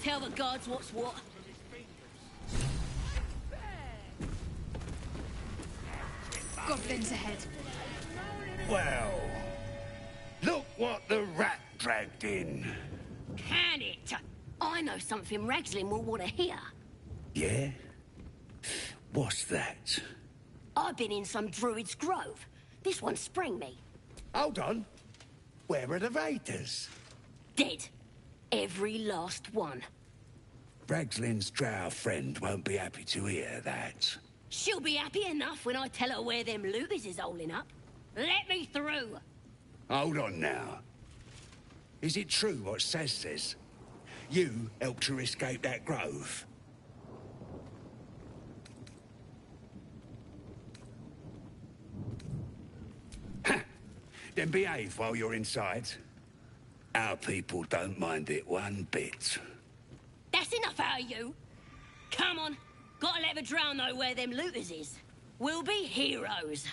tell the gods what's what. Goblins ahead. Well, look what the rat dragged in. Can it? I know something Ragslin will want to hear. Yeah? What's that? I've been in some druid's grove. This one sprang me. Hold on. Where are the raiders? Dead. Every last one. Ragslin's drow friend won't be happy to hear that. She'll be happy enough when I tell her where them looters is holding up. Let me through. Hold on now. Is it true what Saz says? You helped her escape that grove? Then behave while you're inside. Our people don't mind it one bit. That's enough out of you. Come on. Gotta let the drow know where them looters is. We'll be heroes.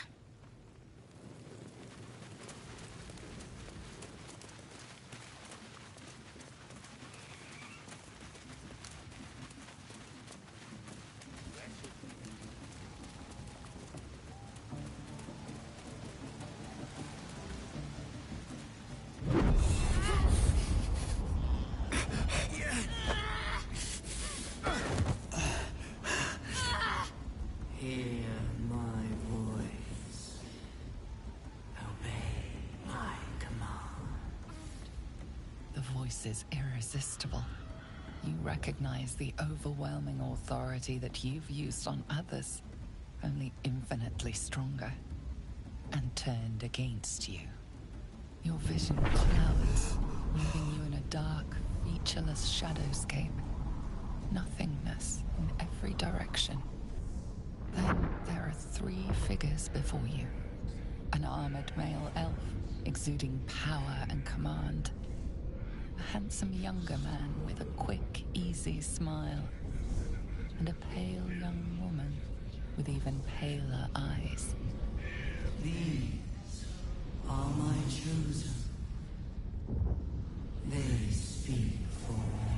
Is irresistible. You recognize the overwhelming authority that you've used on others, only infinitely stronger, and turned against you. Your vision clouds, leaving you in a dark, featureless shadowscape. Nothingness in every direction. Then there are three figures before you. An armored male elf, exuding power and command. A handsome younger man with a quick, easy smile. And a pale young woman with even paler eyes. These are my chosen. They speak for me.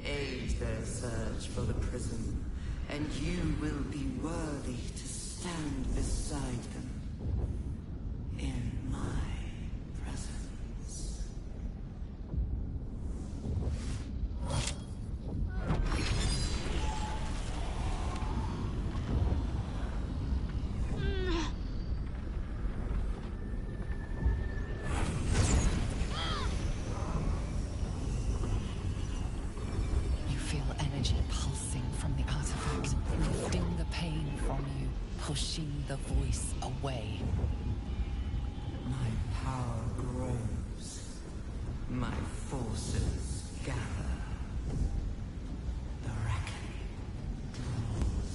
Aid their search for the prism, and you will be worthy to stand beside them in my presence. Pushing the voice away. My power grows. My forces gather. The reckoning draws.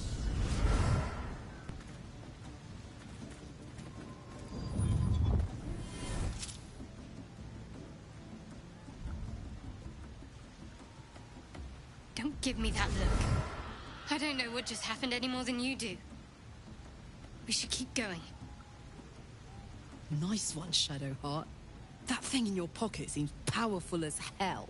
Don't give me that look. I don't know what just happened any more than you do. We should keep going. Nice one, Shadowheart. That thing in your pocket seems powerful as hell.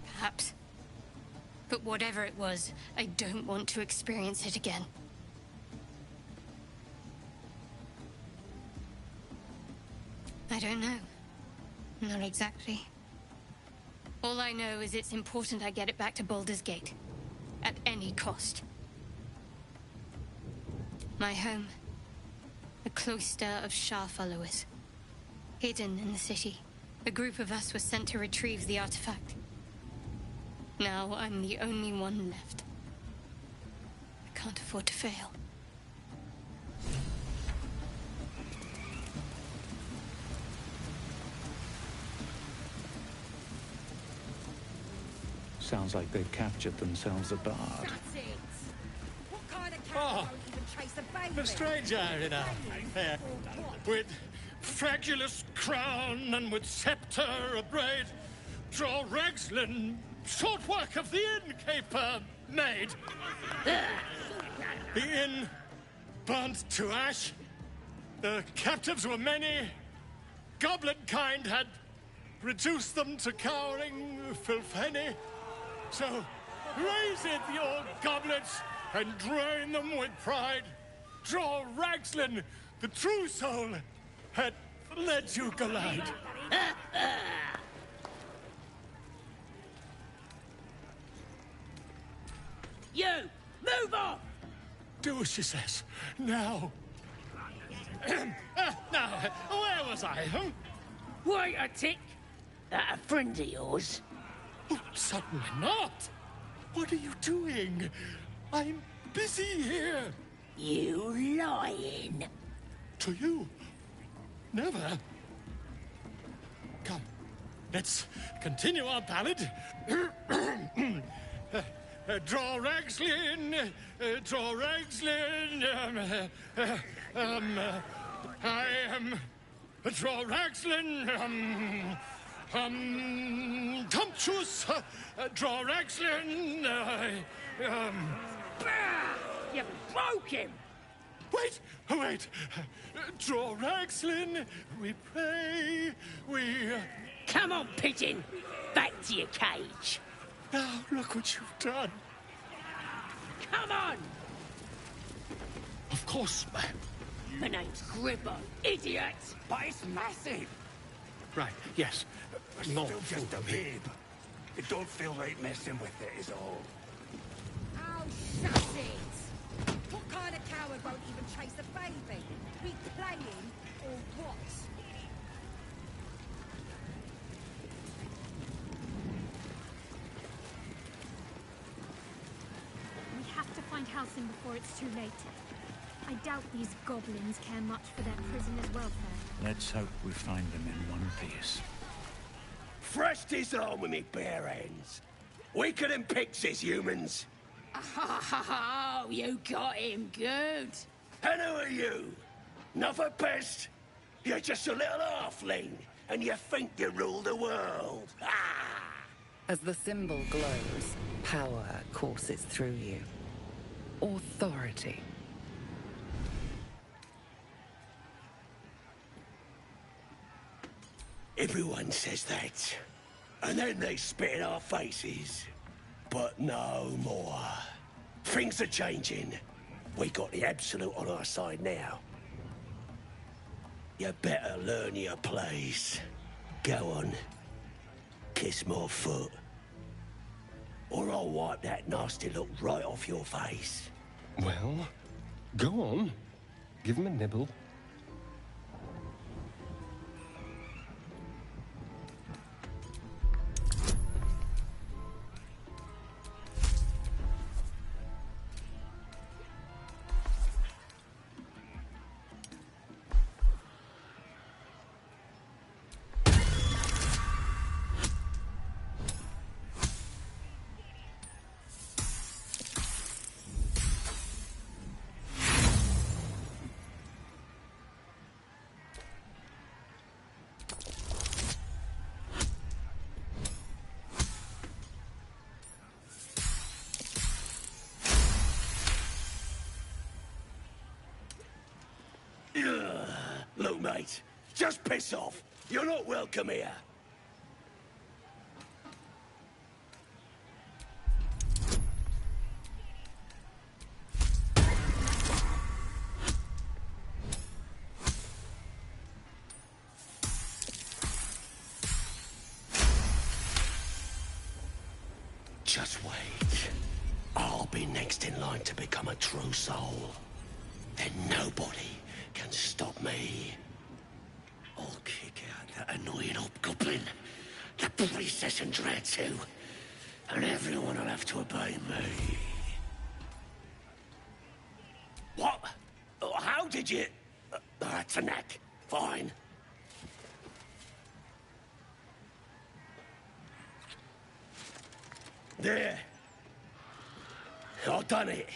Perhaps. But whatever it was, I don't want to experience it again. I don't know. Not exactly. All I know is it's important I get it back to Baldur's Gate. At any cost. My home. The cloister of Shah followers. Hidden in the city. A group of us was sent to retrieve the artifact. Now I'm the only one left. I can't afford to fail. Sounds like they've captured themselves a bard. What kind of cat won't even chase a baby? A stranger in a fair, with fragulous crown and with scepter abraid, draw Ragslin, short work of the innkeeper made. The inn burnt to ash. The captives were many. Goblin kind had reduced them to cowering filthenny. So raise it, your goblets, and drain them with pride. Draw Ragslin, the true soul, had led you glide. You! Move off! Do as she says. Now. Now, where was I, huh? Wait a tick. That a friend of yours? Oh, certainly not. What are you doing? I'm busy here. You lying. To you? Never. Come, let's continue our ballad. Draw Ragslin, draw Ragslin, I am draw Ragslin, Tumptuous, draw Ragslin, You broke him! Wait, draw Ragslin, we pray, we... Come on, pigeon! Back to your cage! Now, look what you've done. Come on! Of course, ma'am. My name's Gribbo, idiot! But it's massive. Right, yes. It's Not still just a bib. It don't feel right messing with it, is all. Oh, shut it! What kind of coward won't even chase a baby? Be playing or what? We have to find Halsin before it's too late. I doubt these goblins care much for their prisoners' welfare. Let's hope we find them in one piece. Thrust his arm with me bare hands. Weaker than pixies, humans. Oh, you got him good. And who are you? Another pest? You're just a little halfling, and you think you rule the world. Ah! As the symbol glows, power courses through you. Authority. Everyone says that. And then they spit in our faces. But no more. Things are changing. We got the Absolute on our side now. You better learn your place. Go on. Kiss my foot. Or I'll wipe that nasty look right off your face. Well, go on. Give him a nibble. Look, mate, just piss off. You're not welcome here. Just wait. I'll be next in line to become a true soul. Then nobody can stop me. I'll kick out that annoying hobgoblin, the priestess and dread too, and everyone will have to obey me. What? How did you... that's a knack. Fine. There. I've done it.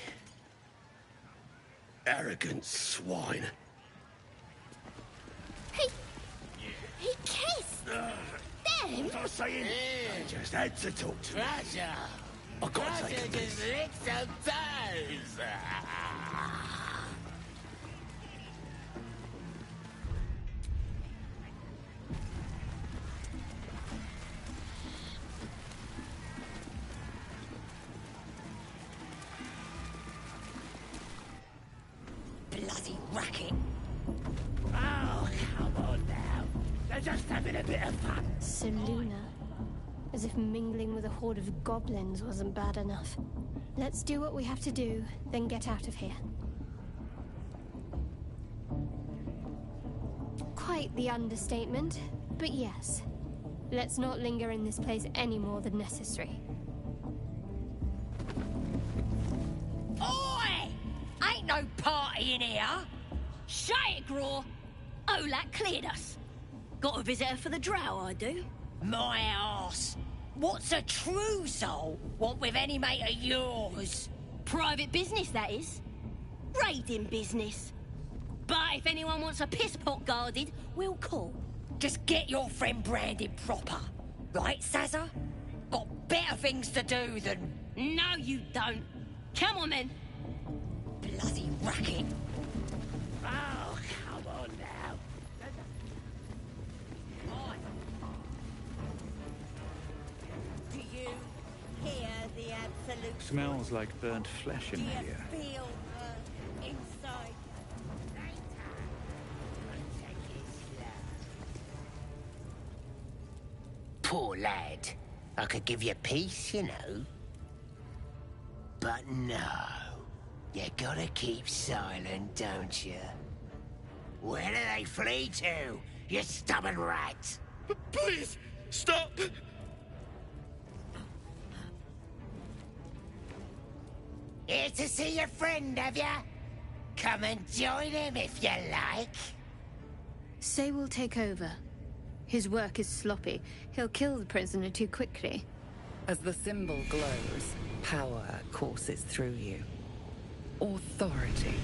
Arrogant swine. He kissed them? What was I saying? I just had to talk to him. I gotta take a piss. Bloody racket. Oh, come on now. They're just having a bit of fun. Seluna. As if mingling with a horde of goblins wasn't bad enough. Let's do what we have to do, then get out of here. Quite the understatement, but yes. Let's not linger in this place any more than necessary. Oi! Ain't no party in here. Shut it, Graw. Olak cleared us. Got a visitor for the drow, I do. My arse. What's a true soul want with any mate of yours? Private business, that is. Raiding business. But if anyone wants a piss pot guarded, we'll call. Just get your friend branded proper. Right, Sazza? Got better things to do than... No, you don't. Come on, then. Bloody racket. Oh, come on now. Do you hear the absolute... Smells like burnt flesh in Do you here. feel her inside? Poor lad. I could give you peace, you know. But no. You gotta keep silent, don't you? Where do they flee to, you stubborn rat? Please, stop! Here to see your friend, have ya? Come and join him if you like. Say we'll take over. His work is sloppy. He'll kill the prisoner too quickly. As the symbol glows, power courses through you. Authority.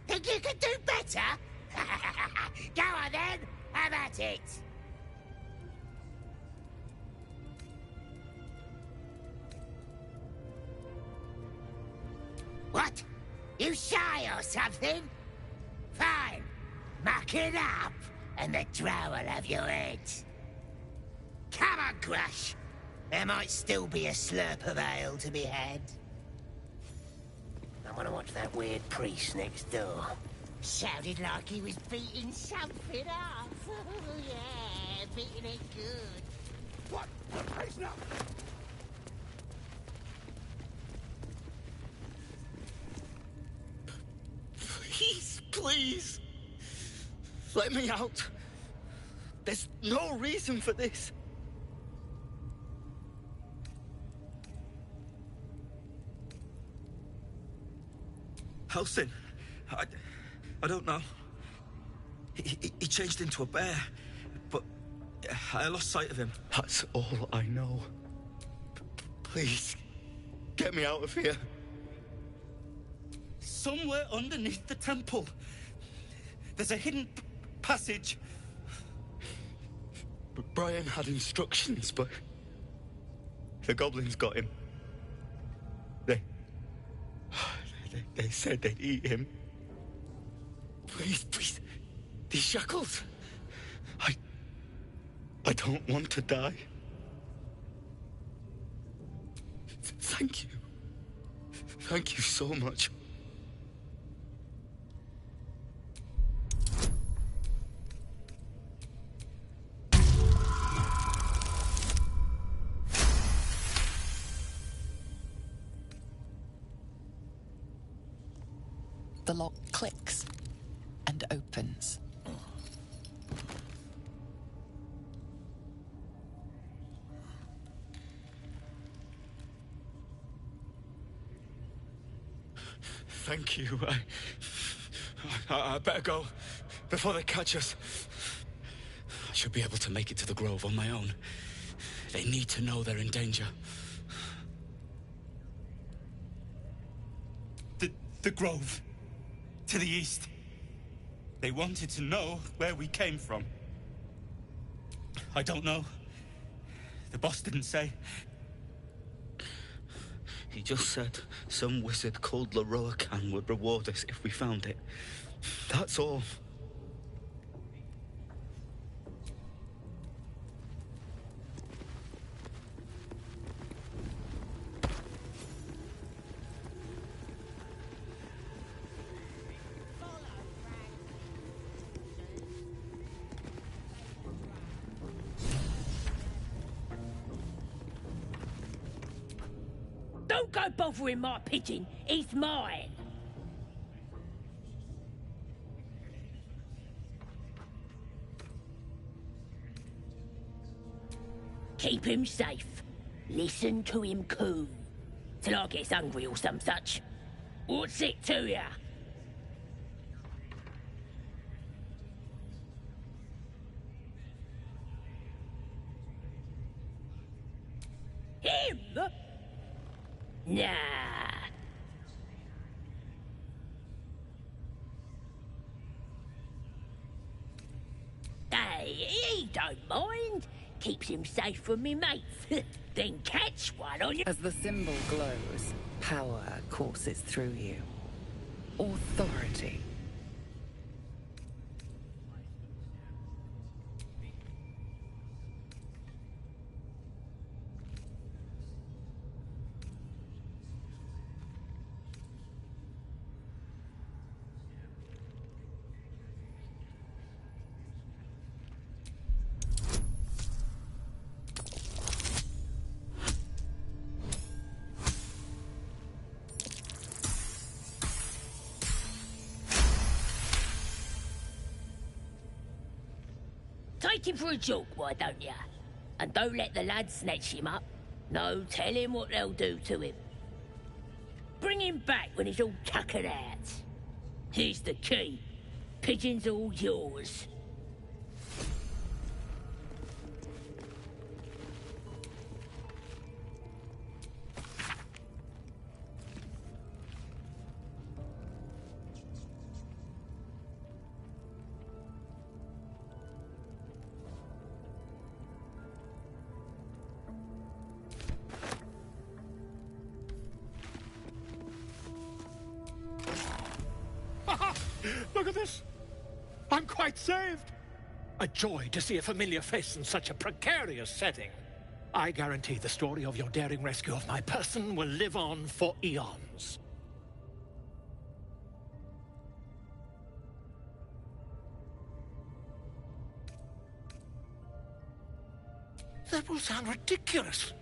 Think you can do better? Go on then, have at it! What? You shy or something? Fine. Muck it up, and the drow will have your head. Come on, Grush. There might still be a slurp of ale to be had. I want to watch that weird priest next door. Sounded like he was beating something up. Oh, yeah, beating it good. What? The prisoner? Please, please. Let me out. There's no reason for this. Helsing, I don't know. He changed into a bear, but I lost sight of him. That's all I know. Please, get me out of here. Somewhere underneath the temple, there's a hidden passage. But Brian had instructions, but the goblins got him. They said they'd eat him. Please, please. These shackles. I don't want to die. Thank you. Thank you so much. The lock clicks and opens. Thank you. I better go before they catch us. should be able to make it to the Grove on my own. They need to know they're in danger. The Grove. To the east. They wanted to know where we came from. I don't know. The boss didn't say. He just said some wizard called Leroacan would reward us if we found it. That's all. Don't go bothering my pigeon. He's mine. Keep him safe. Listen to him coo. Till I gets hungry or some such. What's it to ya? Him? Nah. Hey, he don't mind. Keeps him safe from me mates. Then catch one on you. As the symbol glows, power courses through you. Authority. Take him for a joke, why don't ya? And don't let the lads snatch him up. No, tell him what they'll do to him. Bring him back when he's all tuckered out. Here's the key. Pigeon's all yours. Look at this. I'm quite saved. A joy to see a familiar face in such a precarious setting. I guarantee the story of your daring rescue of my person will live on for eons. That will sound ridiculous.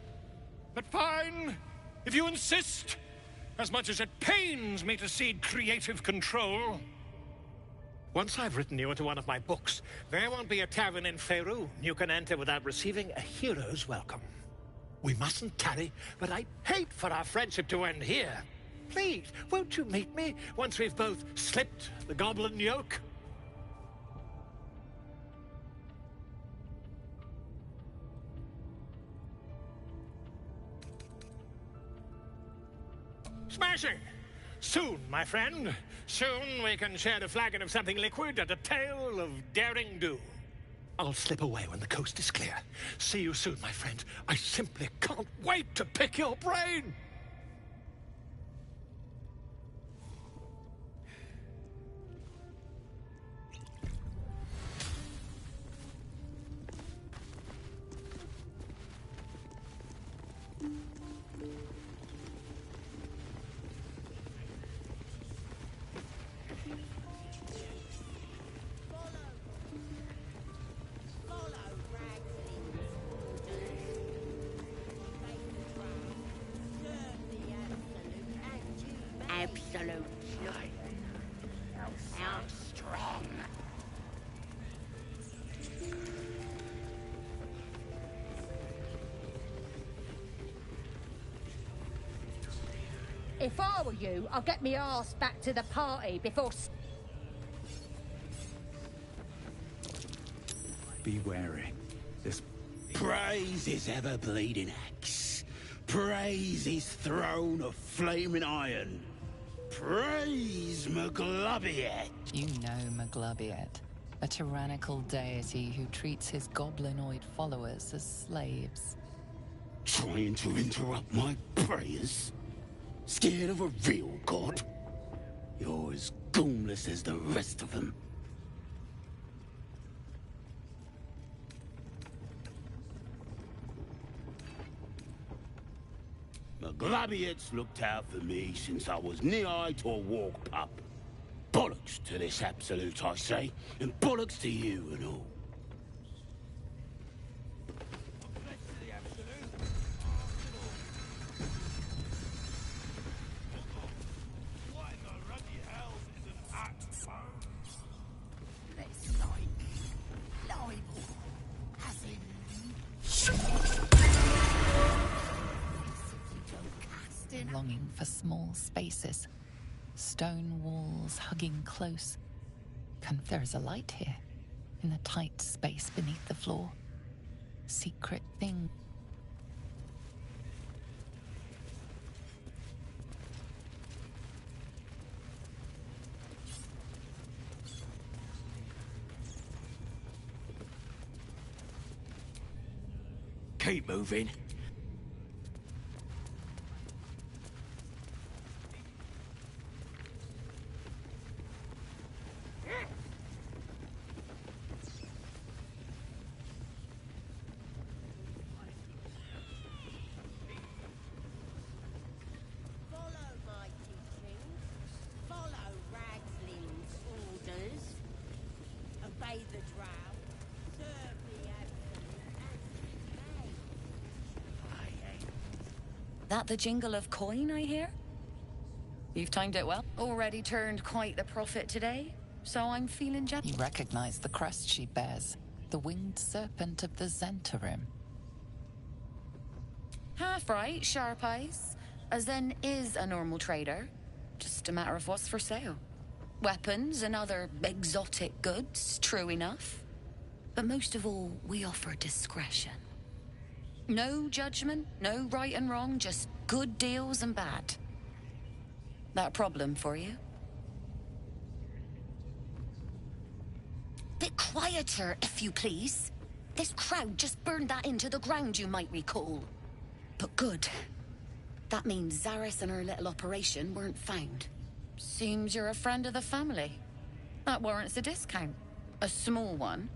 But fine, if you insist. As much as it pains me to cede creative control. Once I've written you into one of my books, there won't be a tavern in Faerun you can enter without receiving a hero's welcome. We mustn't tarry, but I'd hate for our friendship to end here. Please, won't you meet me once we've both slipped the goblin yoke? Smashing! Soon, my friend. Soon we can share a flagon of something liquid and a tale of daring do. I'll slip away when the coast is clear. See you soon, my friend. I simply can't wait to pick your brain! Absolute. How strong. If I were you, I'd get me arse back to the party before... Be wary. This... Praise his ever-bleeding axe. Praise his throne of flaming iron. Praise Maglobiet. You know Maglobiet, a tyrannical deity who treats his goblinoid followers as slaves. Trying to interrupt my prayers? Scared of a real god? You're as goomless as the rest of them. Maglobiet's looked out for me since I was knee-high to a walk pup. Bollocks to this absolute, I say, and bollocks to you and all. Longing for small spaces, stone walls hugging close. There is a light here, in the tight space beneath the floor. Secret thing. Keep moving. That the jingle of coin, I hear? You've timed it well. Already turned quite the profit today, so I'm feeling generous. You recognize the crest she bears, the winged serpent of the Zentarim. Half right, sharp eyes. Zen is a normal trader. Just a matter of what's for sale. Weapons and other exotic goods, true enough. But most of all, we offer discretion. No judgment, no right and wrong, just good deals and bad. That a problem for you? Bit quieter, if you please. This crowd just burned that into the ground, you might recall. But good. That means Zaris and her little operation weren't found. Seems you're a friend of the family. That warrants a discount. A small one.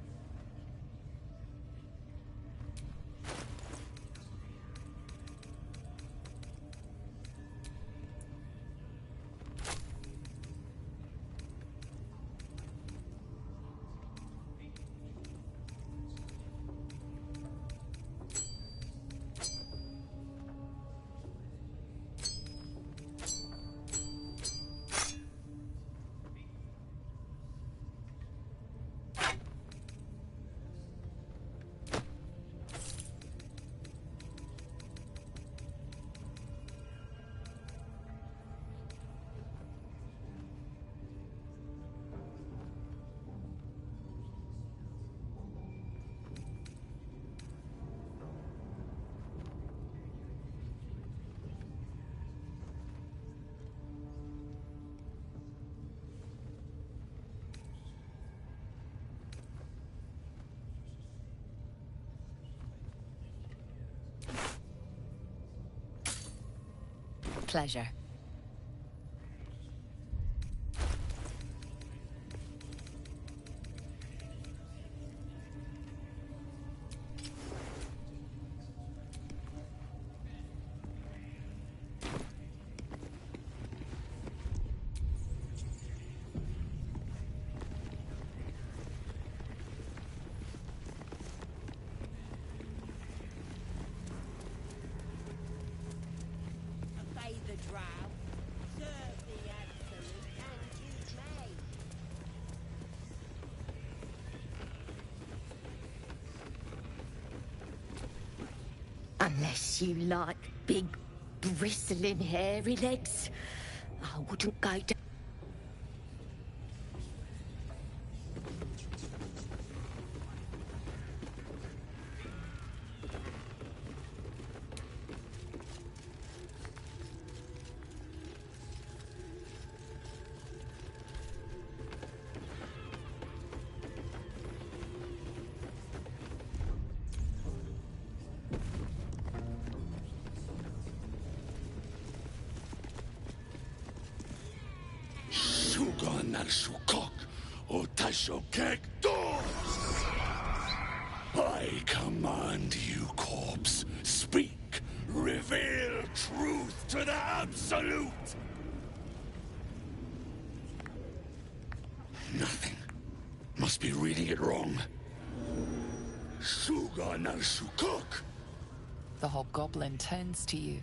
Pleasure. Unless you like big, bristling, hairy legs, I wouldn't go down. Suganalsukok Otashokek Dor! I command you, corpse. Speak. Reveal truth to the Absolute! Nothing. Must be reading it wrong. Suganalsukok! The hobgoblin turns to you,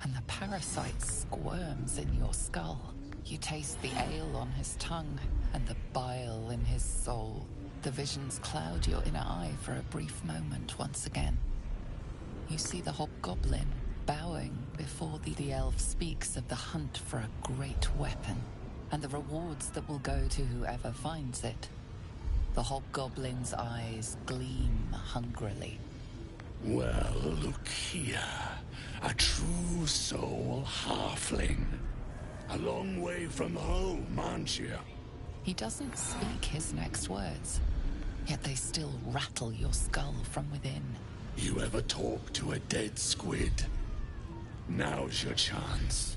and the parasite squirms in your skull. You taste the ale on his tongue, and the bile in his soul. The visions cloud your inner eye for a brief moment once again. You see the hobgoblin bowing before the elf speaks of the hunt for a great weapon, and the rewards that will go to whoever finds it. The hobgoblin's eyes gleam hungrily. Well, look here. A true soul halfling. A long way from home, aren't you? He doesn't speak his next words, yet they still rattle your skull from within. You ever talk to a dead squid? Now's your chance.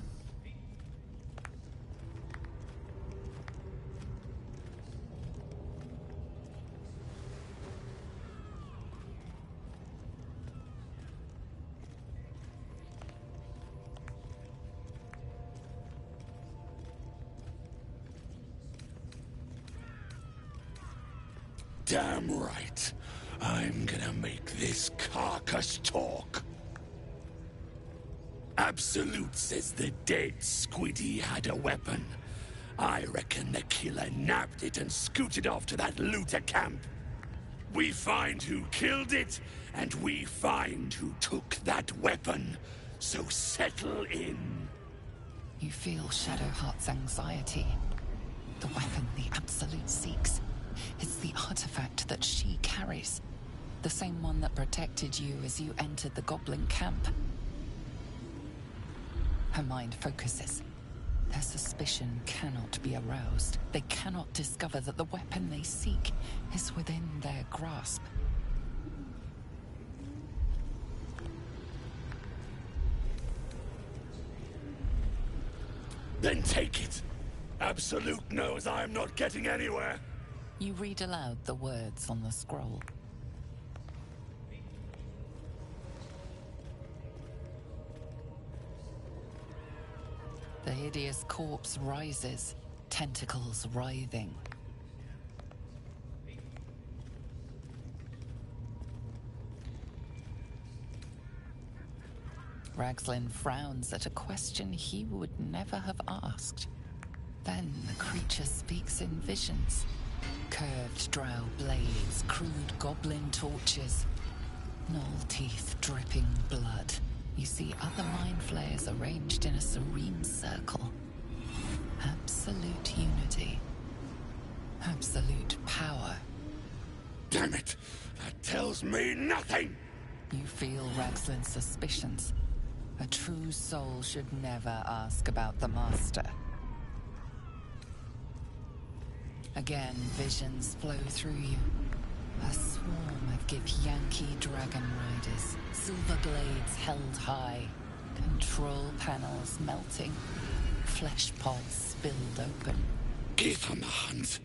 Damn right. I'm gonna make this carcass talk. Absolute says the dead squiddy had a weapon. I reckon the killer nabbed it and scooted off to that looter camp. We find who killed it, and we find who took that weapon. So settle in. You feel Shadowheart's anxiety. The weapon the Absolute seeks. It's the artifact that she carries. The same one that protected you as you entered the goblin camp. Her mind focuses. Their suspicion cannot be aroused. They cannot discover that the weapon they seek is within their grasp. Then take it. Absolute knows I'm not getting anywhere. You read aloud the words on the scroll. The hideous corpse rises, tentacles writhing. Ragslin frowns at a question he would never have asked. Then the creature speaks in visions. Curved drow blades, crude goblin torches, gnoll teeth dripping blood. You see other mind flayers arranged in a serene circle. Absolute unity. Absolute power. Damn it! That tells me nothing! You feel Ragslin's suspicions. A true soul should never ask about the Master. Again, visions flow through you. A swarm of Githyanki dragon riders, silver blades held high, control panels melting, flesh pods spilled open. Gith on the hunt.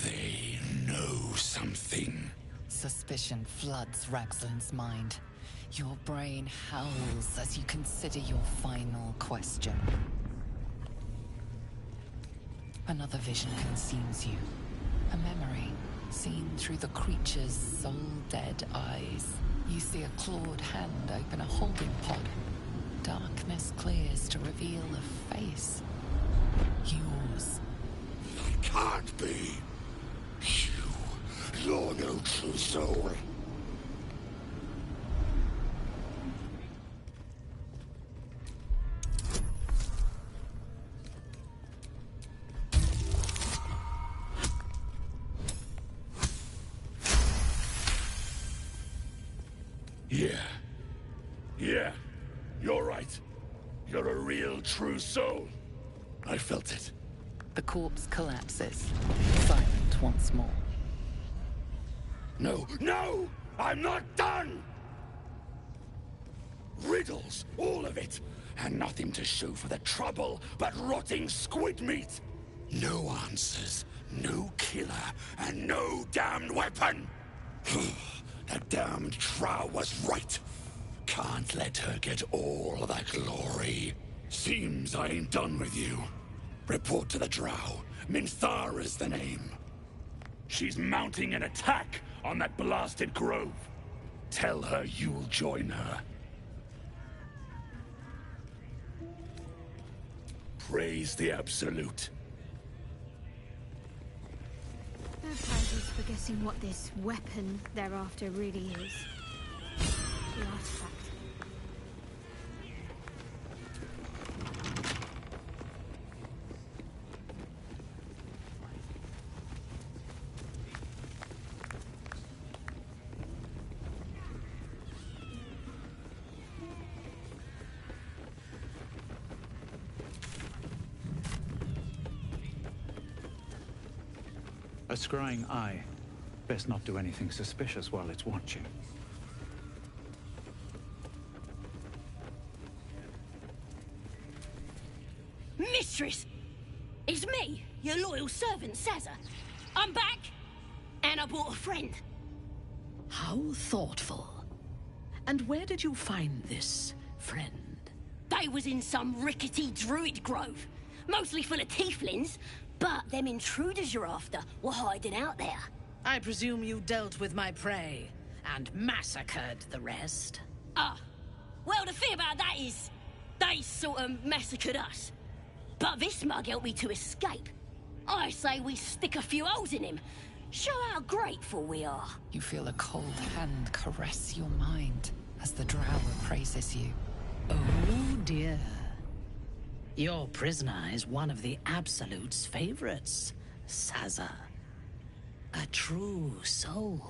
They know something. Suspicion floods Ragslin's mind. Your brain howls as you consider your final question. Another vision consumes you. A memory, seen through the creature's soul-dead eyes. You see a clawed hand open a holding pod. Darkness clears to reveal a face. Yours. That can't be. You're no true soul. Yeah, you're right. You're a real true soul. I felt it. The corpse collapses, silent once more. No! I'm not done! Riddles, all of it, and nothing to show for the trouble but rotting squid meat. No answers, no killer, and no damned weapon! That damned Trow was right. Can't let her get all the glory. Seems I ain't done with you. Report to the Drow. Minthara's the name. She's mounting an attack on that blasted grove. Tell her you'll join her. Praise the Absolute. No prizes for guessing what this weapon thereafter really is. The artifact. A scrying eye. Best not do anything suspicious while it's watching. Mistress! It's me, your loyal servant, Sazza. I'm back, and I brought a friend. How thoughtful. And where did you find this friend? They was in some rickety druid grove, mostly full of tieflings, but them intruders you're after were hiding out there. I presume you dealt with my prey and massacred the rest? Well, the thing about that is, they sort of massacred us. But this mug helped me to escape. I say we stick a few holes in him. Show how grateful we are. You feel a cold hand caress your mind as the drow appraises you. Oh dear. Your prisoner is one of the Absolute's favorites, Sazza. A true soul.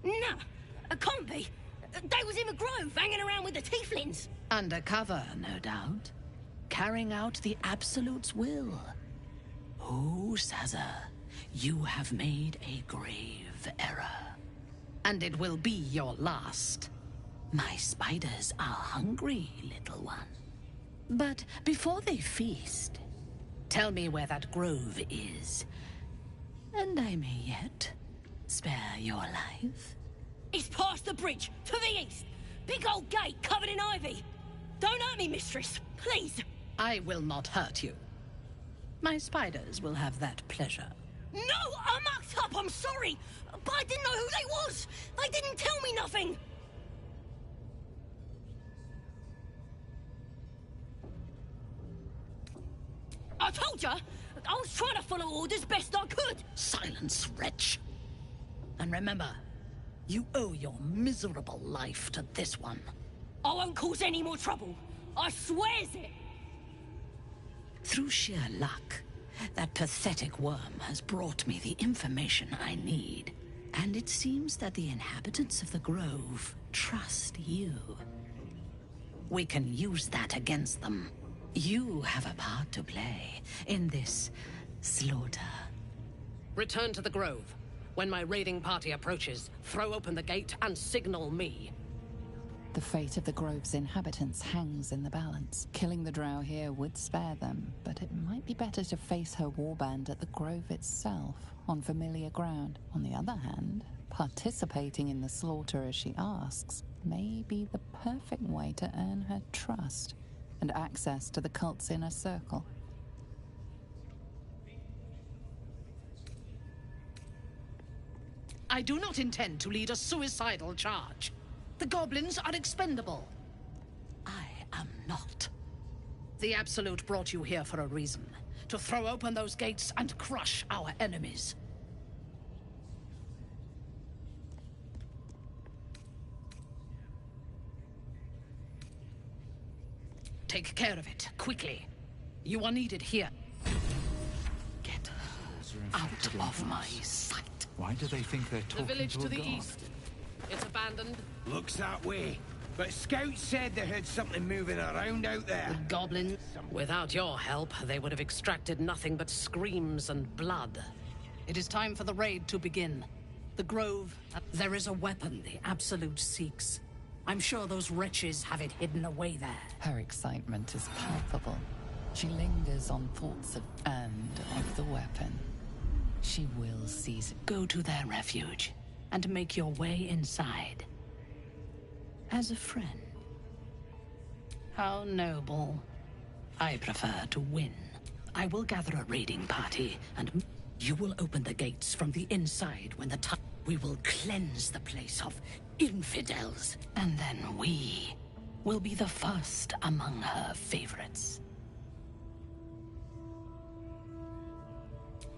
Nah, a can't be. They was in the grove, hanging around with the tieflings. Undercover, no doubt. Carrying out the Absolute's will. Oh, Sazza, you have made a grave error. And it will be your last. My spiders are hungry, little one. But before they feast, tell me where that grove is, and I may yet spare your life. It's past the bridge, to the east. Big old gate covered in ivy. Don't hurt me, mistress, please. I will not hurt you. My spiders will have that pleasure. No, I mucked up, I'm sorry. But I didn't know who they was. They didn't tell me nothing. I told ya, I was trying to follow orders best I could. Silence, wretch. And remember, you owe your miserable life to this one. I won't cause any more trouble. I swears it. Through sheer luck, that pathetic worm has brought me the information I need. And it seems that the inhabitants of the Grove trust you. We can use that against them. You have a part to play in this slaughter. Return to the Grove. When my raiding party approaches, throw open the gate and signal me. The fate of the Grove's inhabitants hangs in the balance. Killing the drow here would spare them, but it might be better to face her warband at the Grove itself, on familiar ground. On the other hand, participating in the slaughter as she asks may be the perfect way to earn her trust and access to the cult's inner circle. I do not intend to lead a suicidal charge. The goblins are expendable. I am not. The Absolute brought you here for a reason. To throw open those gates and crush our enemies. Take care of it, quickly. You are needed here. Get out of my sight. Why do they think they're talking The village to the god? east. It's abandoned. Looks that way. But scouts said they heard something moving around out there. The goblins. Without your help, they would have extracted nothing but screams and blood. It is time for the raid to begin. The Grove. There is a weapon the Absolute seeks. I'm sure those wretches have it hidden away there. Her excitement is palpable. She lingers on thoughts of the weapon. She will seize it. Go to their refuge and make your way inside. As a friend. How noble. I prefer to win. I will gather a raiding party, and you will open the gates from the inside when the time. We will cleanse the place of infidels, and then we will be the first among her favorites.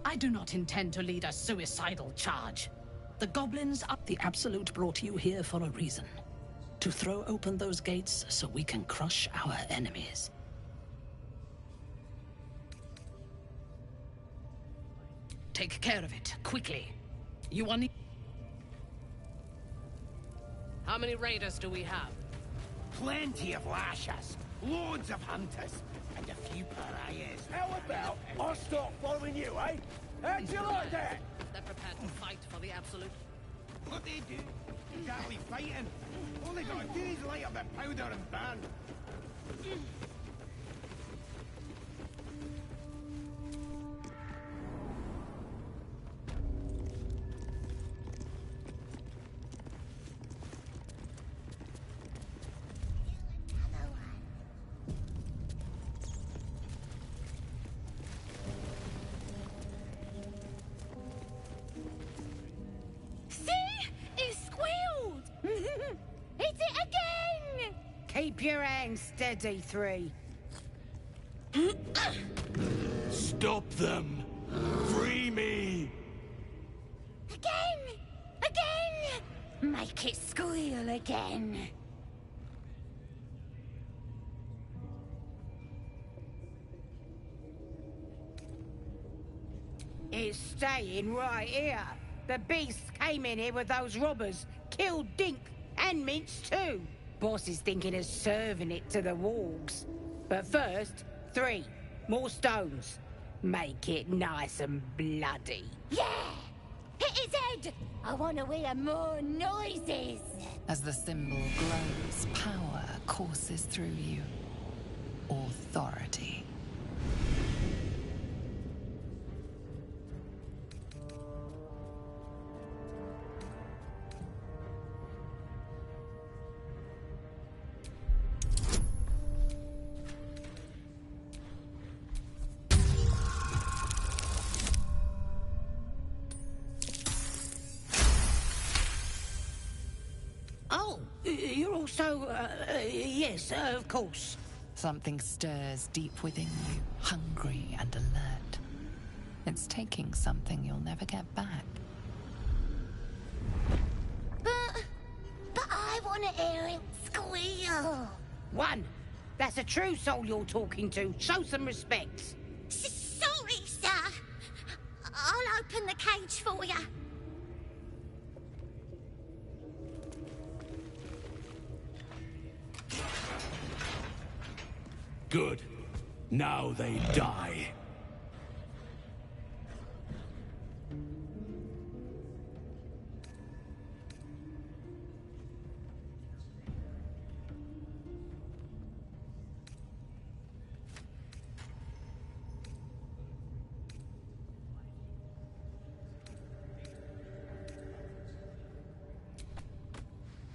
I do not intend to lead a suicidal charge. The goblins are... The Absolute brought you here for a reason. To throw open those gates so we can crush our enemies. Take care of it, quickly. You want... How many raiders do we have? Plenty of lashers, loads of hunters, and a few pariahs. How about I start following you, eh? How'd you like that? They're prepared to fight for the Absolute. What they do? Exactly fighting. All they gotta do is light up the powder and burn. Keep your hands steady, 3. Stop them! Free me! Again! Again! Make it squeal again. It's staying right here. The beasts came in here with those robbers, killed Dink and Mince too. Boss is thinking of serving it to the wargs. But first, 3 more stones. Make it nice and bloody. Yeah! Hit his head! I want to hear more noises. As the symbol glows, power courses through you. Authority. You're also, yes, of course. Something stirs deep within you, hungry and alert. It's taking something you'll never get back. But I want to hear it squeal. 1. That's a true soul you're talking to. Show some respect. Sorry, sir. I'll open the cage for you. Good. Now they die.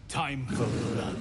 Time for blood.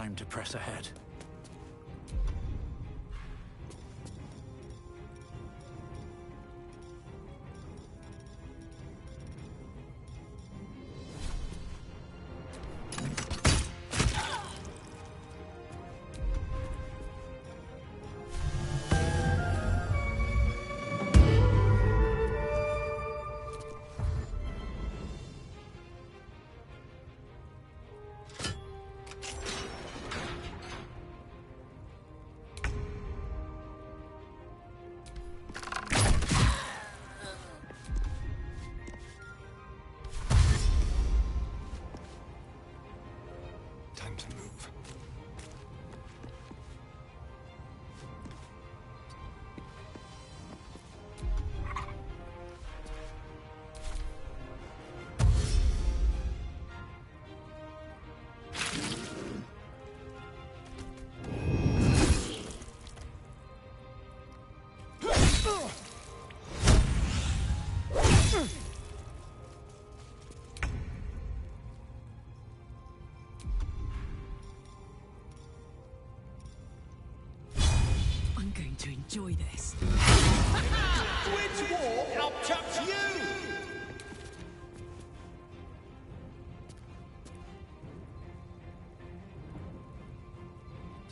Time to press ahead. Time to move. I'm going to enjoy this. Which war upchucks you?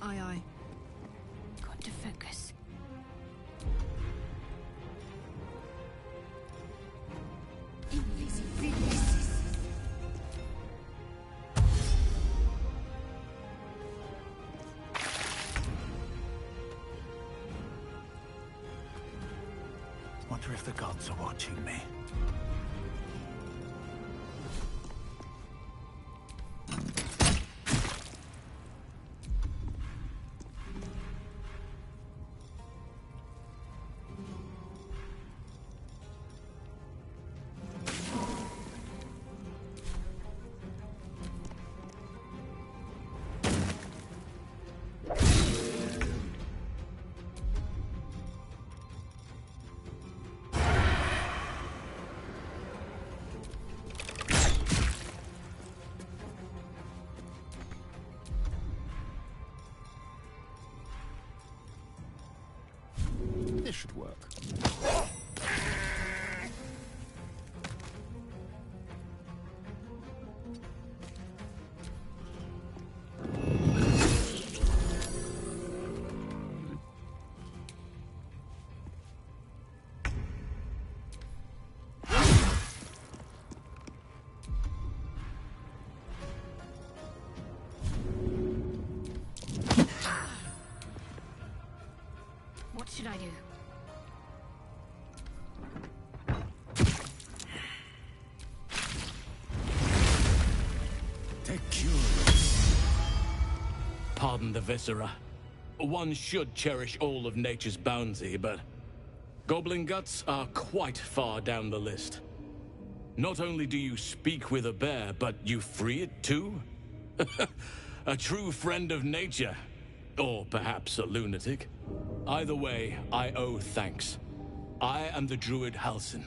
Aye, aye. Got to focus. Wonder if the gods are watching me. This should work. What should I do? Pardon the viscera. One should cherish all of nature's bounty, but goblin guts are quite far down the list. Not only do you speak with a bear, but you free it too? A true friend of nature. Or perhaps a lunatic. Either way, I owe thanks. I am the druid Halsin.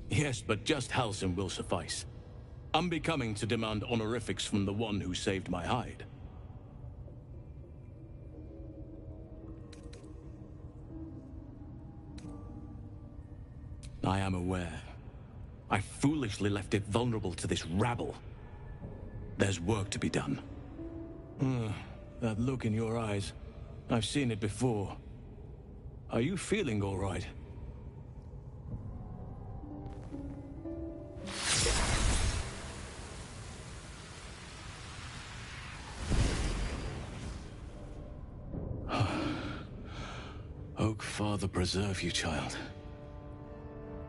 Yes, but just Halsin will suffice. Unbecoming to demand honorifics from the one who saved my hide. I am aware. I foolishly left it vulnerable to this rabble. There's work to be done. That look in your eyes. I've seen it before. Are you feeling all right? Oak Father preserve you, child.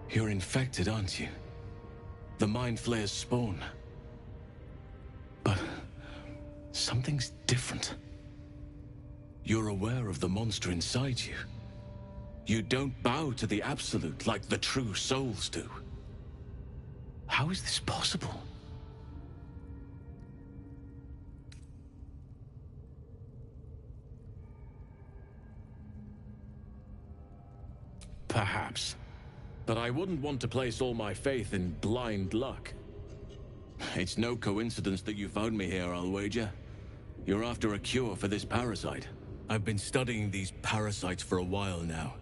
You're infected, aren't you? The Mind Flayer's spawn. But something's different. You're aware of the monster inside you. You don't bow to the Absolute like the true souls do. How is this possible? Perhaps. But I wouldn't want to place all my faith in blind luck. It's no coincidence that you found me here, I'll wager. You're after a cure for this parasite. I've been studying these parasites for a while now.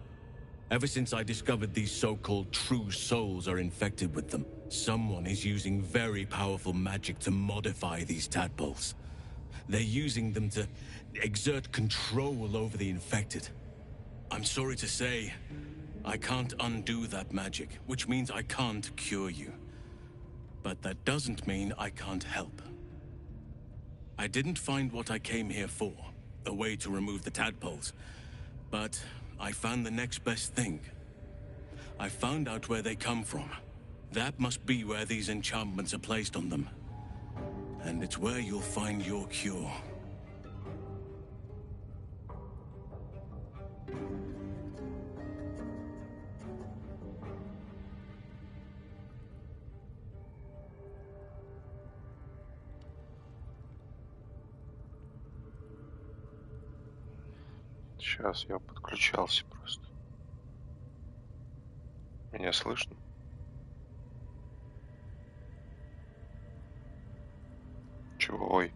Ever since I discovered these so-called true souls are infected with them, someone is using very powerful magic to modify these tadpoles. They're using them to exert control over the infected. I'm sorry to say, I can't undo that magic, which means I can't cure you. But that doesn't mean I can't help. I didn't find what I came here for, a way to remove the tadpoles, but I found the next best thing. I found out where they come from. That must be where these enchantments are placed on them. And it's where you'll find your cure. Сейчас я подключался просто. Меня слышно? Чего? Ой.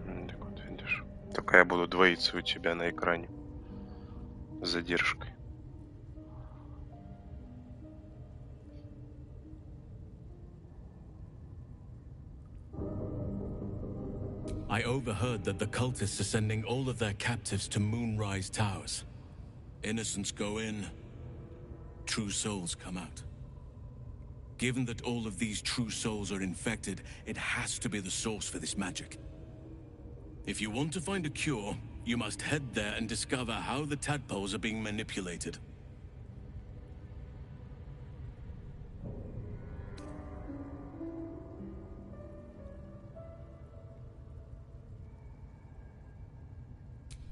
Так вот видишь. Только я буду двоиться у тебя на экране. С задержкой. I overheard that the cultists are sending all of their captives to Moonrise Towers. Innocents go in, true souls come out. Given that all of these true souls are infected, it has to be the source for this magic. If you want to find a cure, you must head there and discover how the tadpoles are being manipulated.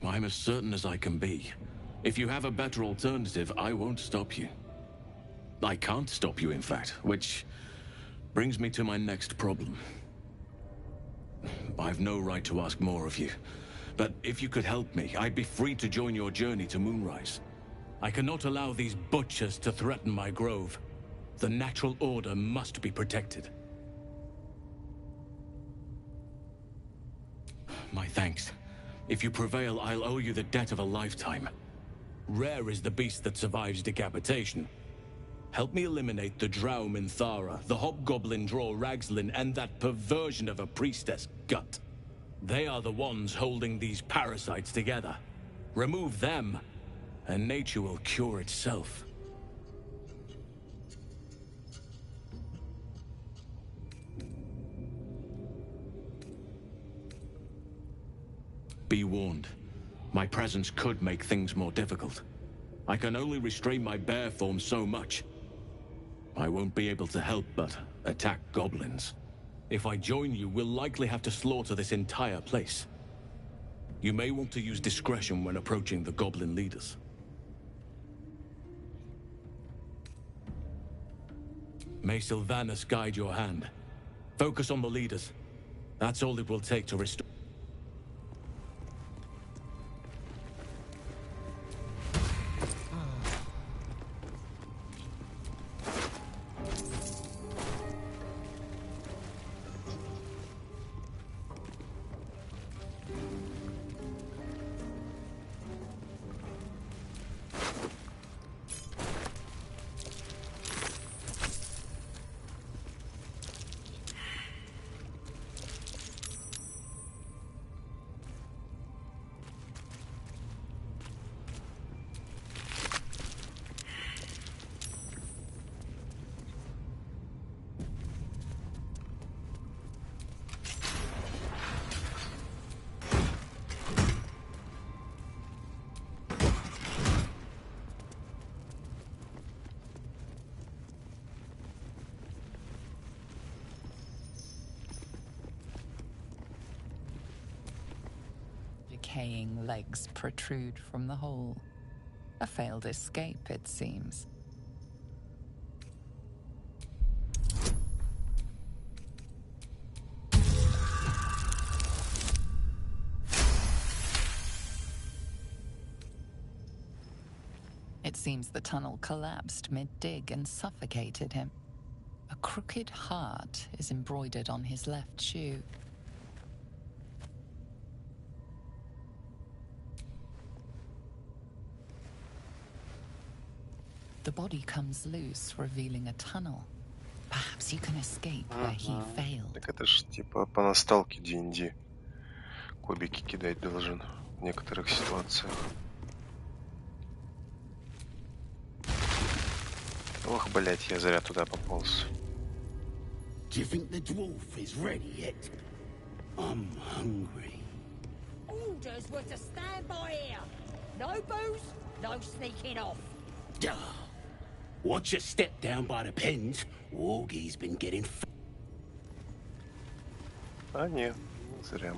I'm as certain as I can be. If you have a better alternative, I won't stop you. I can't stop you, in fact, which brings me to my next problem. I've no right to ask more of you, but if you could help me, I'd be free to join your journey to Moonrise. I cannot allow these butchers to threaten my grove. The natural order must be protected. My thanks. If you prevail, I'll owe you the debt of a lifetime. Rare is the beast that survives decapitation. Help me eliminate the Drow Minthara, the Hobgoblin Draw Ragslin, and that perversion of a priestess, Gut. They are the ones holding these parasites together. Remove them, and nature will cure itself. Be warned. My presence could make things more difficult. I can only restrain my bear form so much. I won't be able to help but attack goblins. If I join you, we'll likely have to slaughter this entire place. You may want to use discretion when approaching the goblin leaders. May Sylvanus guide your hand. Focus on the leaders. That's all it will take to restore. Decaying legs protrude from the hole. A failed escape, it seems. It seems the tunnel collapsed mid-dig and suffocated him. A crooked heart is embroidered on his left shoe. The body comes loose, revealing a tunnel. Perhaps you can escape where he failed. Так это ж типа по настолке D&D. Кубики кидать должен в некоторых ситуациях. Ох, блять, я зря туда пополз. Do you think the dwarf is ready yet? I'm hungry. Orders were to stand by here. No booze, no sneaking off. Duh. Watch your step down by the pens. Wargie's been getting А не, зря.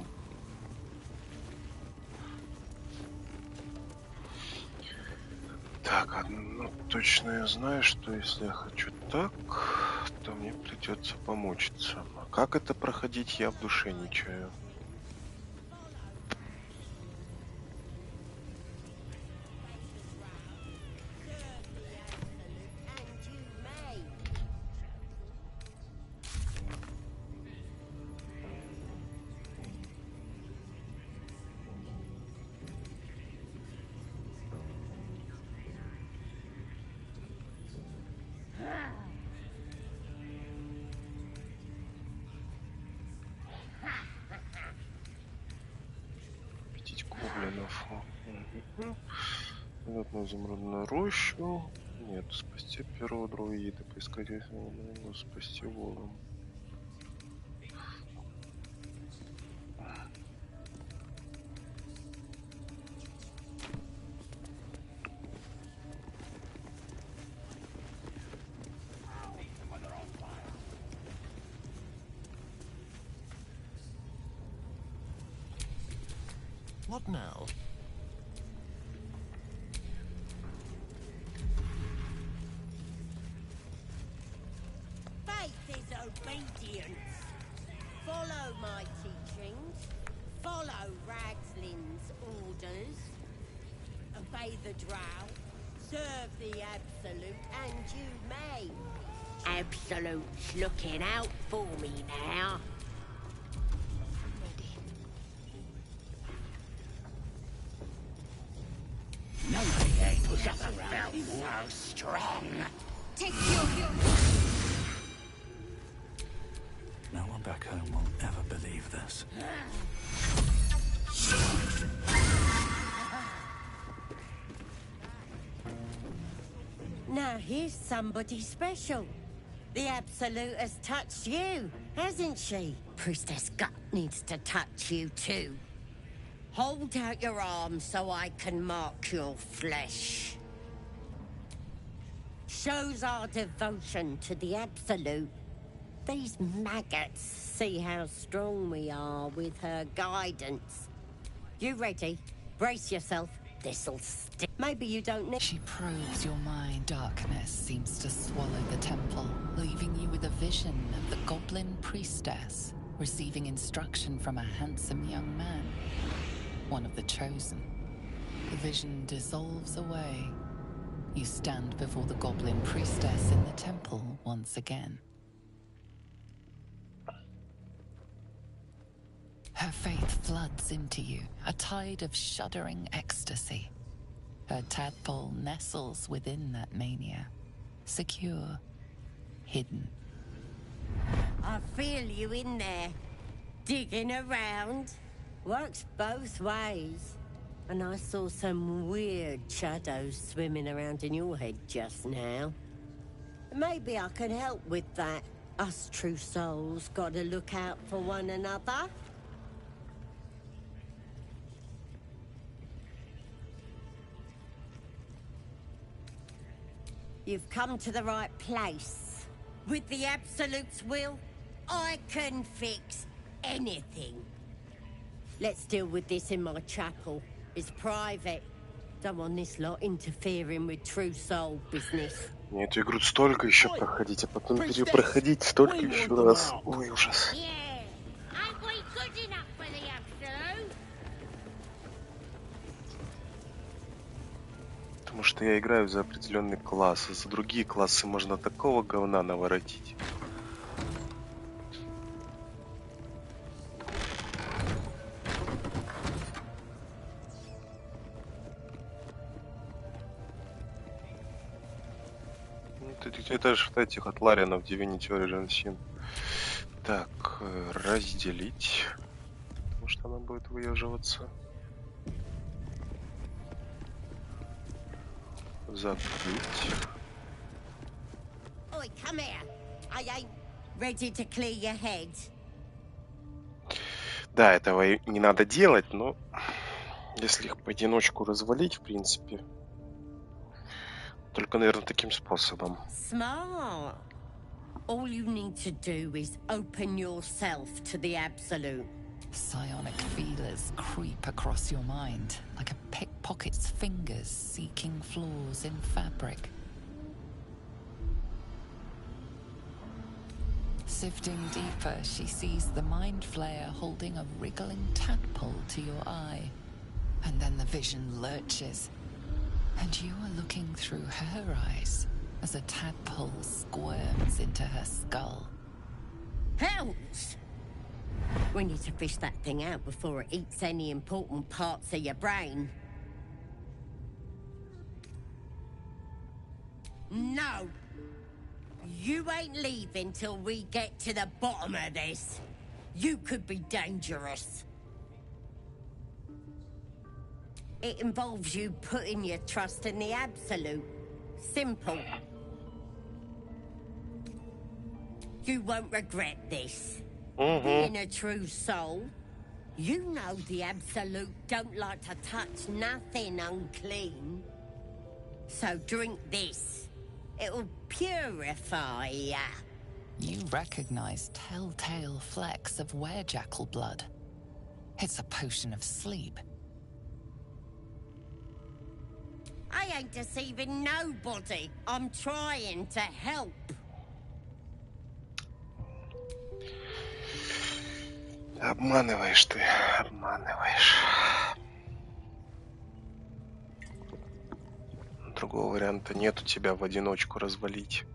Так, одно точно я знаю, что если я хочу так, то мне придется помучиться. А как это проходить, я в душе не чаю. На изумрудную рощу. Нет, спасти первого друида, поискать спасти волу. What now? Obedience. Follow my teachings. Follow Ragslin's orders. Obey the drow. Serve the Absolute, and you may. Absolute's looking out for me now. Nobody ain't put up around so strong. Take your... No one back home will ever believe this. Now here's somebody special. The Absolute has touched you, hasn't she? Priestess Gut needs to touch you too. Hold out your arms so I can mark your flesh. Shows our devotion to the Absolute. These maggots see how strong we are with her guidance. You ready? Brace yourself. This'll stick. Maybe you don't need... She probes your mind. Darkness seems to swallow the temple, leaving you with a vision of the goblin priestess receiving instruction from a handsome young man, one of the chosen. The vision dissolves away. You stand before the goblin priestess in the temple once again. Her faith floods into you, a tide of shuddering ecstasy. Her tadpole nestles within that mania, secure, hidden. I feel you in there, digging around. Works both ways. And I saw some weird shadows swimming around in your head just now. Maybe I can help with that. Us true souls gotta look out for one another. You've come to the right place. With the Absolute's will, I can fix anything. Let's deal with this in my chapel. It's private. Don't want this lot interfering with true soul business. Мне эту игру столько еще проходить, а потом перепроходить столько еще раз. Ой, ужас. Потому что я играю за определенный класс, а за другие классы можно такого говна наворотить. Это же от этих, от Ларинов, Divinity Origin Sin. Так, разделить. Потому что она будет выеживаться. Закрыть. Oi, come here. I ain't ready to clear your head. Да, этого и не надо делать, но если их поодиночку развалить, в принципе, только, наверное, таким способом. Smart. All you need to do is open yourself to the absolute. Psionic feelers creep across your mind like a pickpocket's fingers seeking flaws in fabric. Sifting deeper, she sees the mind flayer holding a wriggling tadpole to your eye. And then the vision lurches, and you are looking through her eyes as a tadpole squirms into her skull. Hells! We need to fish that thing out before it eats any important parts of your brain. No! You ain't leaving till we get to the bottom of this. You could be dangerous. It involves you putting your trust in the absolute. Simple. You won't regret this. Being a true soul, you know the absolute don't like to touch nothing unclean. So drink this. It'll purify ya. You recognize telltale flecks of werejackal blood. It's a potion of sleep. I ain't deceiving nobody. I'm trying to help. Обманываешь ты, обманываешь. Другого варианта нет у тебя в одиночку развалить.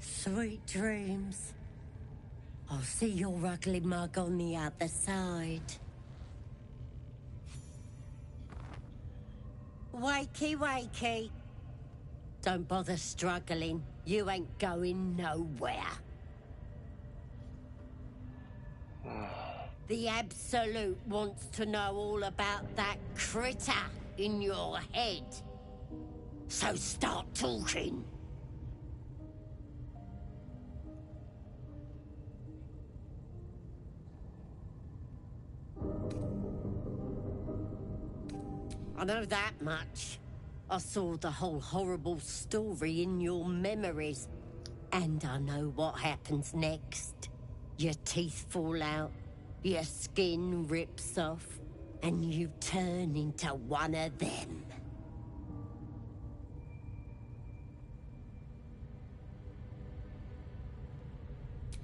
Sweet dreams. I'll see your ugly mug on the other side. Wakey, wakey. Don't bother struggling. You ain't going nowhere. The Absolute wants to know all about that critter in your head. So start talking. I know that much. I saw the whole horrible story in your memories. And I know what happens next. Your teeth fall out, your skin rips off, and you turn into one of them.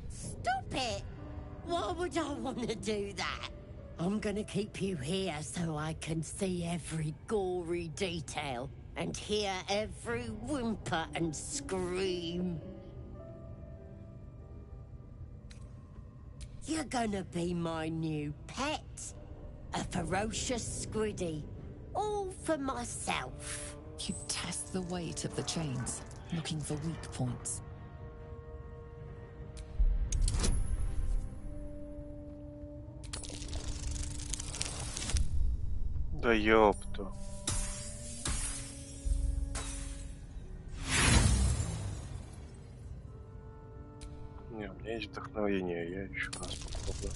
Stop it! Why would I want to do that? I'm gonna keep you here so I can see every gory detail and hear every whimper and scream. You're gonna be my new pet. A ferocious squiddy. All for myself. You test the weight of the chains, looking for weak points. Да ёпта. Не, у меня есть вдохновение, я еще раз попробую.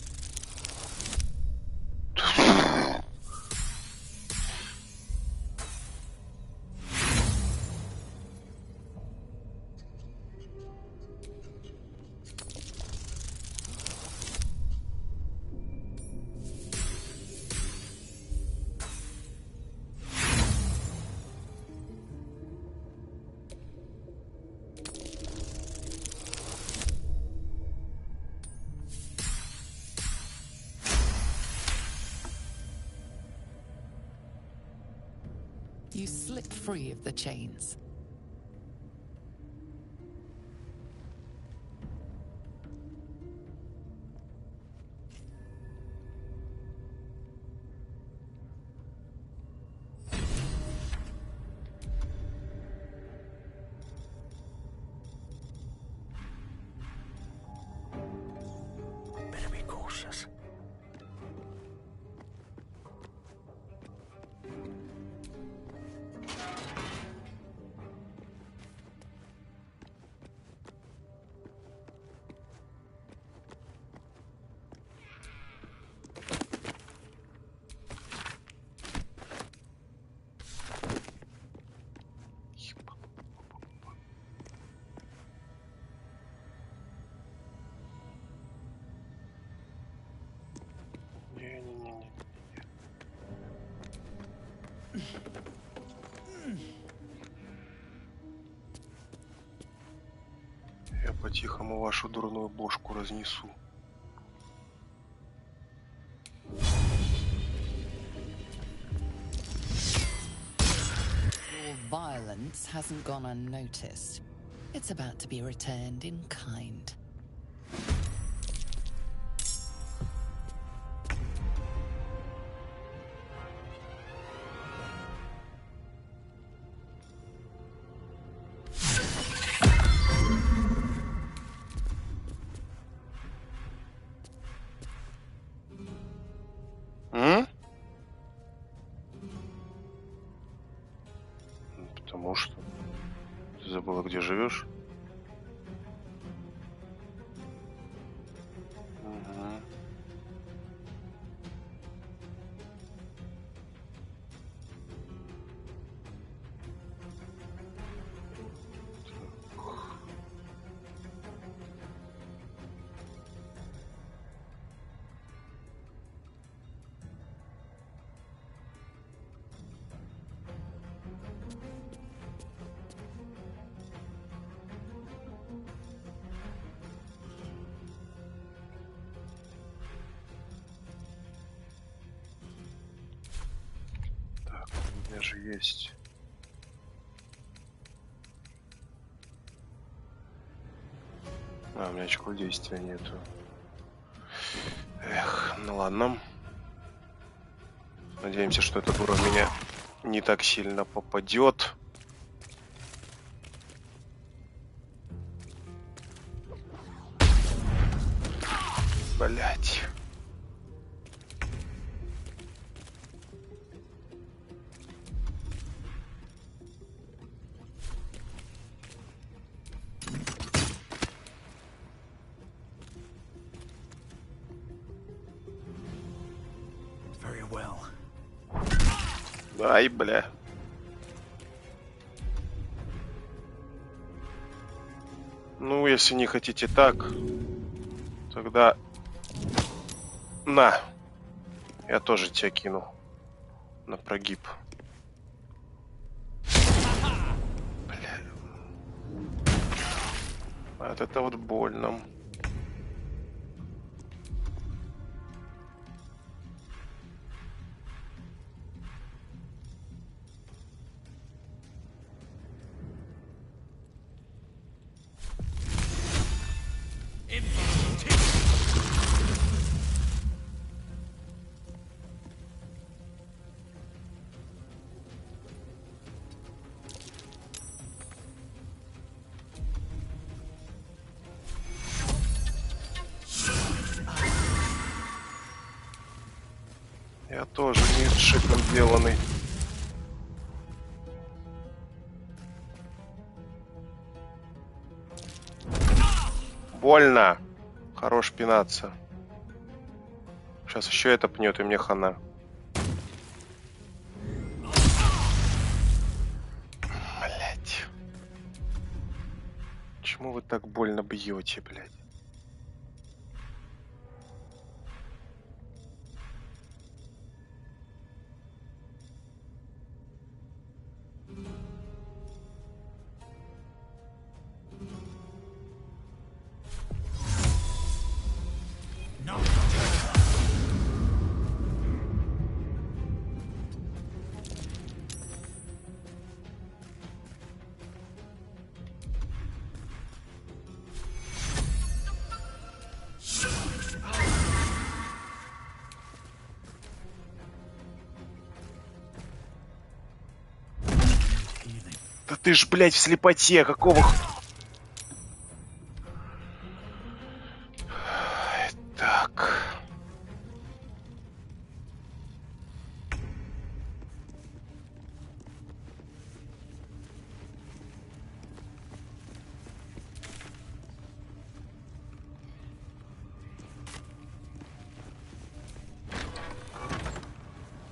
You slip free of the chains. Better be cautious. Не-не-не-не. Я по-тихому вашу дурную бошку разнесу. Your violence hasn't gone unnoticed. It's about to be returned in kind. Потому что ты забыла, где живешь? Угу. Так, у меня же есть. А, у меня очков действия нету. Эх, ну ладно. Надеемся, что эта дура в меня не так сильно попадет. Блять. Very well. Ай, бля. Ну, если не хотите так, тогда на. Я тоже тебя кину на прогиб. Бля. Вот это вот больно. Я тоже не шиком деланный. Больно. Хорош пинаться. Сейчас еще это пнет, и мне хана. Блять. Почему вы так больно бьете, блядь? ты ж, блядь, в слепоте, какого... Так...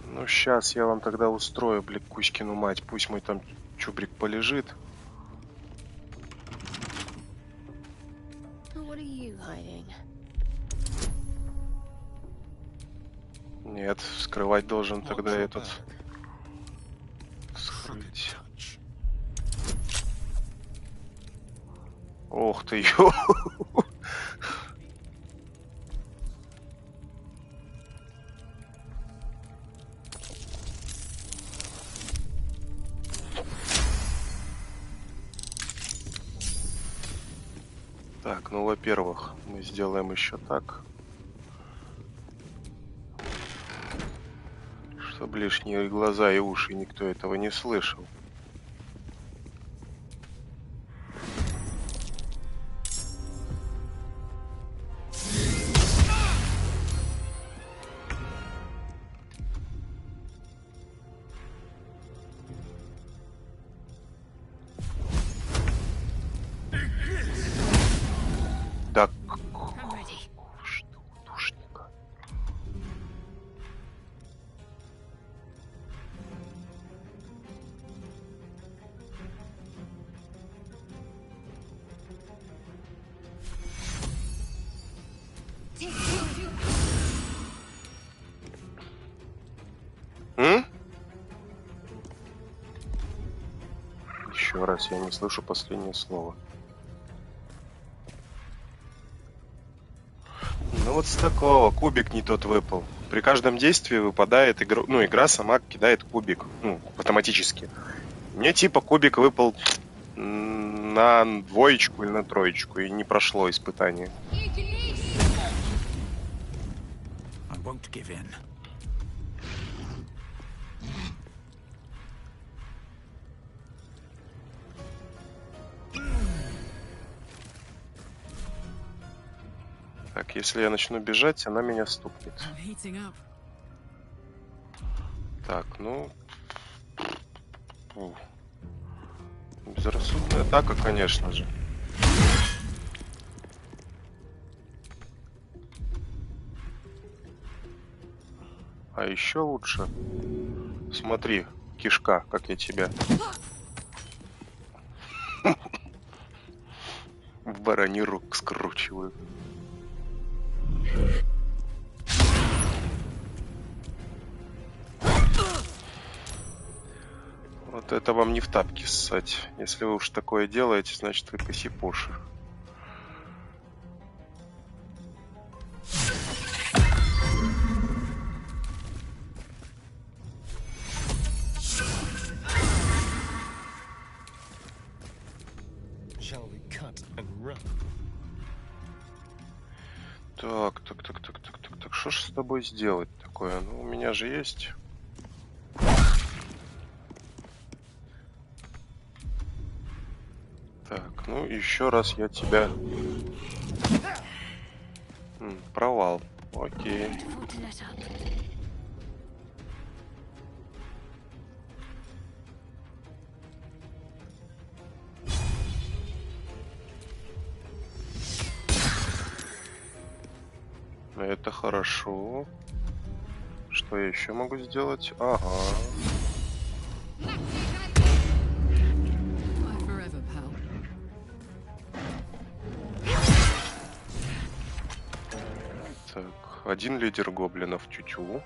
Ну, сейчас я вам тогда устрою, блядь, Кузькину мать. Пусть мой там чубрик полежит. Нет, скрывать должен тогда этот... Скрыть. Ох ты, ё! Так, ну, во-первых, мы сделаем еще так, чтобы лишние глаза и уши никто этого не слышал. Так, что душника. Еще раз, я не слышу последнее слово. Ну вот с такого кубик не тот выпал. При каждом действии выпадает игра, ну, игра сама кидает кубик, ну, автоматически. Мне типа кубик выпал на двоечку или на троечку, и не прошло испытание. Так, если я начну бежать, она меня стукнет. Так, ну... Безрассудная атака, конечно же. А еще лучше... Смотри, кишка, как я тебя... В бараний рог скручиваю. Вот это вам не в тапки ссать. Если вы уж такое делаете, значит вы косипоши. Так, что ж с тобой сделать такое? Ну, у меня же есть... Так, ну, еще раз я тебя... Провал. Окей. Это хорошо. Что я еще могу сделать? Ага. Так, один лидер гоблинов чуть-чуть.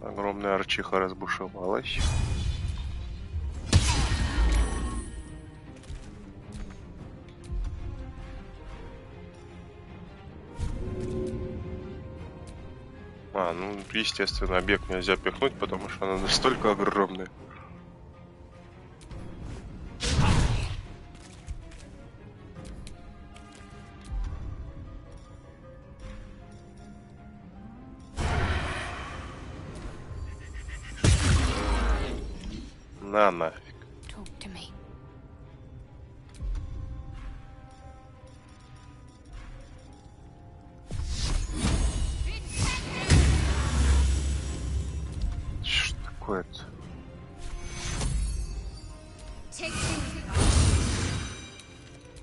Огромная арчиха разбушевалась. Ну, естественно, объект нельзя пихнуть, потому что она настолько огромная. На нафиг. Talk to me. Что такое-то?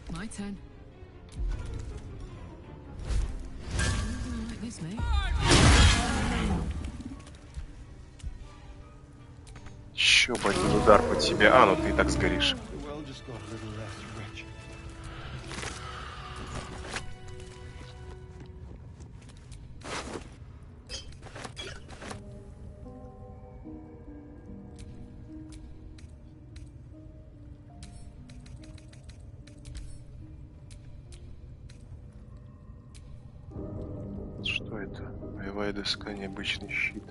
My turn. Like this, mate. Еще бы один удар по тебе. А, ну ты и так сгоришь. Что это? Боевая доска, необычный щит.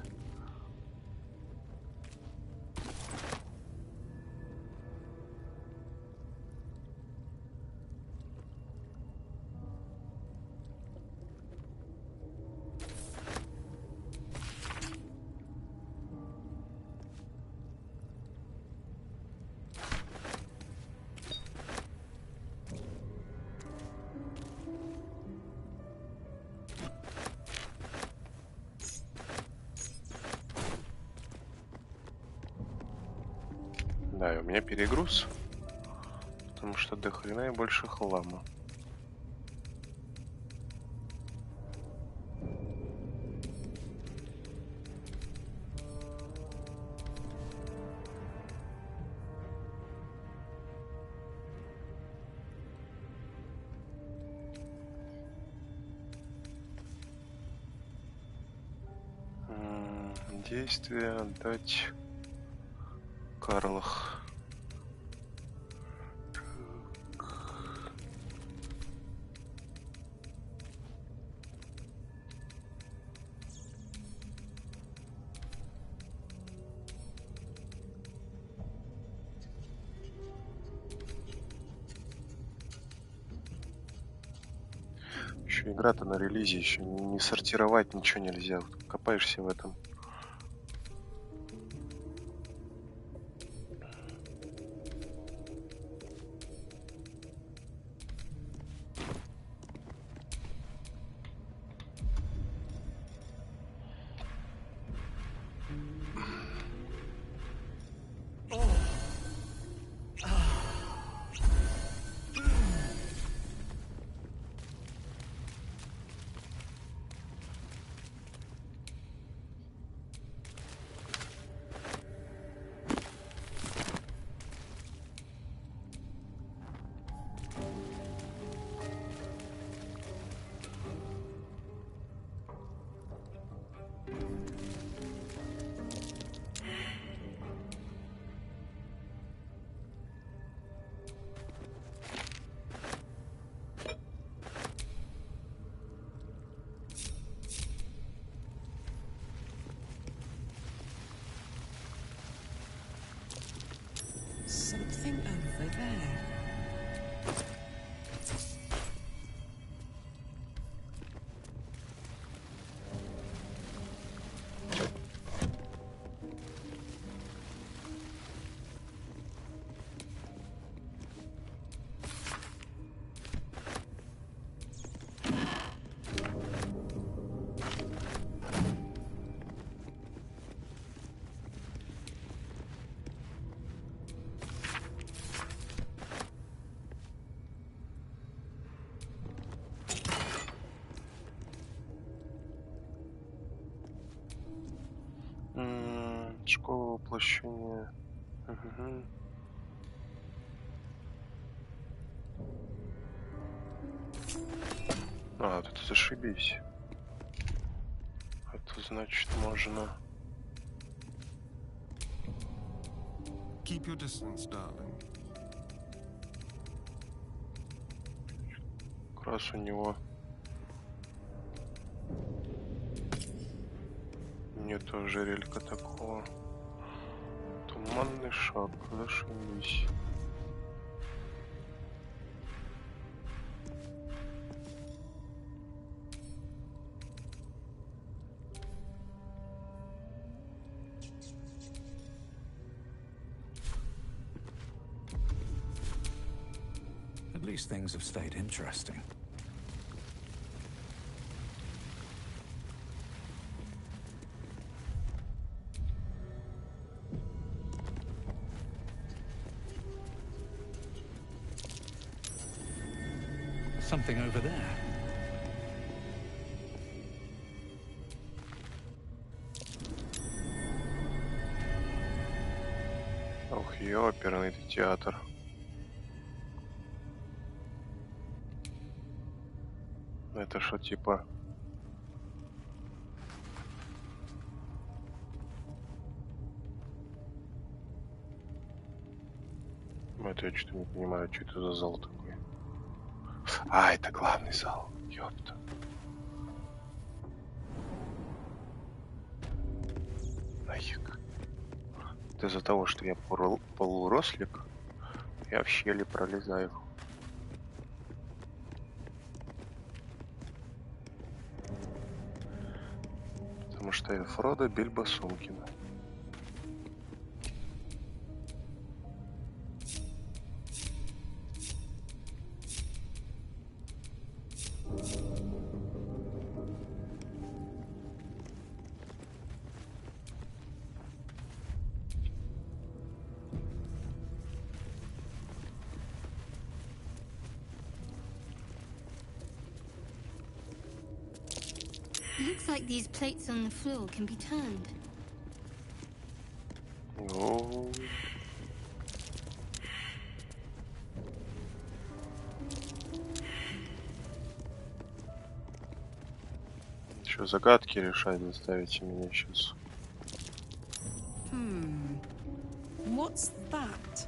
Да, и у меня перегруз. Потому что до хрена и больше хлама. Действие отдать Карлах. Еще игра-то на релизе, еще не сортировать ничего нельзя. Вот копаешься в этом. Something over there. Школа воплощения. Угу. А, тут зашибись. Это значит можно. Keep your distance, darling. Как раз у него нет ожерелька такого. Туманный шаг, зашибись. least things have stayed interesting. Something over there. Ох, ёперный ты театр. Это что, типа... Это я что-то не понимаю, что это за зал такой. А, это главный зал. Ёпта. Нафиг. Это из-за того, что я полурослик, я в щели пролезаю. Потому что я Фродо, бильбо, сумкина. Looks like these plates on the floor can be turned. Ну... Еще загадки решать заставите меня сейчас. What's that?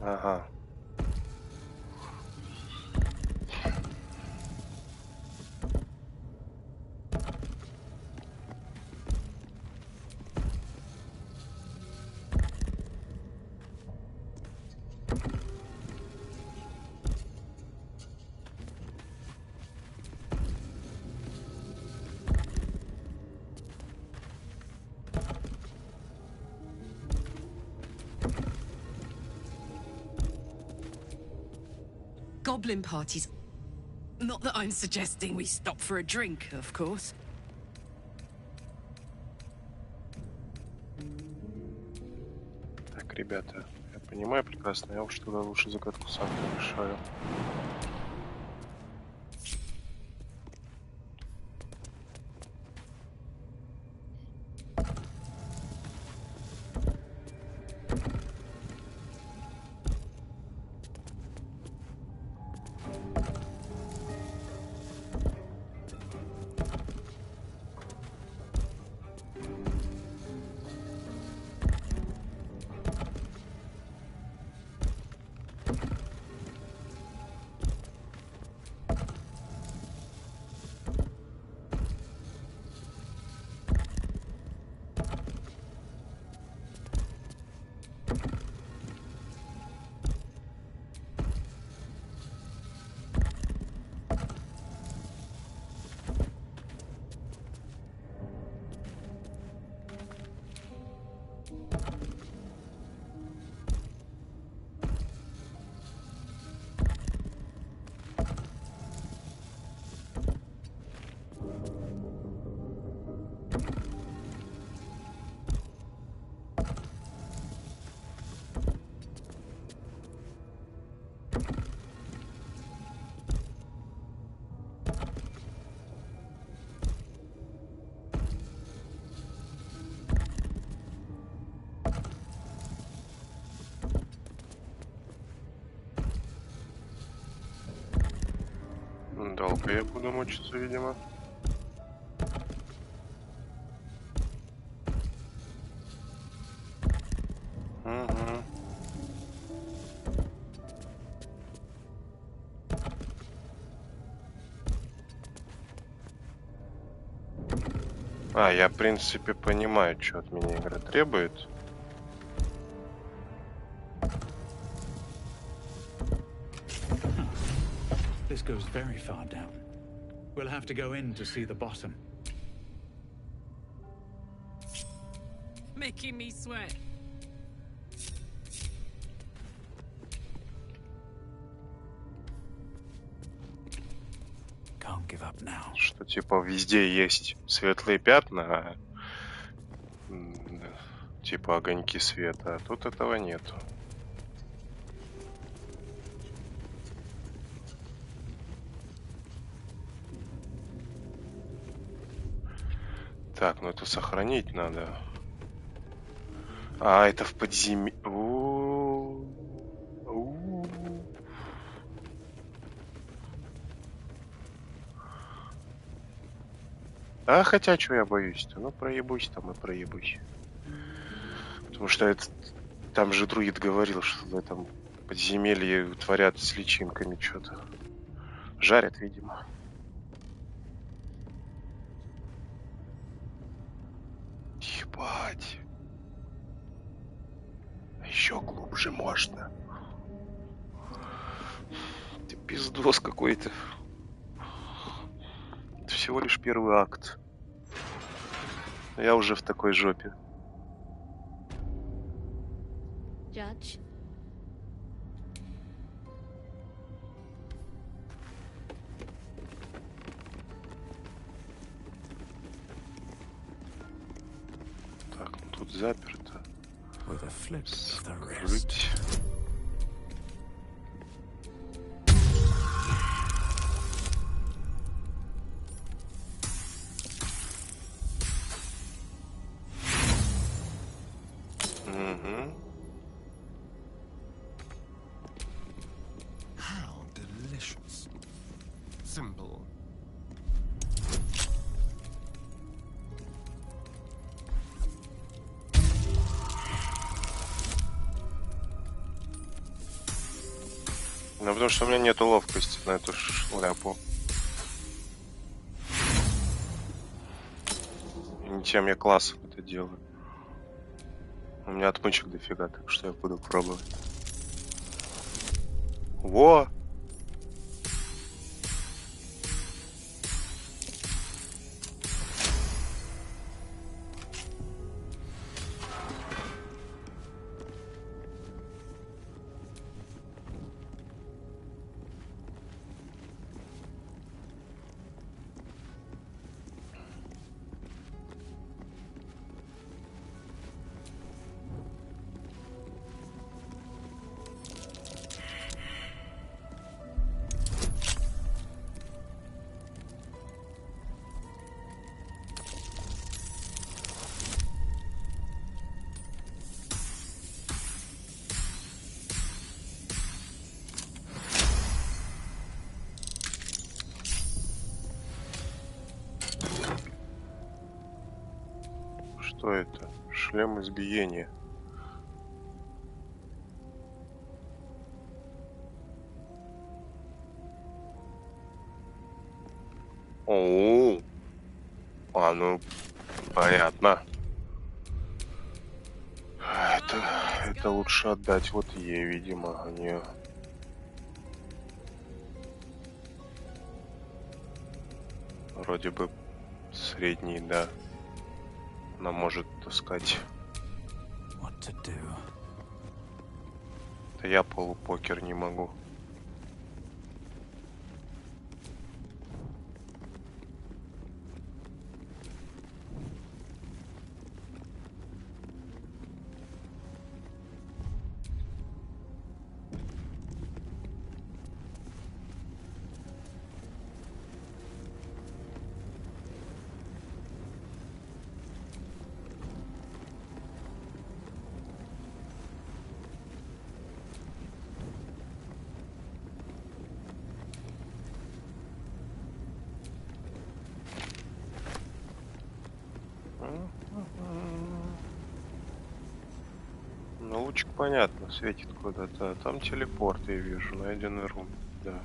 Ага. Goblin parties. Not that I'm suggesting we stop for a drink, of course. Так, ребята, я понимаю прекрасно, я уж туда лучше загадку сам решаю. Долго я буду мучиться, видимо. Угу. А, я, в принципе, понимаю, что от меня игра требует. This goes very far down. We'll have to go in to see the bottom. Making me sweat. Can't give up now. Что типа везде есть светлые пятна, типа огоньки света, а тут этого нету. Так, ну это сохранить надо. А, это в подземелье. А хотя, что я боюсь-то? Ну, проебусь там и проебусь. Потому что это... там же друид говорил, что в этом подземелье творят с личинками что-то. Жарят, видимо. Ебать. Еще глубже можно. Ты пиздос какой-то. Это всего лишь первый акт. Я уже в такой жопе. Judge? Так, ну тут заперто. Закрыть. How delicious. Simple. Ну, потому что у меня нету ловкости на эту шляпу. И не тем я классом это делаю. У меня отмычек дофига, так что я буду пробовать. Во! Что это? Шлем избиения. О, а ну понятно. Это лучше отдать вот ей, видимо, а не. Вроде бы средний, да. Она может таскать. Да я полупокер не могу. Ну, лучик понятно, светит куда-то. А там телепорт, я вижу, найденный рум. Да.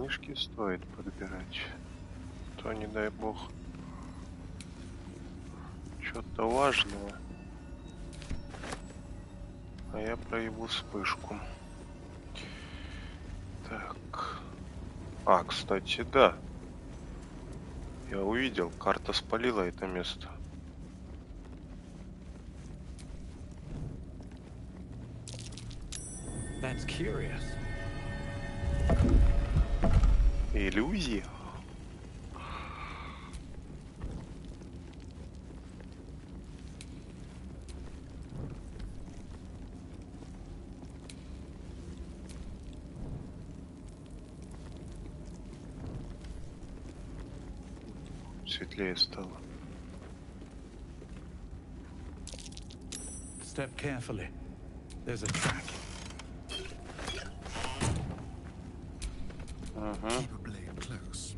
книжки стоит подбирать. То, не дай бог, что-то важное. А я проебу вспышку. Так. А, кстати, да. Я увидел, карта спалила это место. That's curious. Иллюзии? Светлее стало. Step carefully. There's a track. Keep a blade close.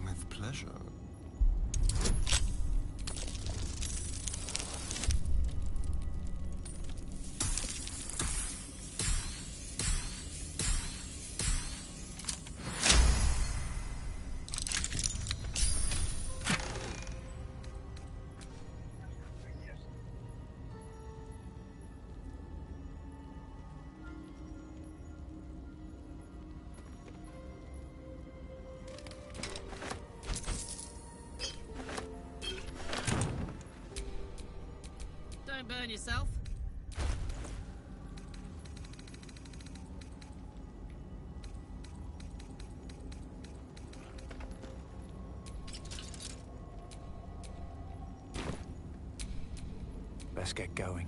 With pleasure. Don't burn yourself. Let's get going.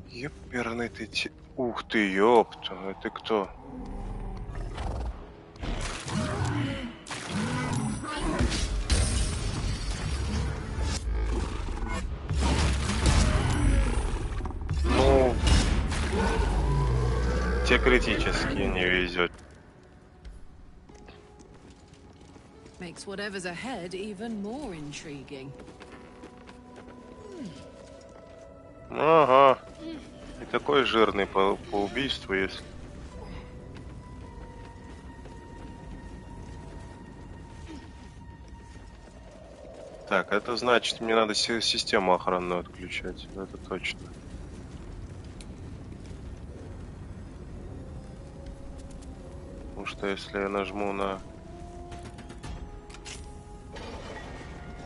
Ёперный ты те... Ух ты, ёпта, это кто? Ну, те критически не везет. Makes whatever's ahead even more intriguing. Ага. И такой жирный по убийству, если... Так, это значит, мне надо систему охранную отключать. Это точно. Потому что если я нажму на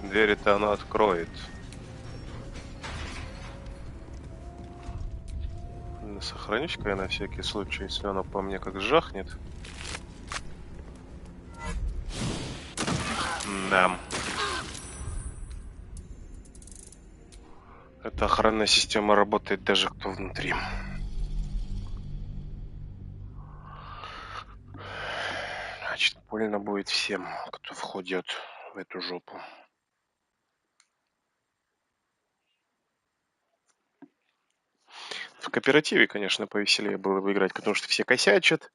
дверь, то она откроет. Сохранюсь-ка я на всякий случай, если она по мне как жахнет. Да. Эта охранная система работает даже кто внутри. Значит, больно будет всем, кто входит в эту жопу. В кооперативе, конечно, повеселее было бы играть, потому что все косячат.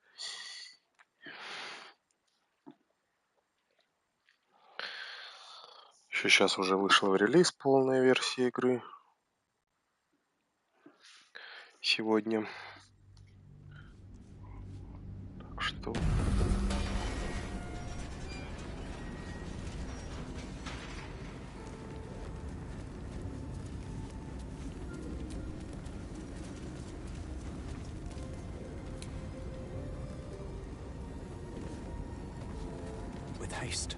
Еще сейчас уже вышла в релиз полная версия игры. Сегодня. Так что... With haste.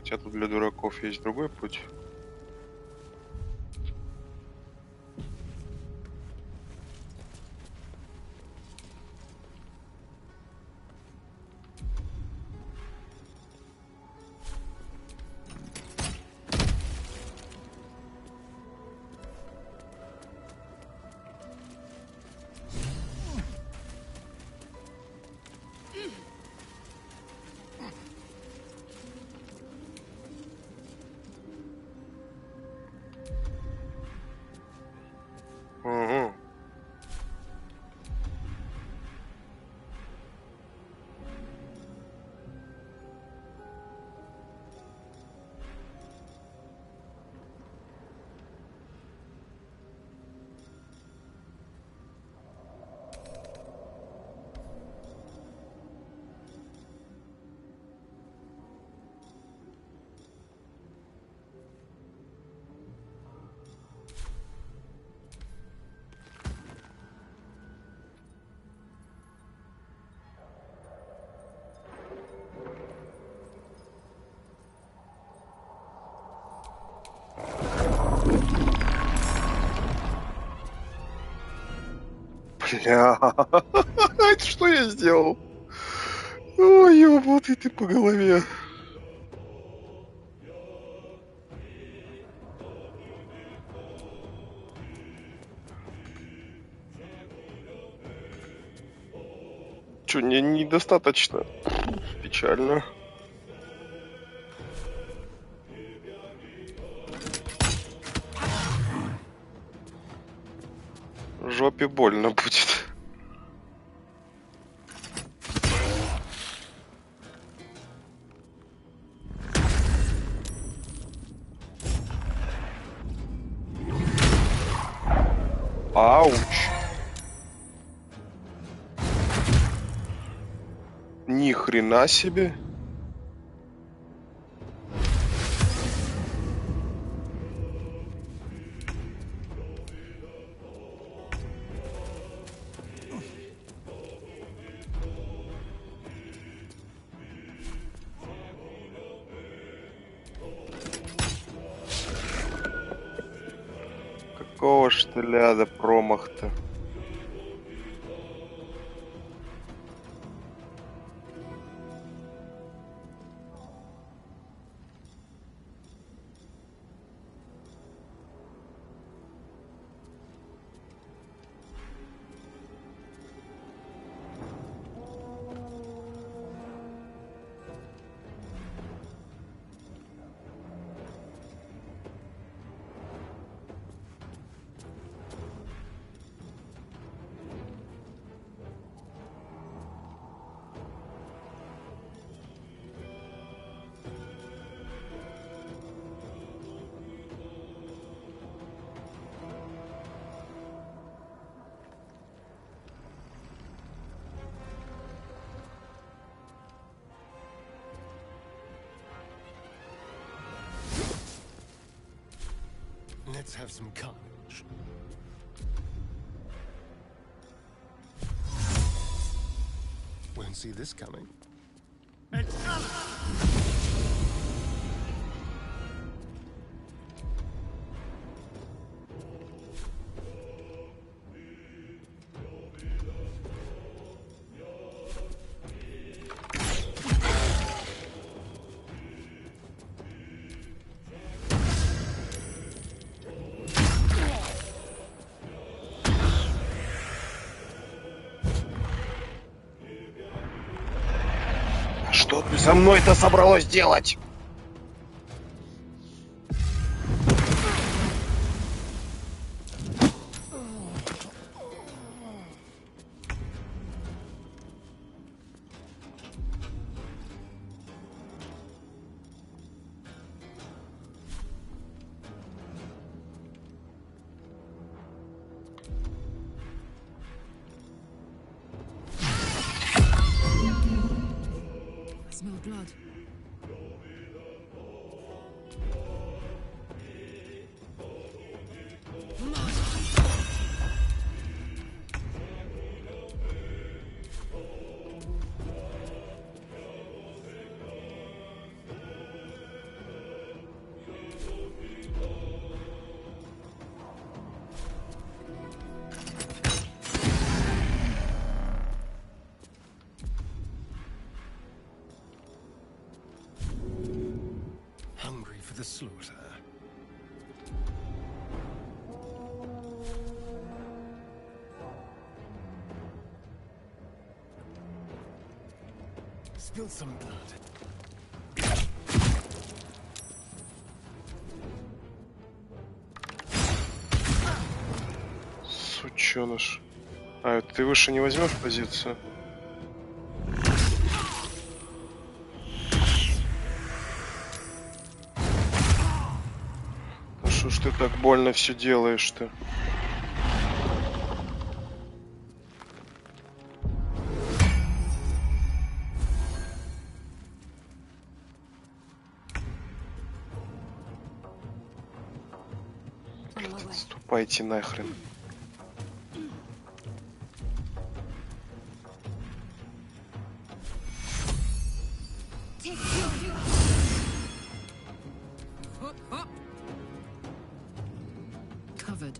Хотя тут для дураков есть другой путь. Угу. Бля, это что я сделал? Ой, ёбнутый ты по голове. Чё, недостаточно? Печально. В жопе больно будет. Ауч. Ни хрена себе. Какого штыляда промах-то? Let's have some carnage. Won't see this coming. Что ты со мной-то собралась делать? I smell blood. the slaughter. Spill some blood. Сученыш. А, ты выше не возьмешь позицию? А что ж ты так больно все делаешь-то? Ступайте нахрен. Covered.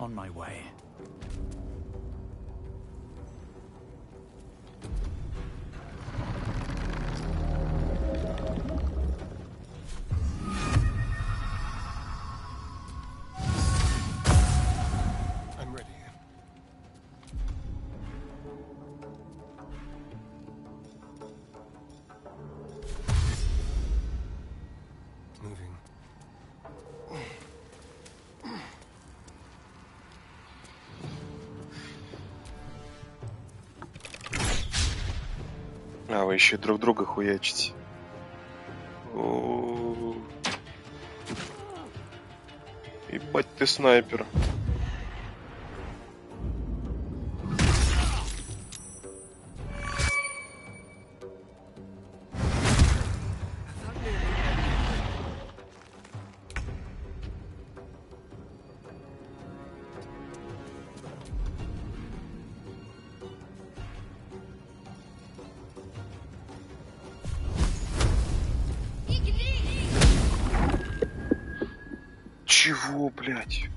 On my way. I'm ready. Moving. А, вы еще друг друга хуячите. Ебать ты снайпер. Чего, блядь?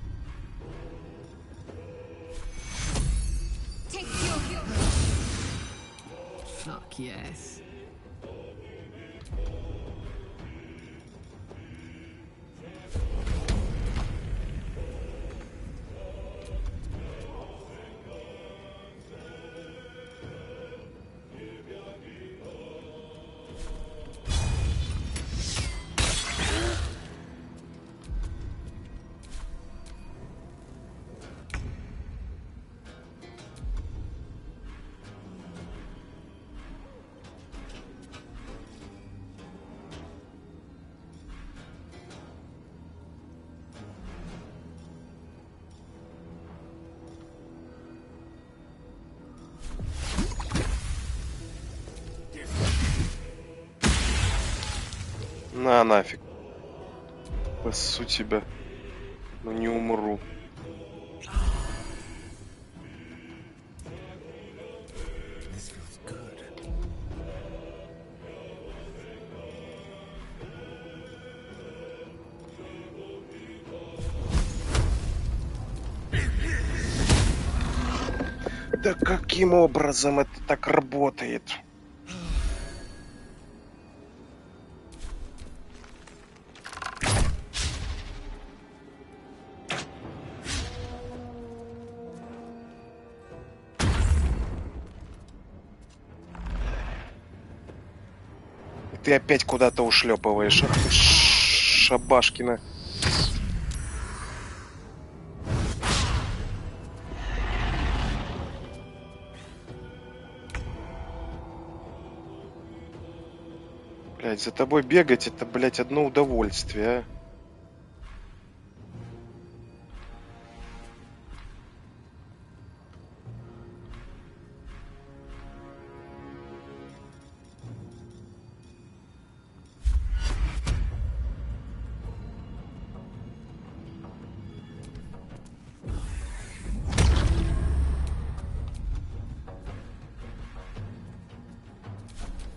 Fuck yes. На нафиг. Посу тебя. Но не умру. This feels good. Да каким образом это так работает? Ты опять куда-то ушлепываешь. Ах ты шабашкина. Блять, за тобой бегать это, блять, одно удовольствие, а.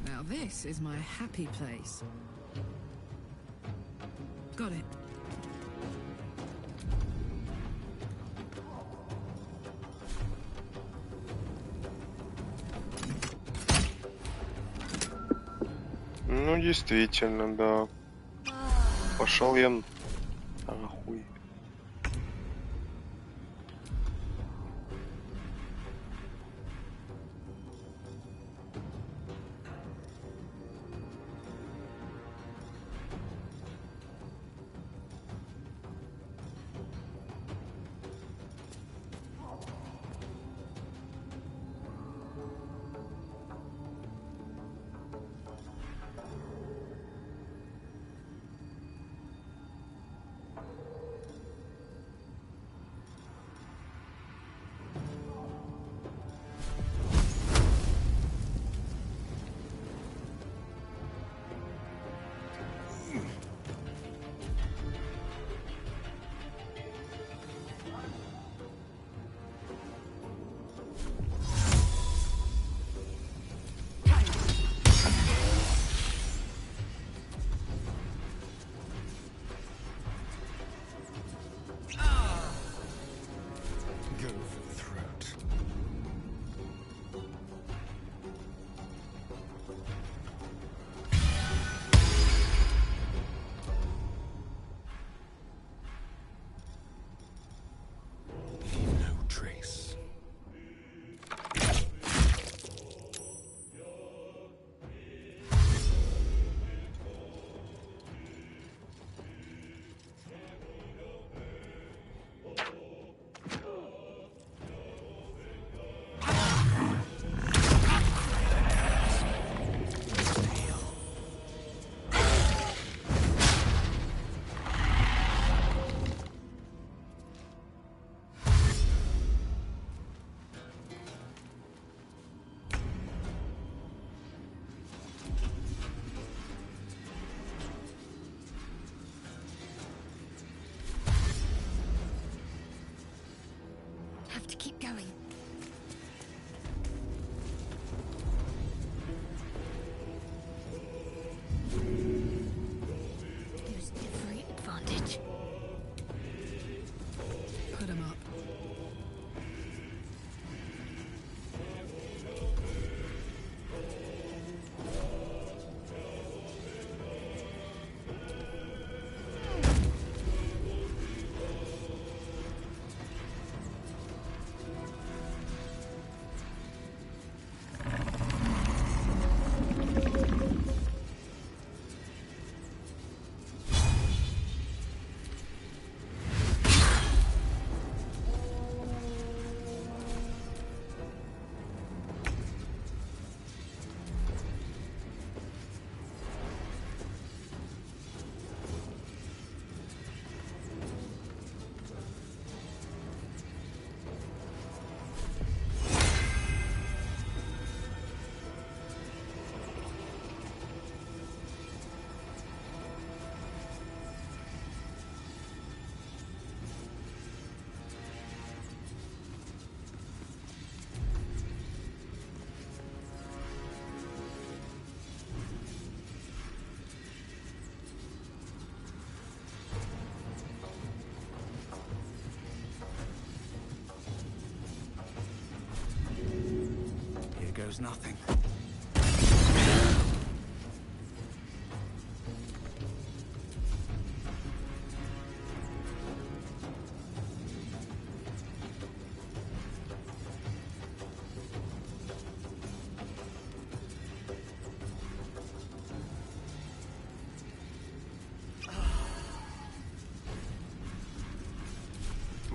Now this is my happy place. Got it. Ну, действительно, да. Пошел я... Ахуй. Have to keep going. Use every advantage. Put him up. Goes nothing.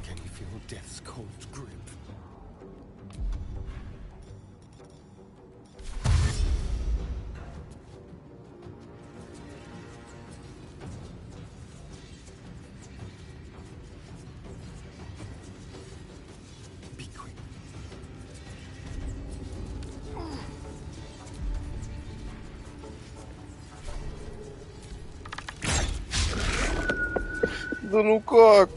Can you feel death's cold grip? Да ну как?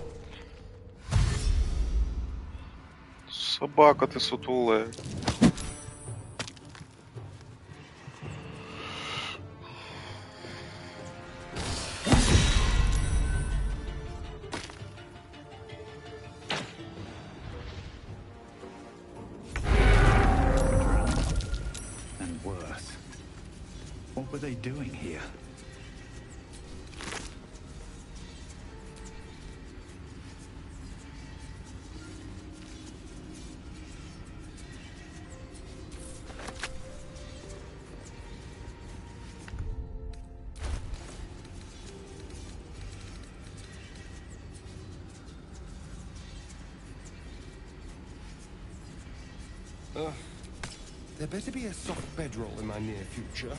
Собака ты сутулая. were they doing here? There better be a soft bedroll in my near future.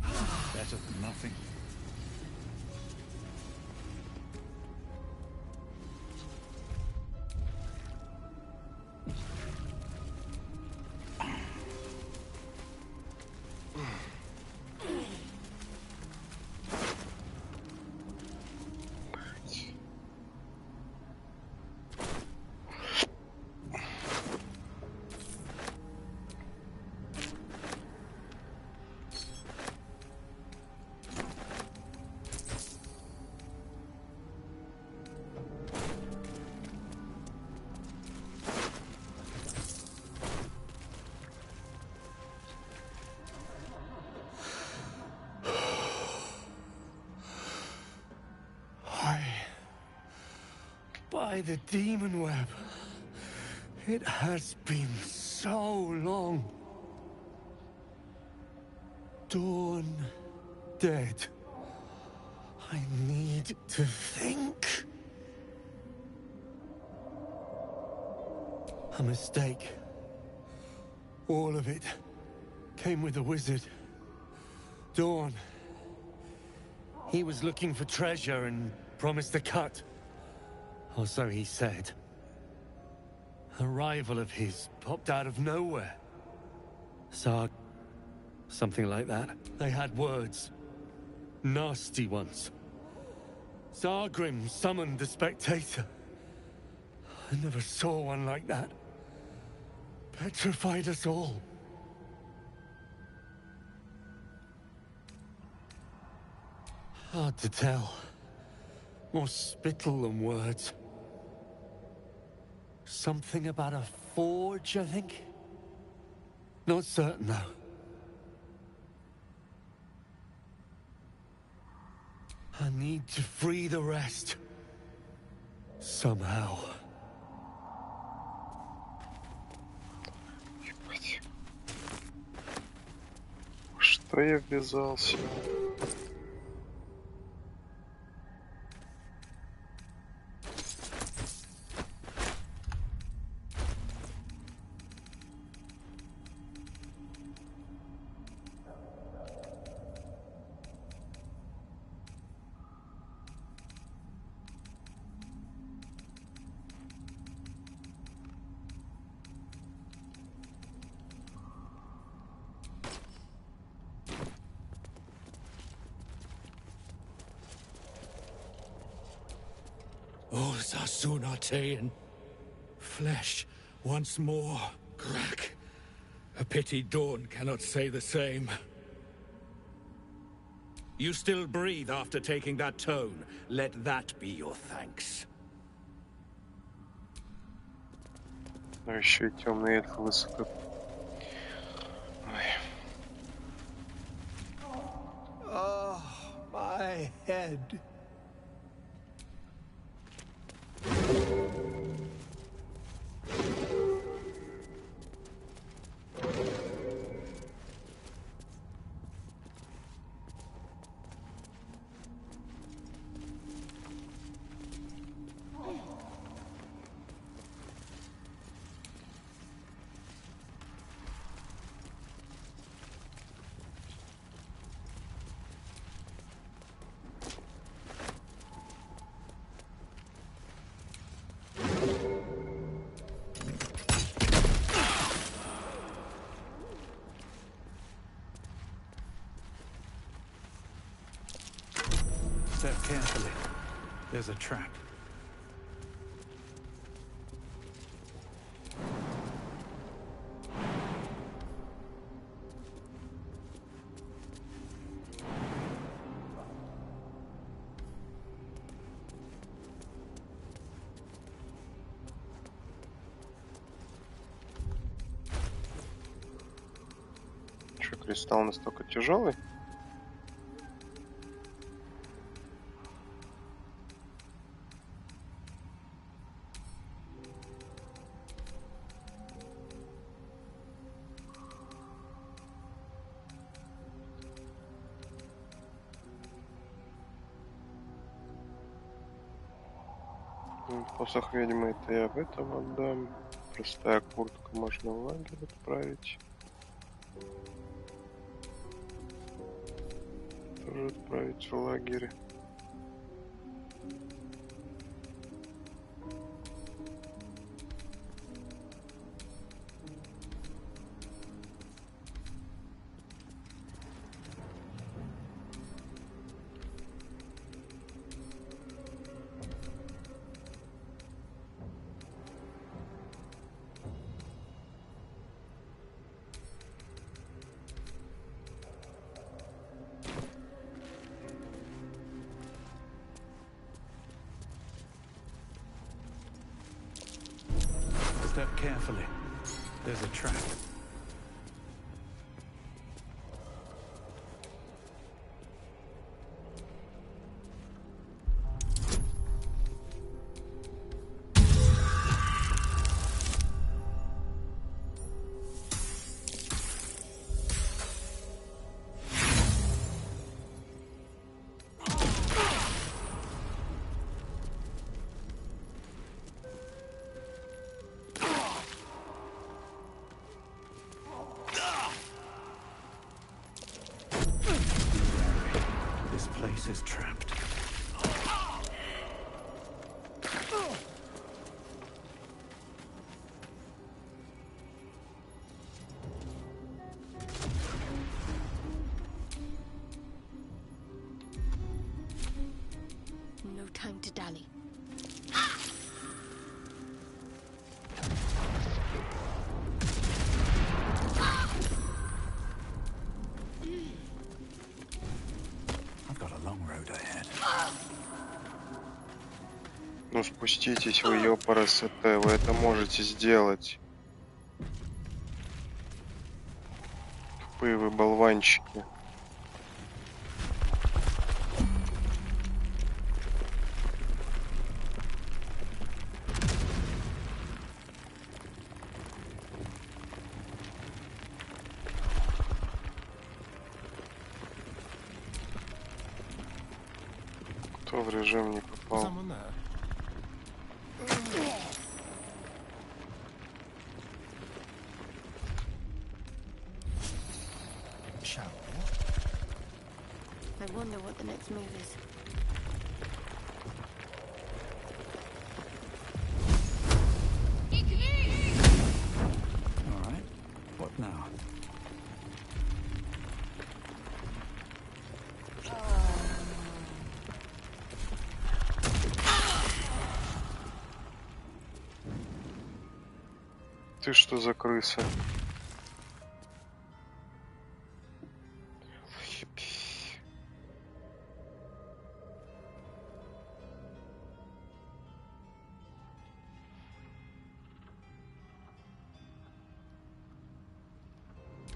Better than nothing. By the demon web. It has been so long. Dawn dead. I need to think. A mistake. All of it came with the wizard. Dawn. He was looking for treasure and promised a cut. Or so he said. A rival of his popped out of nowhere. Something like that. They had words. Nasty ones. Sargrim summoned the spectator. I never saw one like that. Petrified us all. Hard to tell. More spittle than words. Something about a forge, I think? Not certain, though. I need to free the rest. Somehow. Что я ввязался? Oh, Sasunatean. Flesh once more. Crack. A pity Dawn cannot say the same. You still breathe after taking that tone. Let that be your thanks. Ну еще и темный эльф высоко. Oh, my head. Step carefully. There's a trap. Кристалл настолько тяжелый? Посох ведьмы это я в этом отдам. Простая куртка можно в лагерь отправить. Тоже отправить в лагерь. Step carefully. There's a trap. Is trapped. No time to dally. Ну спуститесь вы, ёпарасоте, вы это можете сделать. Тупые вы болванчики. Кто в режим не попал? I wonder what the next move is. All right. What now? Ты что за крыса?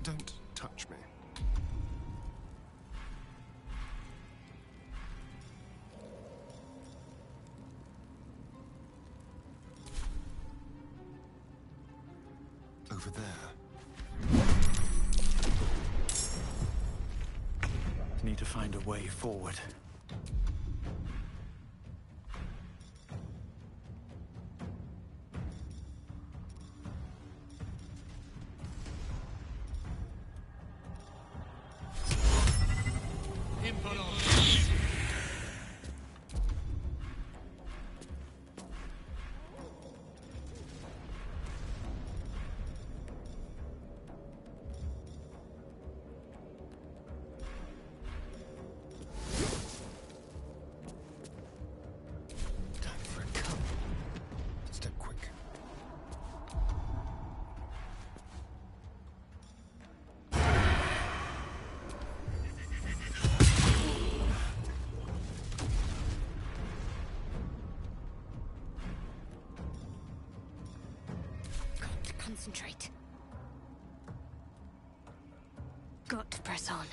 Don't touch me. Over there. Need to find a way forward. Concentrate. got to press on.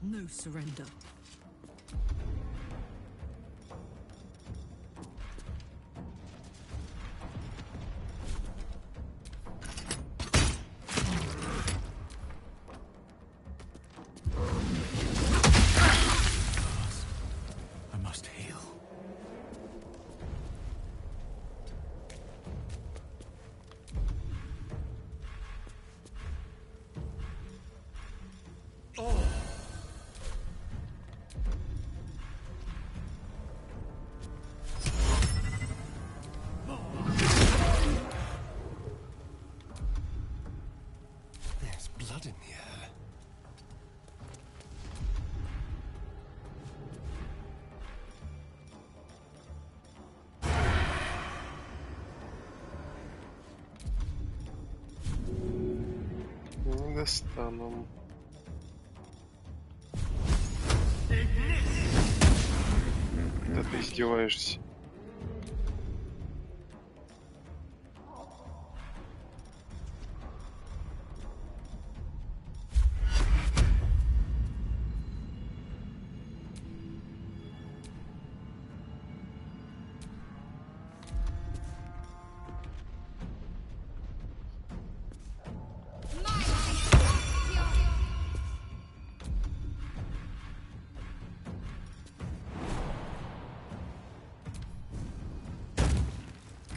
No surrender. I must heal. There's blood in the air. Не достану. Да ты издеваешься.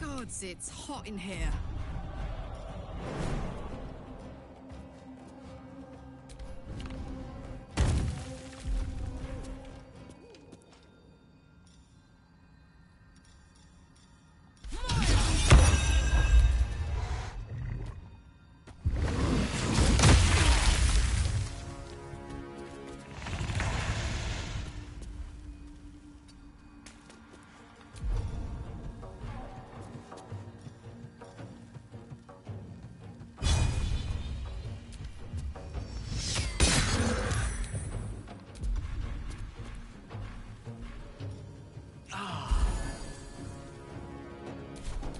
Gods, it's hot in here.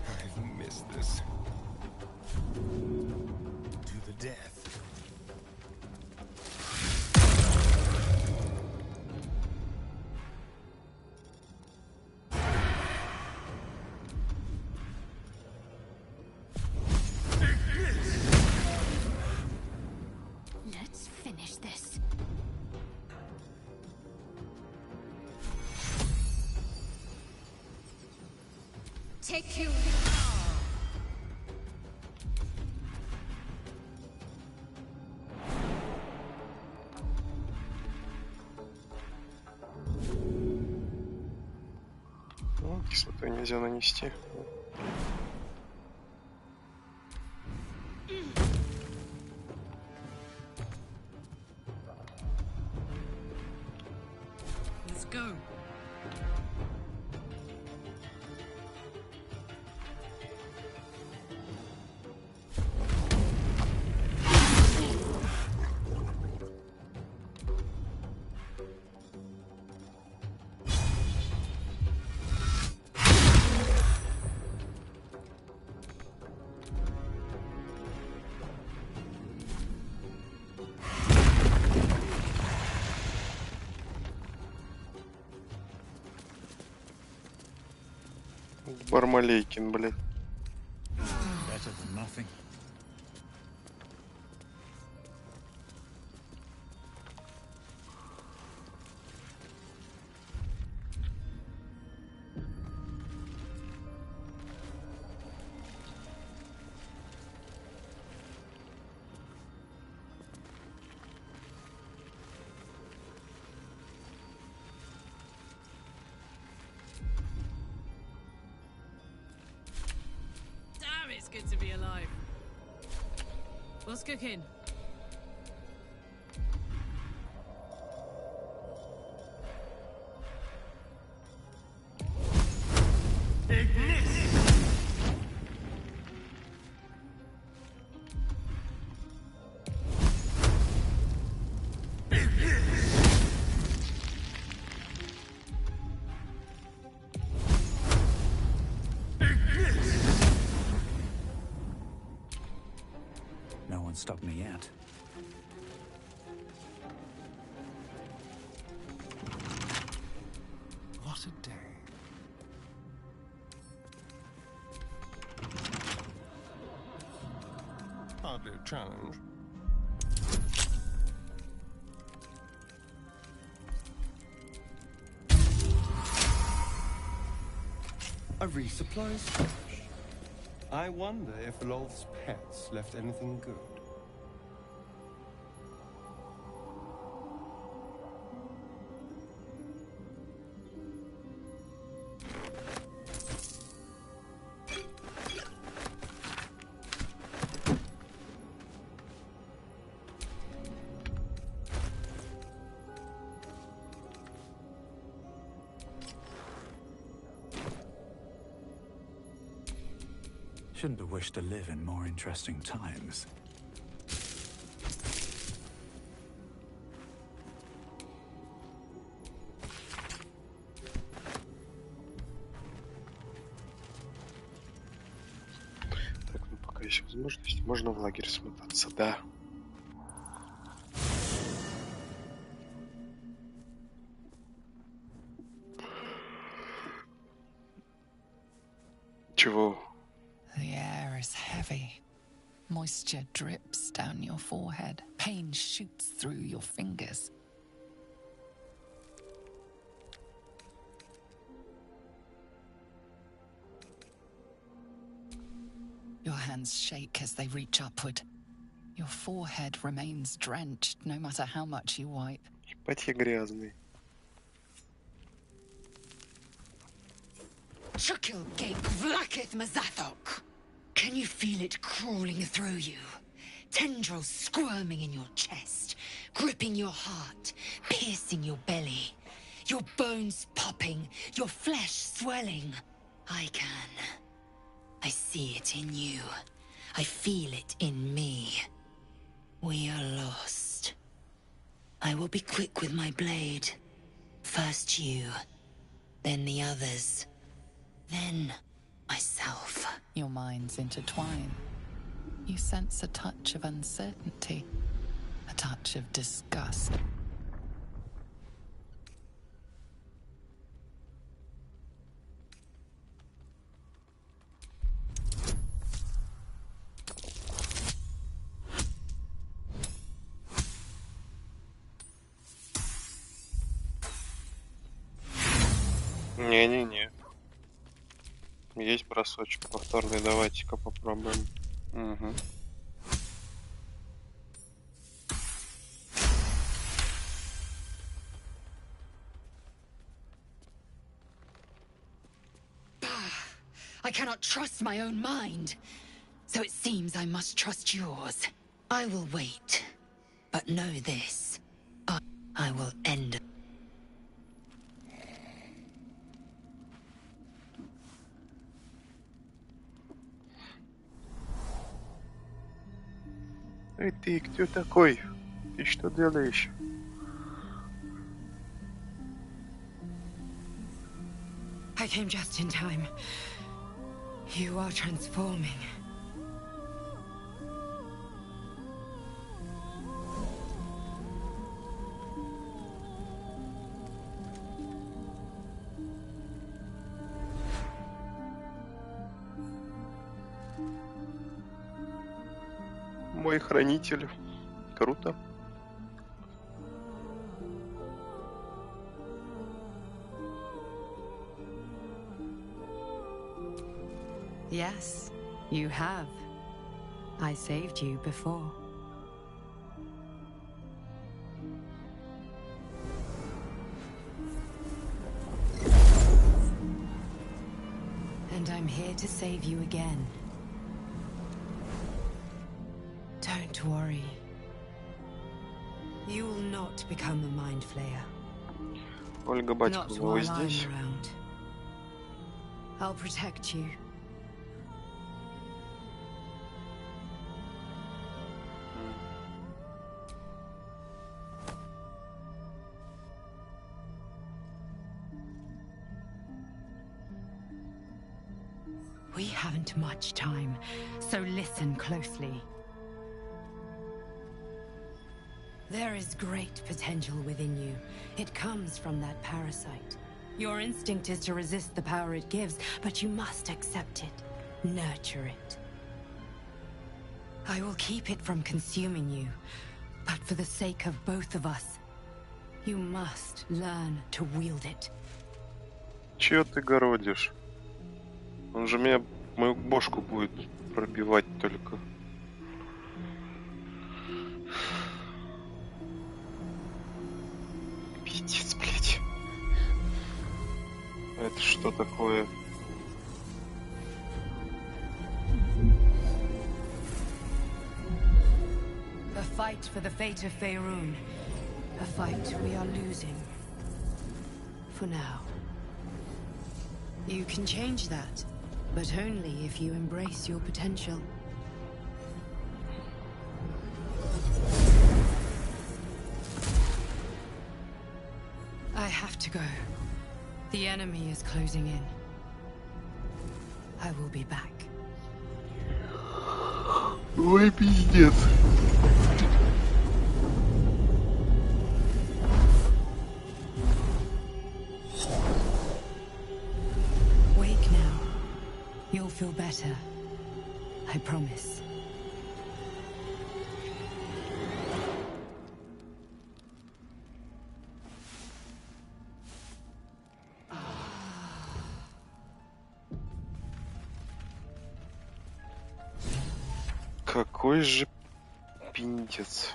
I've missed this. To the death. Let's finish this. Take you. Ну, кислотой нельзя нанести. Let's go. Бармалейкин, блядь. Better than nothing. Damn, it's good to be alive. What's cooking? stop me yet. What a day. Hardly a challenge. A resupply stash. I wonder if Lolth's pets left anything good. Shouldn't have wished to live in more interesting times. Так, ну пока есть возможность, можно в лагерь смотаться, да. Чего? The air is heavy. Moisture drips down your forehead. Pain shoots through your fingers. Your hands shake as they reach upward. Your forehead remains drenched no matter how much you wipe. Ебать я грязный. Chukil gate vlaketh mazathok. Can you feel it crawling through you? Tendrils squirming in your chest, gripping your heart, piercing your belly. Your bones popping, your flesh swelling. I can. I see it in you. I feel it in me. We are lost. I will be quick with my blade. First you, then the others. Then, myself. Your minds intertwine. You sense a touch of uncertainty, a touch of disgust. Не-не-не. Есть бросочек повторный, давайте-ка попробуем. Угу. I cannot trust my own mind. So it seems I must trust yours. I will wait. But know this. I will end. Эй ты, кто такой? Ты что делаешь? I came just in time. You are transforming. Мой хранитель. Круто. Yes, you have. I saved you before. And I'm here to save you again. Don't worry. You will not become a mind flayer. Ольга Батькова, вы здесь? I'll protect you. We haven't much time, so listen closely. There is great potential within you. It comes from that parasite. Your instinct is to resist the power it gives, but you must accept it. Nurture it. I will keep it from consuming you, but for the sake of both of us, you must learn to wield it. Чё ты городишь? Он же мою бошку будет пробивать только. Пиздец, блядь. Это что такое? A fight for the fate of Faerun. A fight we are losing. For now. You can change that, but only if you embrace your potential. I have to go. The enemy is closing in. I will be back. Ой, пиздец. Wake now. You'll feel better. I promise. Какой же пиндец.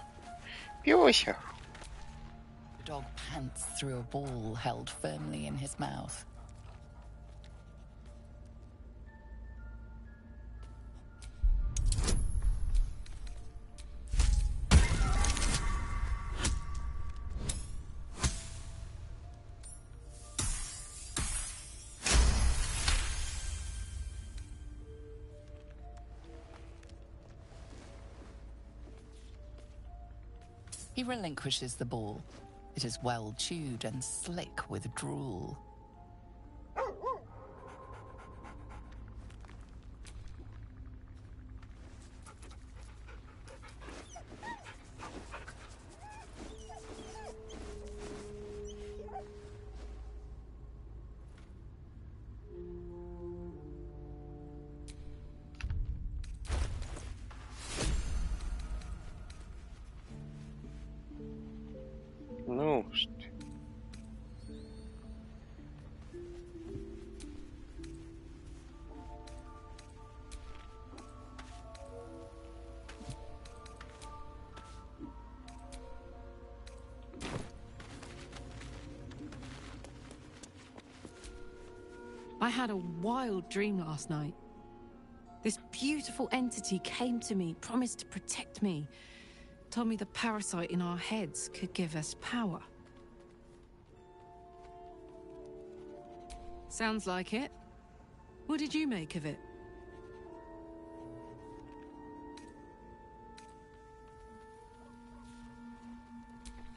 Пёся. The dog pants through a ball held firmly in his mouth. He relinquishes the ball. It is well chewed and slick with drool. Ну, I had a wild dream last night. This beautiful entity came to me, promised to protect me, told me the parasite in our heads could give us power. Sounds like it. What did you make of it?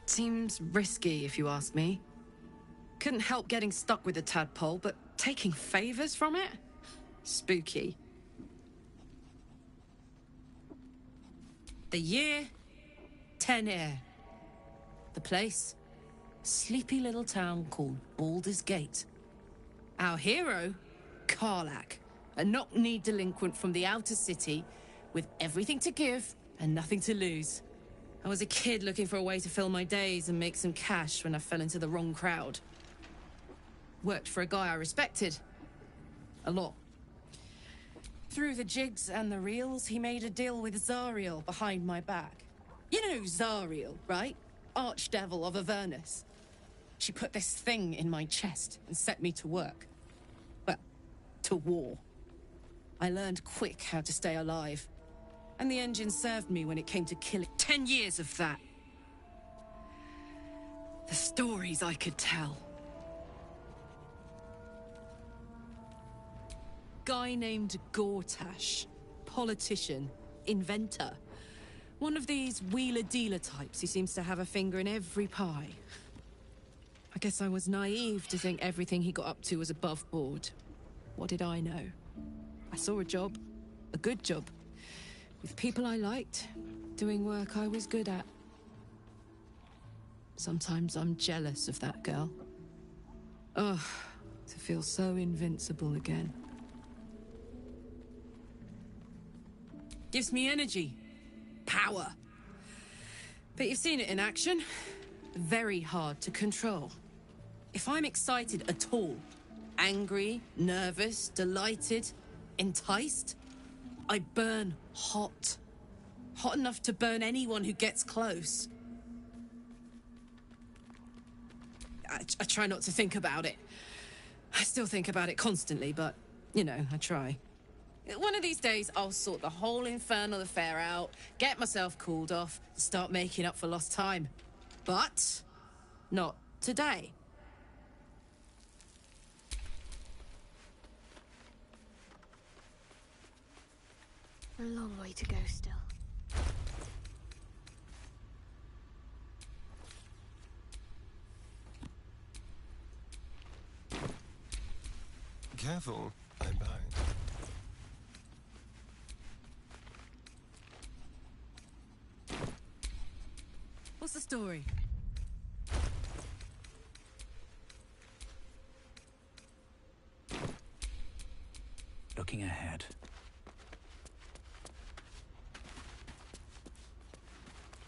Seems risky, if you ask me. Couldn't help getting stuck with the tadpole, but taking favors from it? Spooky. The year, 10 Air. The place, sleepy little town called Baldur's Gate. Our hero, Karlach, a knock-knee delinquent from the outer city with everything to give and nothing to lose. I was a kid looking for a way to fill my days and make some cash when I fell into the wrong crowd. Worked for a guy I respected. A lot. Through the jigs and the reels, he made a deal with Zariel behind my back. You know Zariel, right? Archdevil of Avernus. She put this thing in my chest and set me to work. Well, to war. I learned quick how to stay alive. And the engine served me when it came to killing. 10 years of that. The stories I could tell. Guy named Gortash. Politician. Inventor. One of these wheeler-dealer types who seems to have a finger in every pie. I guess I was naive to think everything he got up to was above board. What did I know? I saw a job. A good job. With people I liked. Doing work I was good at. Sometimes I'm jealous of that girl. Ugh, to feel so invincible again. Gives me energy. Power. But you've seen it in action. Very hard to control. If I'm excited at all, angry, nervous, delighted, enticed, I burn hot. Hot enough to burn anyone who gets close. I try not to think about it. I still think about it constantly, but, you know, I try. One of these days, I'll sort the whole infernal affair out, get myself cooled off, start making up for lost time. But not today. A long way to go still. Careful, I'm behind. What's the story? Looking ahead.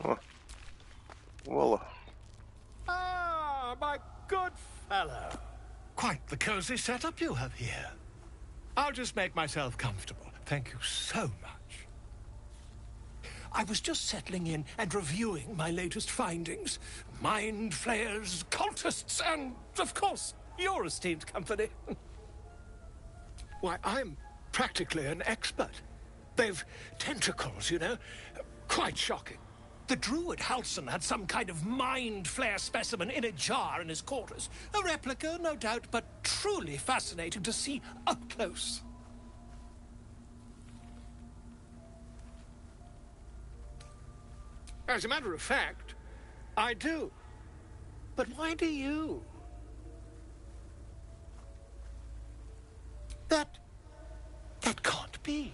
Oh. Voila. Ah, my good fellow. Quite the cozy setup you have here. I'll just make myself comfortable. Thank you so much. I was just settling in and reviewing my latest findings. Mind flayers, cultists, and, of course, your esteemed company. Why, I'm practically an expert. They've tentacles, you know. Quite shocking. The druid Halson had some kind of mind flare specimen in a jar in his quarters. A replica, no doubt, but truly fascinating to see up close. As a matter of fact, I do. But why do you? That can't be.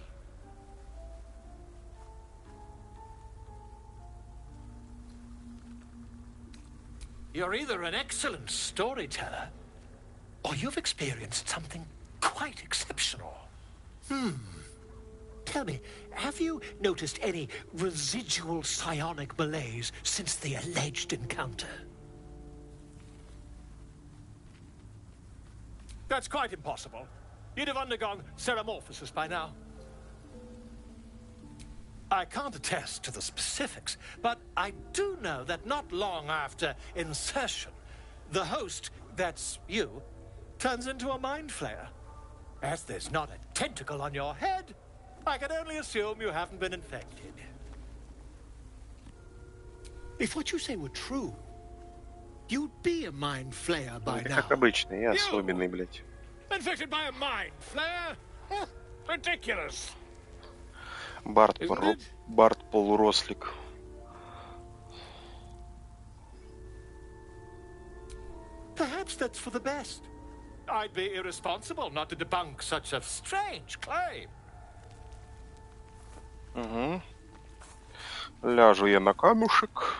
You're either an excellent storyteller, or you've experienced something quite exceptional. Tell me, have you noticed any residual psionic malaise since the alleged encounter? That's quite impossible. You'd have undergone ceramorphosis by now. I can't attest to the specifics, but I do know that not long after insertion, the host, that's you, turns into a mind flayer. As there's not a tentacle on your head, I can only assume you haven't been infected. If what you say were true, you'd be a mind flayer by now. Как обычно, я особенный, блядь. Infected by a mind flayer? Ridiculous. Барт полурослик. Perhaps that's for the best. I'd be irresponsible not to debunk such a strange claim. Угу. Ляжу я на камушек.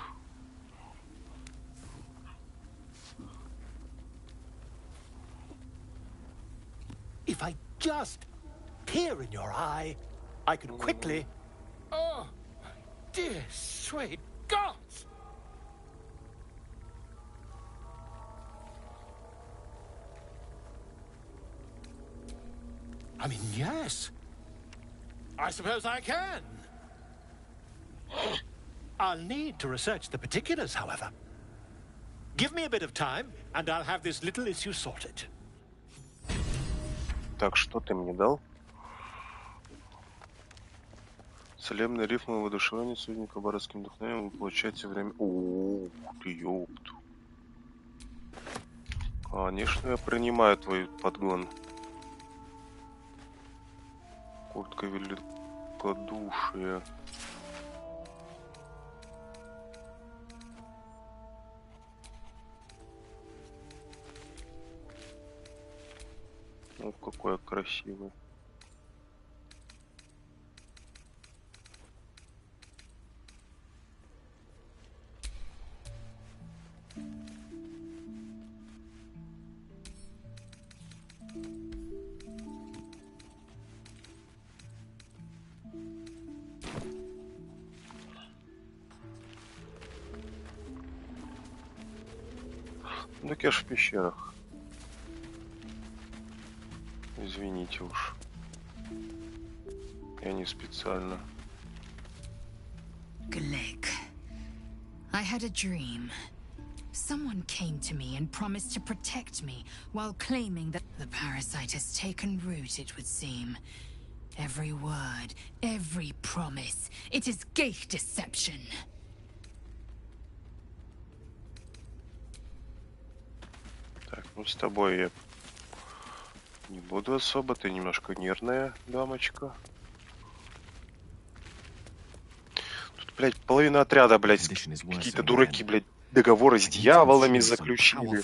If I just peer in your eye, I could quickly... Oh, dear sweet gods! I mean, yes. I suppose I can. I'll need to research the particulars, however. Give me a bit of time, and I'll have this little issue sorted. Так, что ты мне дал? Целебные рифмы воодушевления судника барским вдохновением вы получаете время... О, ты ёпту. Конечно, я принимаю твой подгон. Куртка великодушия. О, какой красивый. Так я ж в пещерах. Извините уж. Я не специально. Glick. I had a dream. Someone came to me and promised to protect me while claiming that the parasite has taken root, it would seem. Every word, every promise. It is gate deception. Так, ну с тобой я не буду особо, ты немножко нервная дамочка. Тут, блядь, половина отряда, блядь, какие-то дураки, блядь, договоры с дьяволами заключили.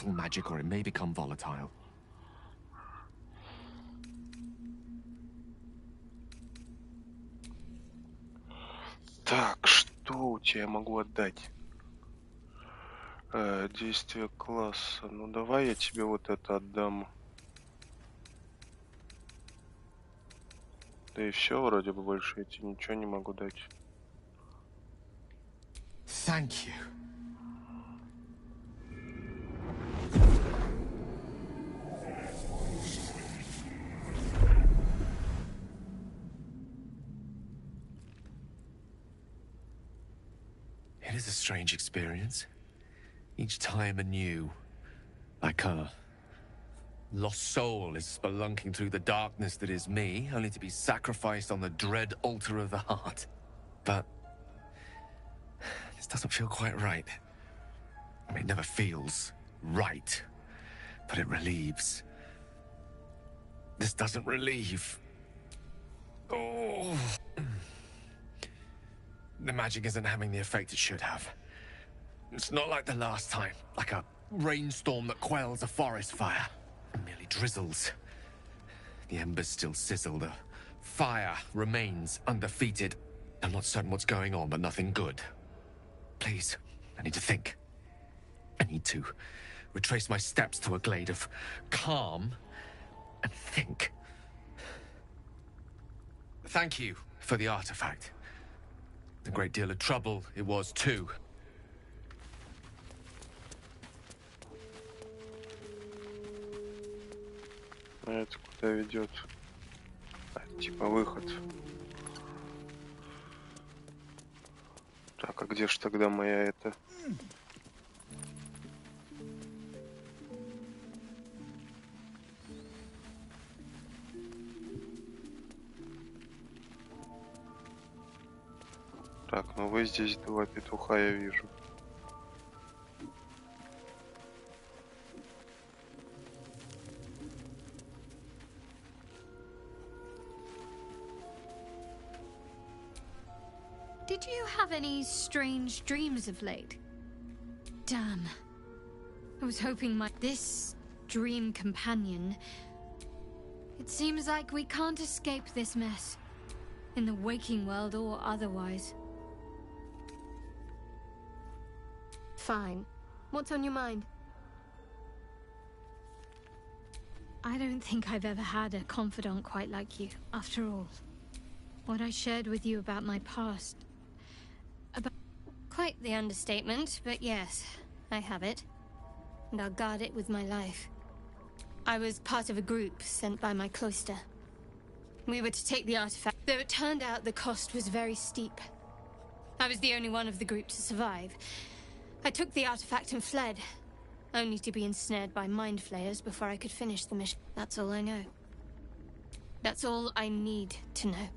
Так, что у тебя я могу отдать? Действие класса. Ну давай я тебе вот это отдам. Да и все, вроде бы больше я тебе ничего не могу дать. Thank you. It is a strange experience. Each time anew. Like a lost soul is spelunking through the darkness that is me, only to be sacrificed on the dread altar of the heart. But this doesn't feel quite right. I mean, it never feels right, but it relieves. This doesn't relieve. Oh. The magic isn't having the effect it should have. It's not like the last time, like a rainstorm that quells a forest fire. It merely drizzles. The embers still sizzle, the fire remains undefeated. I'm not certain what's going on, but nothing good. Please, I need to think. I need to retrace my steps to a glade of calm and think. Thank you for the artifact. A great deal of trouble it was too. А это куда ведет? Типа выход. Так, а где ж тогда моя это? Так, ну вы здесь два петуха я вижу. Did you have any strange dreams of late? Damn. I was hoping this dream companion... It seems like we can't escape this mess. In the waking world or otherwise. Fine. What's on your mind? I don't think I've ever had a confidant quite like you, after all. What I shared with you about my past... Quite the understatement, but yes, I have it. And I'll guard it with my life. I was part of a group sent by my cloister. We were to take the artifact, though it turned out the cost was very steep. I was the only one of the group to survive. I took the artifact and fled, only to be ensnared by mind flayers before I could finish the mission. That's all I know. That's all I need to know.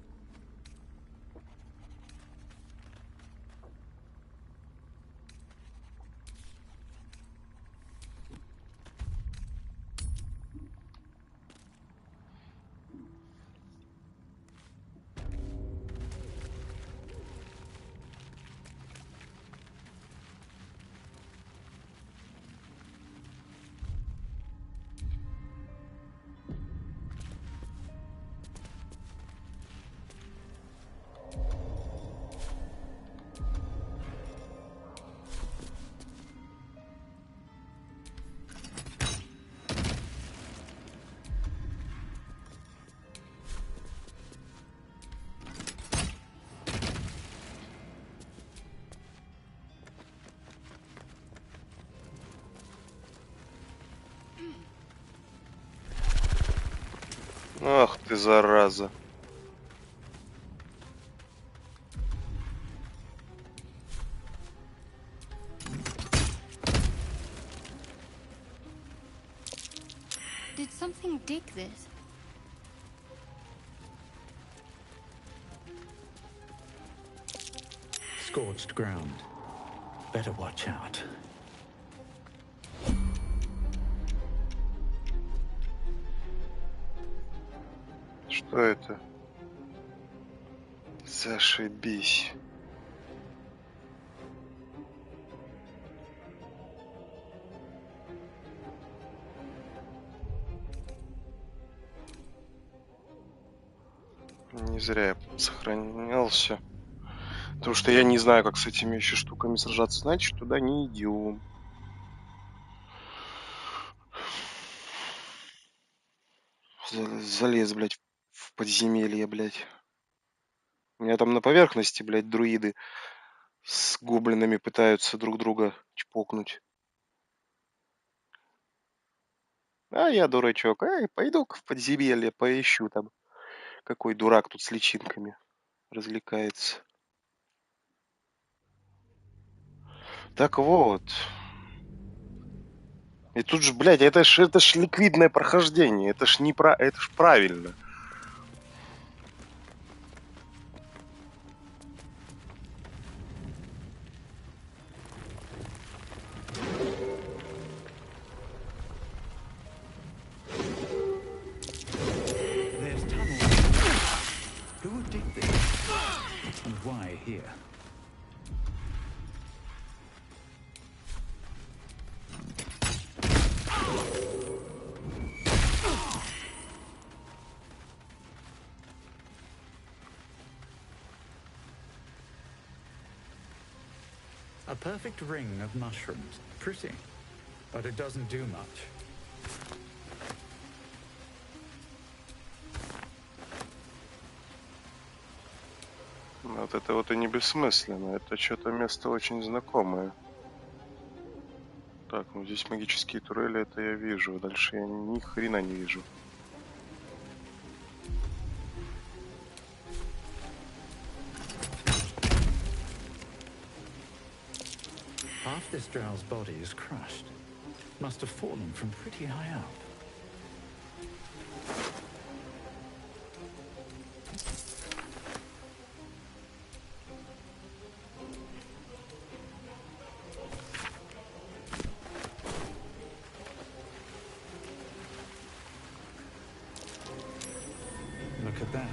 Ах ты, зараза. Did something dig this? Scorched ground. Better watch out. Что это? Зашибись. Не зря я сохранялся. Потому что я не знаю, как с этими еще штуками сражаться. Значит, туда не идем. Залез, блядь, в подземелье, блядь. У меня там на поверхности, блядь, друиды с гоблинами пытаются друг друга чпокнуть. А я дурачок. Ай, пойду-ка в подземелье поищу там. Какой дурак тут с личинками развлекается. Так вот. И тут же, блядь, это ж ликвидное прохождение. Это ж не про... Это ж правильно. There's tunnels. Who would dig this? And why here? A perfect ring of mushrooms. Pretty. But it doesn't do much. Вот это вот и не бессмысленно. Это что-то место очень знакомое. Так, ну здесь магические турели, это я вижу. Дальше я ни хрена не вижу. Half this drow's body is crushed. Must have fallen from pretty high up. Look at that.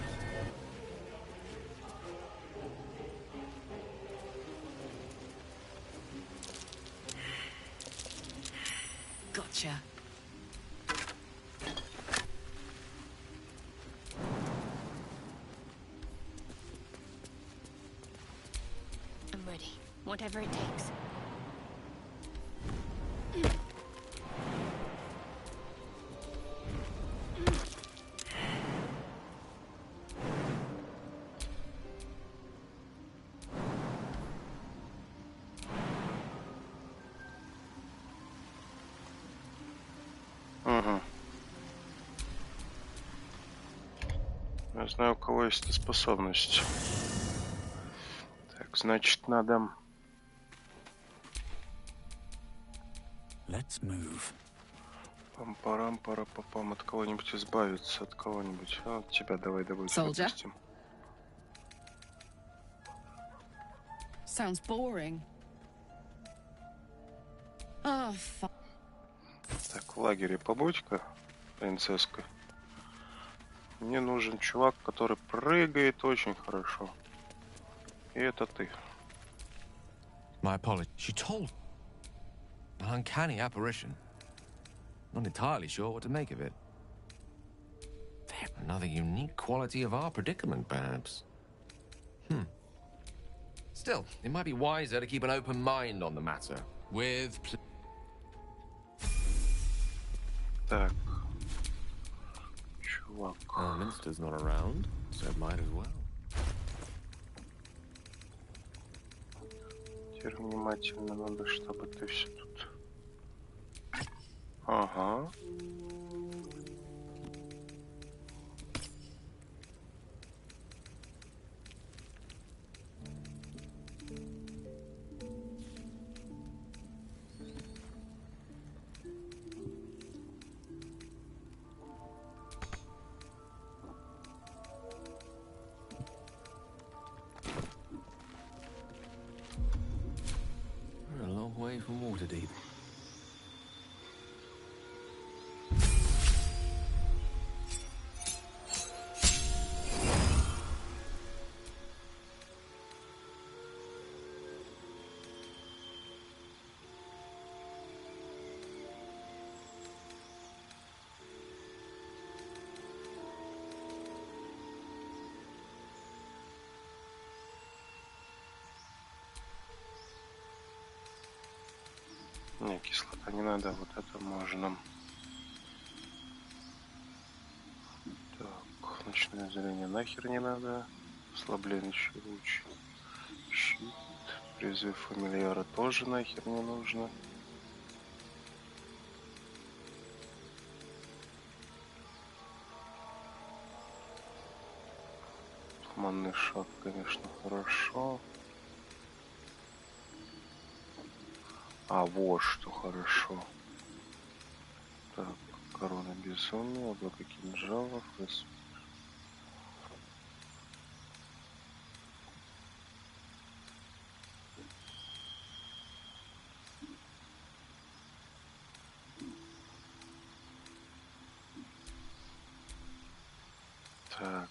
Gotcha. I'm ready. Whatever it takes. Угу. Я знаю, у кого есть эта способность. Так, значит, надо... Let's move. Пам-парам-пара-папам. От кого-нибудь избавиться, от кого-нибудь. А, от тебя давай добавить, допустим. Sounds boring. Oh, fuck. Так, в лагере побудь-ка, принцесска. Мне нужен чувак, который прыгает очень хорошо. И это ты. My apologies. She told. An uncanny apparition. Not entirely sure what to make of it. Another unique quality of our predicament, perhaps. Still, it might be wiser to keep an open mind on the matter. With... Так. Чувак. Minster's not around, so might as well. Теперь внимательно надо, чтобы ты все тут... Ага. deep. Не, кислота не надо, вот это можно. Так, ночное зрение нахер не надо. Ослабляющий луч. Щит. Призыв фамильяра тоже нахер не нужно. Туманный шаг, конечно, хорошо. А вот что хорошо. Так, корона безумия, облако кинжалов. Так.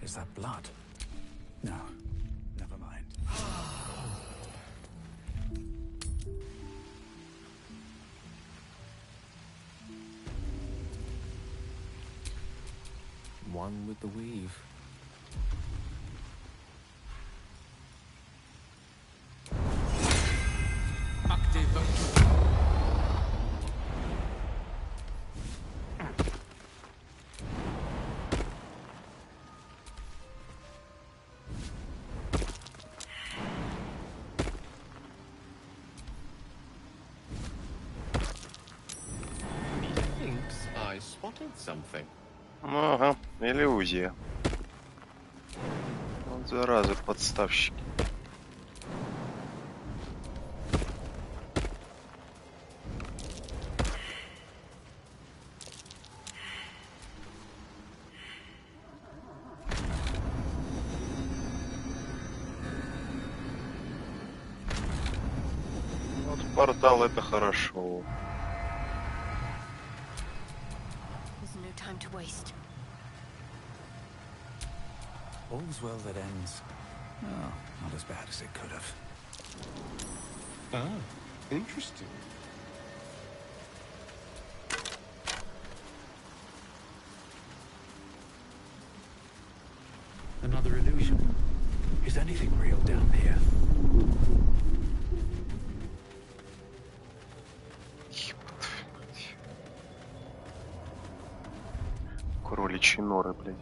Is that blood? No, never mind. One with the weave. Thinks I spotted something. Ага, иллюзия. Вот зараза, подставщики. Вот портал — это хорошо. There's no time to waste. All's well that ends. Oh, not as bad as it could have. Ah, interesting. Another illusion. Is anything real down here? Кроличьи норы, блядь.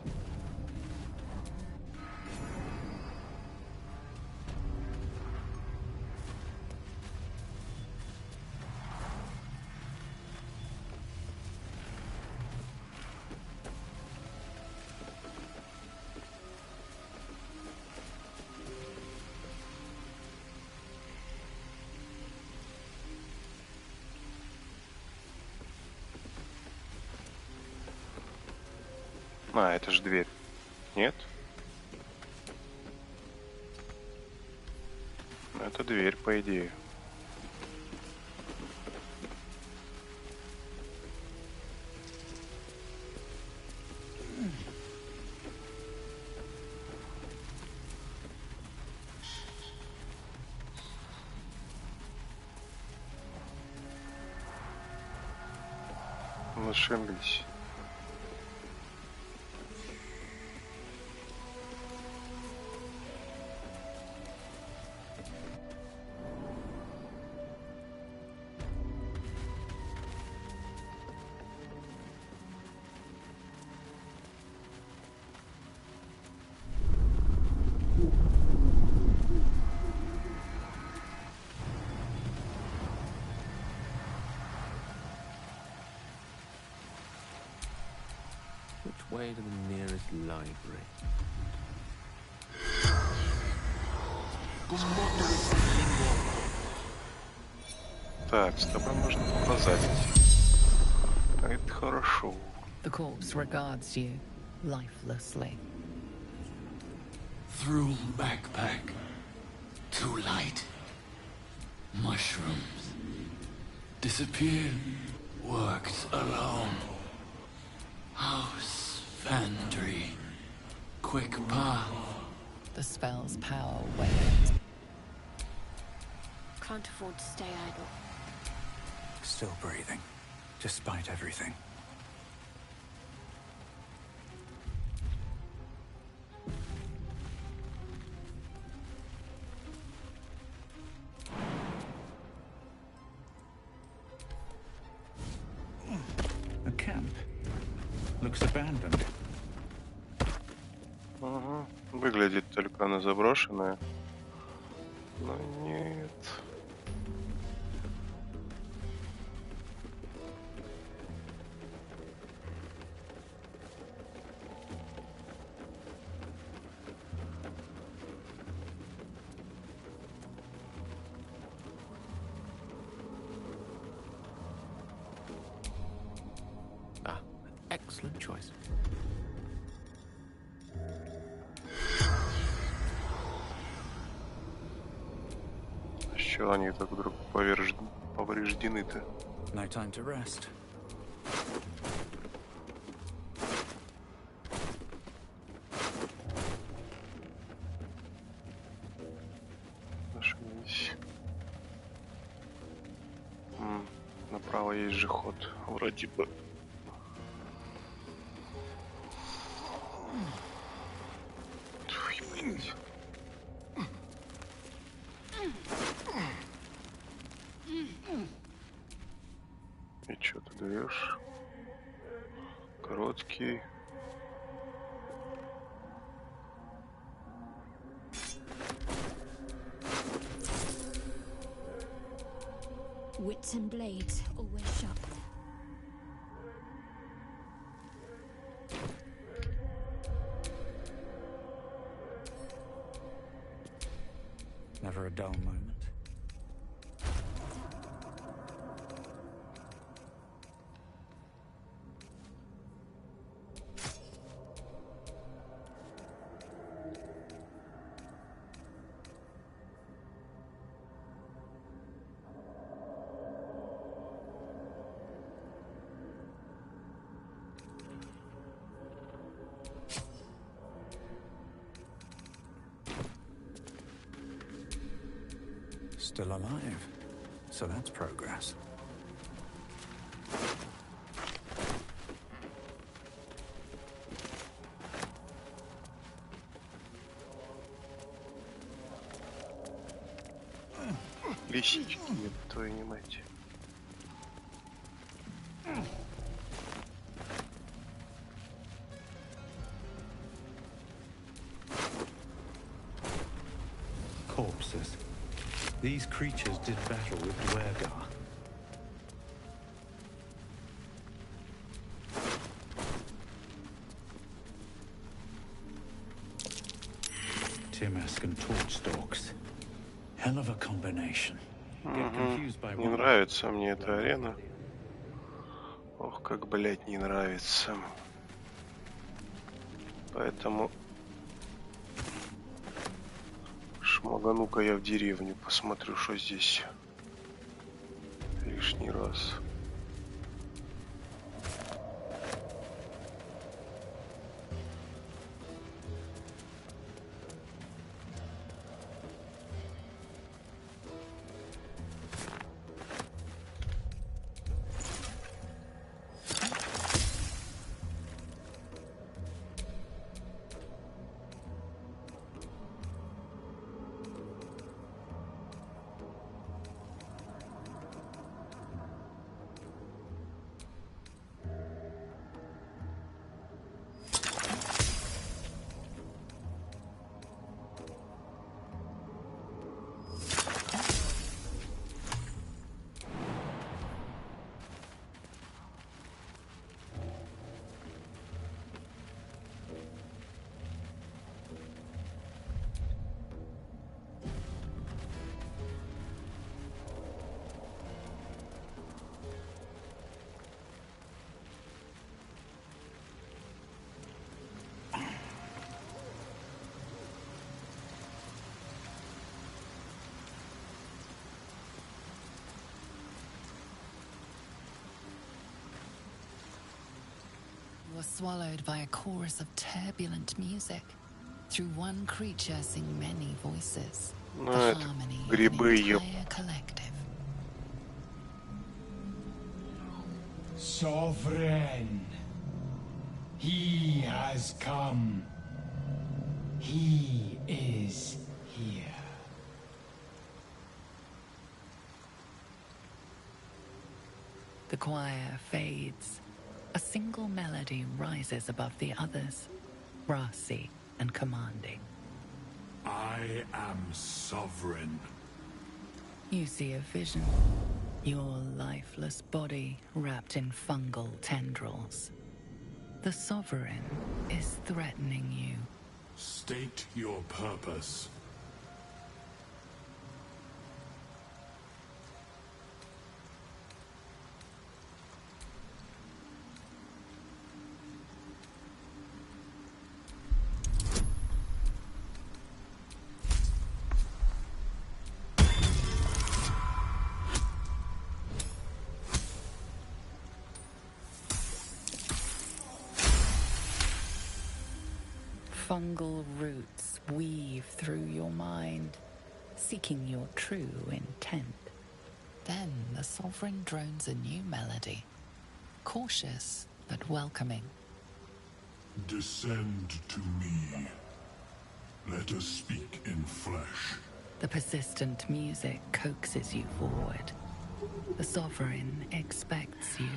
А, это же дверь. Нет? Это дверь, по идее. Зашибись. way to the nearest library. Так, с тобой можно побазарить. Это хорошо. The corpse regards you lifelessly. Through backpack. Too light. Mushrooms. Disappeared. Worked alone. House. Foundry. Quick path. The spell's power wanes. Can't afford to stay idle. Still breathing, despite everything. A camp. Looks abandoned. Ага. Выглядит только она заброшенная. Но нет. Excellent choice. С чего они так вдруг повреждены-то? No time to rest. Нашлись. Направо есть же ход, вроде бы. И что ты даешь? Короткий. Wits and blades, always sharp. Never a dull moment. Still alive, so that's progress. Лисички, ёб твою не мать. Corpses. These creatures did battle with Dwergar. Timask and Torchstalks. Hell of a combination. Get confused by Не нравится мне эта арена. Ох, как, блядь, не нравится. Поэтому шмагану-ка я в деревню, посмотрю, что здесь лишний раз. are swallowed by a chorus of turbulent music. Through one creature sing many voices. Ну, The это harmony of an грибы, ёп. entire collective. Sovereign. He has come. He is here. The choir fades. A single melody rises above the others, brassy and commanding. I am sovereign. You see a vision. Your lifeless body wrapped in fungal tendrils. The Sovereign is threatening you. State your purpose. Fungal roots weave through your mind, seeking your true intent. Then the Sovereign drones a new melody, cautious but welcoming. Descend to me. Let us speak in flesh. The persistent music coaxes you forward. The Sovereign expects you.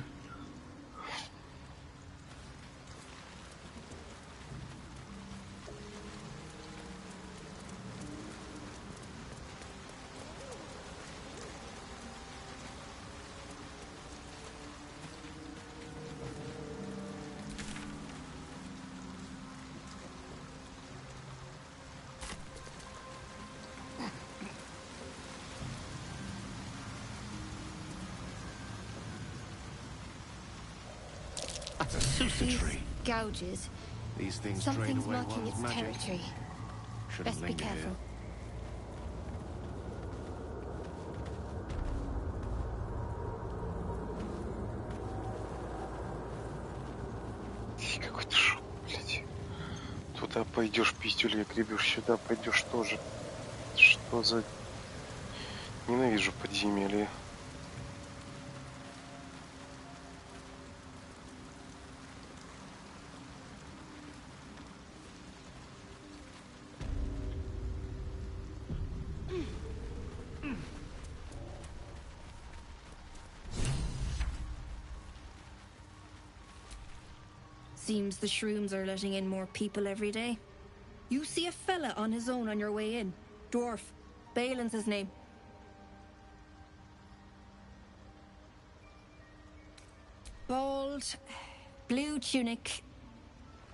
That's a susa tree. Gouges. These things drain Something's away marking one's its magic. territory. Shouldn't Best be linger careful. here. Какой-то шок, блядь. Туда пойдешь, пиздюлей гребешь, сюда пойдешь тоже. Что за... Ненавижу подземелья. Seems the shrooms are letting in more people every day. You see a fella on his own on your way in. Dwarf. Balin's his name. Bald, blue tunic,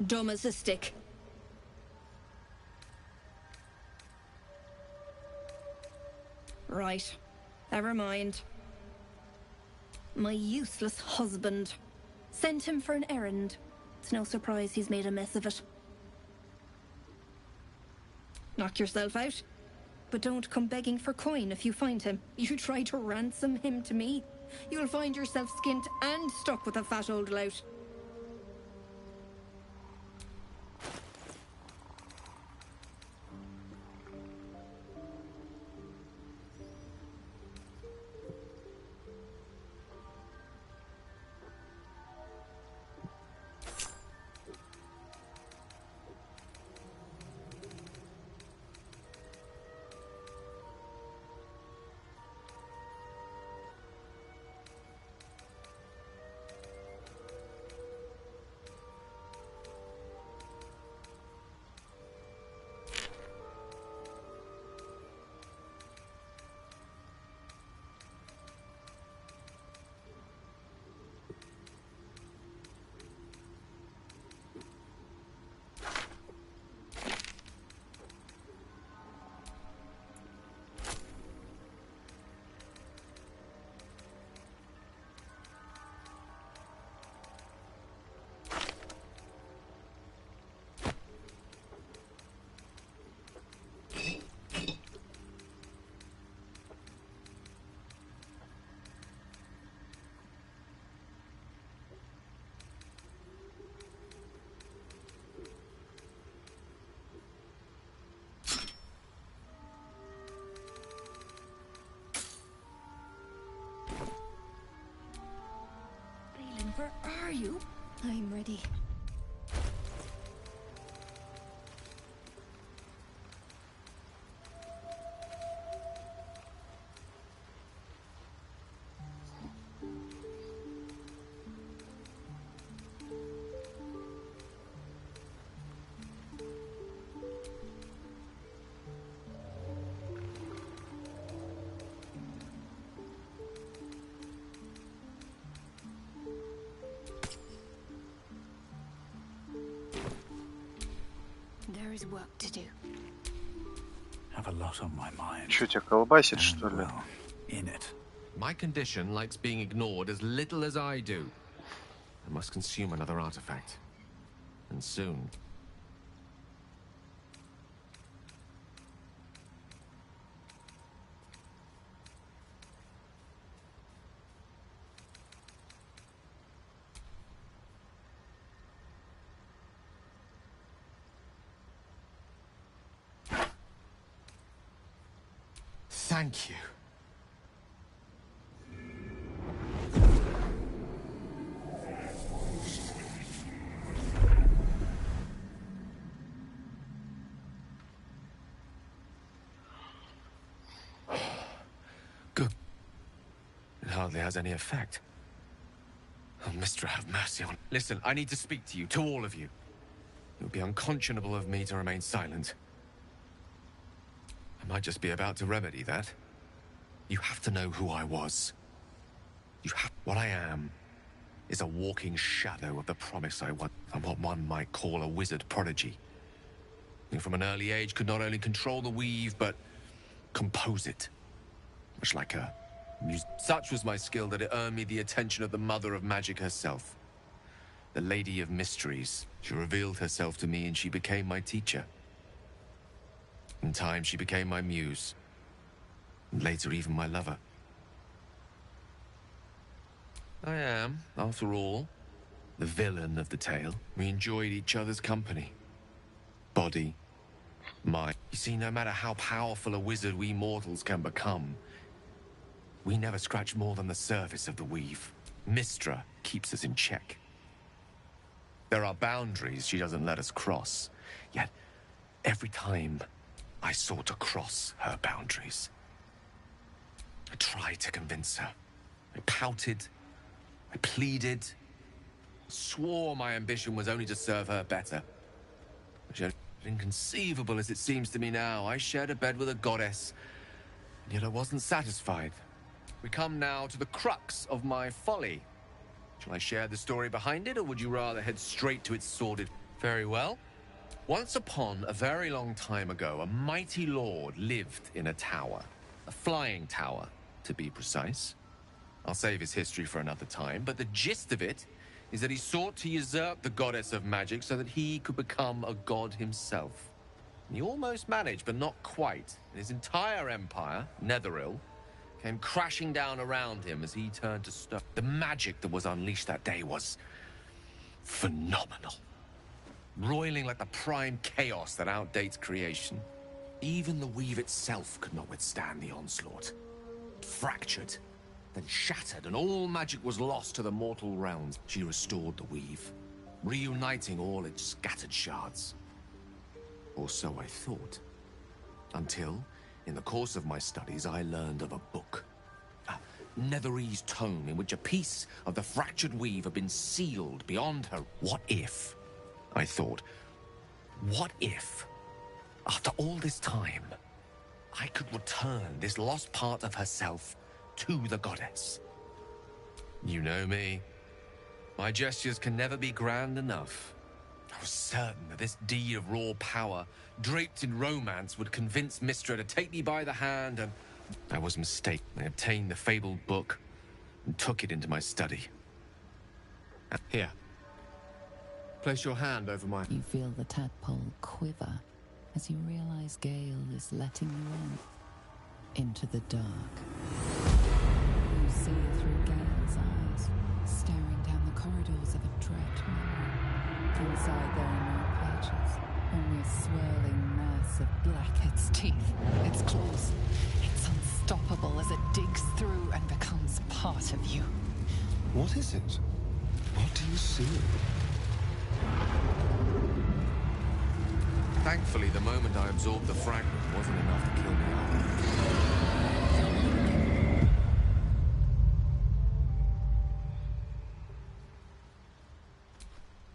dumb as a stick. Right. Never mind. My useless husband. Sent him for an errand. It's no surprise he's made a mess of it. Knock yourself out. But don't come begging for coin if you find him. You try to ransom him to me, you'll find yourself skint and stuck with a fat old lout. are you? I'm ready. There is work to do. Have a lot on my mind. Чё, тебя колбасит, что ли? In it. My condition likes being ignored as little as I do. I must consume another artifact. And soon. Thank you. Good. It hardly has any effect. Oh, Mister, have mercy on... Listen, I need to speak to you, to all of you. It would be unconscionable of me to remain silent. I might just be about to remedy that. You have to know who I was. What I am is a walking shadow of the promise I want. I'm what one might call a wizard prodigy. Who from an early age could not only control the weave, but compose it. Much like a Such was my skill that it earned me the attention of the mother of magic herself. The Lady of Mysteries. She revealed herself to me and she became my teacher. In time, she became my muse. And later, even my lover. I am, after all, the villain of the tale. We enjoyed each other's company. Body, mind. You see, no matter how powerful a wizard we mortals can become, we never scratch more than the surface of the weave. Mystra keeps us in check. There are boundaries she doesn't let us cross. Yet, every time I sought to cross her boundaries, I tried to convince her. I pouted. I pleaded. Swore my ambition was only to serve her better. Which, inconceivable as it seems to me now, I shared a bed with a goddess, and yet I wasn't satisfied. We come now to the crux of my folly. Shall I share the story behind it, or would you rather head straight to its sordid? Very well. Once upon a very long time ago, a mighty lord lived in a tower. A flying tower, to be precise. I'll save his history for another time, but the gist of it is that he sought to usurp the goddess of magic so that he could become a god himself. And he almost managed, but not quite. And his entire empire, Netheril, came crashing down around him as he turned to stone. The magic that was unleashed that day was phenomenal. Roiling like the prime chaos that outdates creation. Even the weave itself could not withstand the onslaught. It fractured, then shattered, and all magic was lost to the mortal realms. She restored the weave, reuniting all its scattered shards. Or so I thought. Until, in the course of my studies, I learned of a book. A Netherese tome in which a piece of the fractured weave had been sealed beyond her. What if, I thought, what if, after all this time, I could return this lost part of herself to the goddess? You know me. My gestures can never be grand enough. I was certain that this deed of raw power, draped in romance, would convince Mystra to take me by the hand, and I was mistaken. I obtained the fabled book and took it into my study. Here. Place your hand over my... You feel the tadpole quiver as you realize Gale is letting you into the dark. You see through Gale's eyes, staring down the corridors of a dread memory. Inside there are no pages, only a swirling mass of blackhead's teeth, its claws. It's unstoppable as it digs through and becomes part of you. What is it? What do you see? Thankfully, the moment I absorbed the fragment wasn't enough to kill me outright.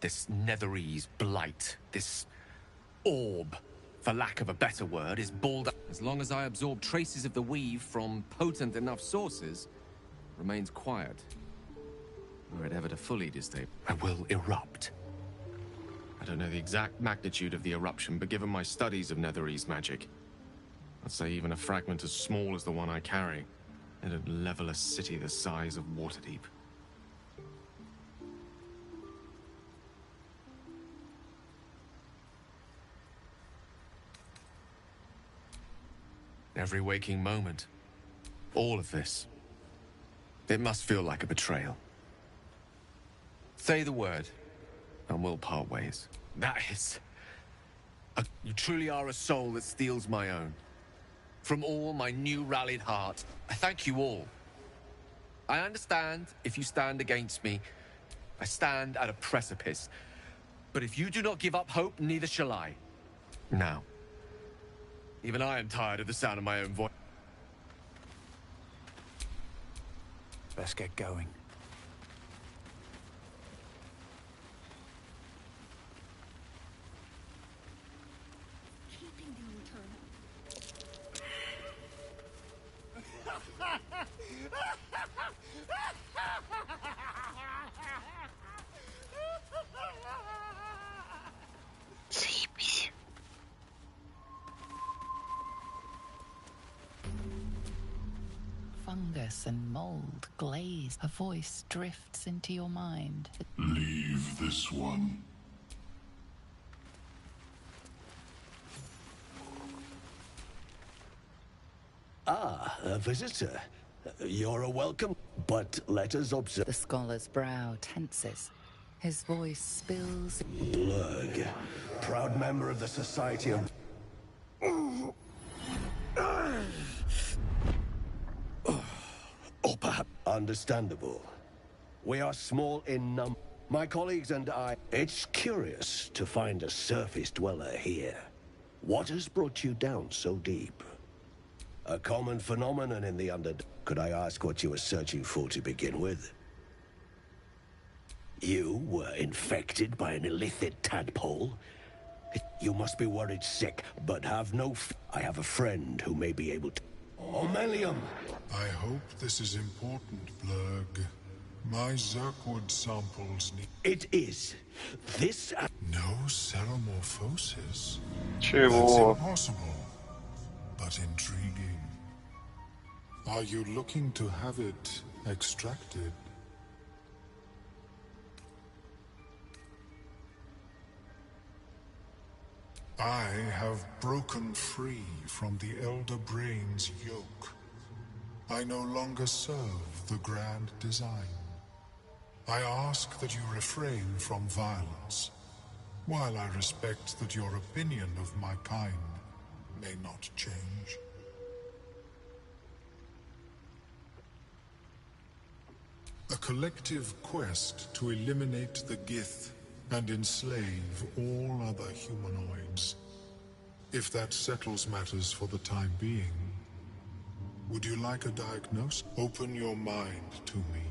This Netherese blight, this orb, for lack of a better word, is balled up. As long as I absorb traces of the weave from potent enough sources, remains quiet. Were it ever to fully destabilize, I will erupt. I don't know the exact magnitude of the eruption, but given my studies of Netherese magic, I'd say even a fragment as small as the one I carry, it'd level a city the size of Waterdeep. Every waking moment. All of this. It must feel like a betrayal. Say the word, and we'll part ways. That is... you truly are a soul that steals my own. From all my new rallied heart, I thank you all. I understand if you stand against me. I stand at a precipice. But if you do not give up hope, neither shall I. Now. Even I am tired of the sound of my own voice. Let's get going. Fungus and mold glaze. A voice drifts into your mind. Leave this one. Ah, a visitor. You're a welcome, but let us observe. The scholar's brow tenses. His voice spills. Blurg, proud member of the Society of... Or perhaps understandable. We are small in number. My colleagues and I... It's curious to find a surface dweller here. What has brought you down so deep? A common phenomenon in the Underdark. Could I ask what you were searching for to begin with? You were infected by an illicit tadpole? You must be worried sick, but have no I have a friend who may be able to... Omelium! I hope this is important, Blurg. My Zerkwood samples need... It is. This... No ceremorphosis. Чего? That's impossible, but intriguing. Are you looking to have it extracted? I have broken free from the Elder Brain's yoke. I no longer serve the grand design. I ask that you refrain from violence, while I respect that your opinion of my kind may not change. A collective quest to eliminate the Gith and enslave all other humanoids. If that settles matters for the time being, would you like a diagnosis? Open your mind to me.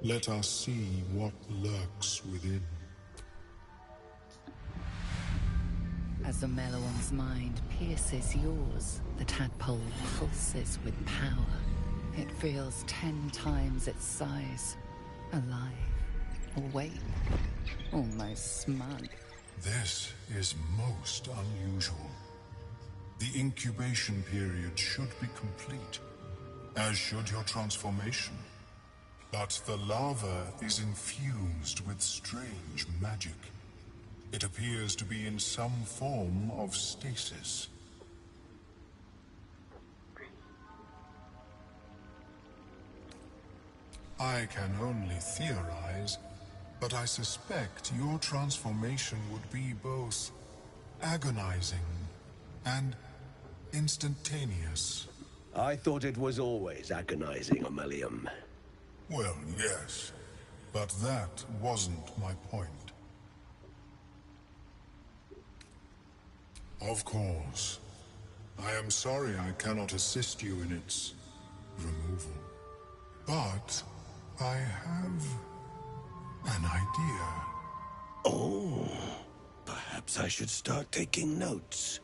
Let us see what lurks within. As the Meloon's mind pierces yours, the tadpole pulses with power. It feels 10 times its size. Alive. Awake. Almost smug. This is most unusual. The incubation period should be complete, as should your transformation. But the larva is infused with strange magic. It appears to be in some form of stasis. I can only theorize, but I suspect your transformation would be both agonizing and instantaneous. I thought it was always agonizing, Omelium. Well, yes. But that wasn't my point. Of course. I am sorry I cannot assist you in its removal. But I have an idea. Oh, perhaps I should start taking notes.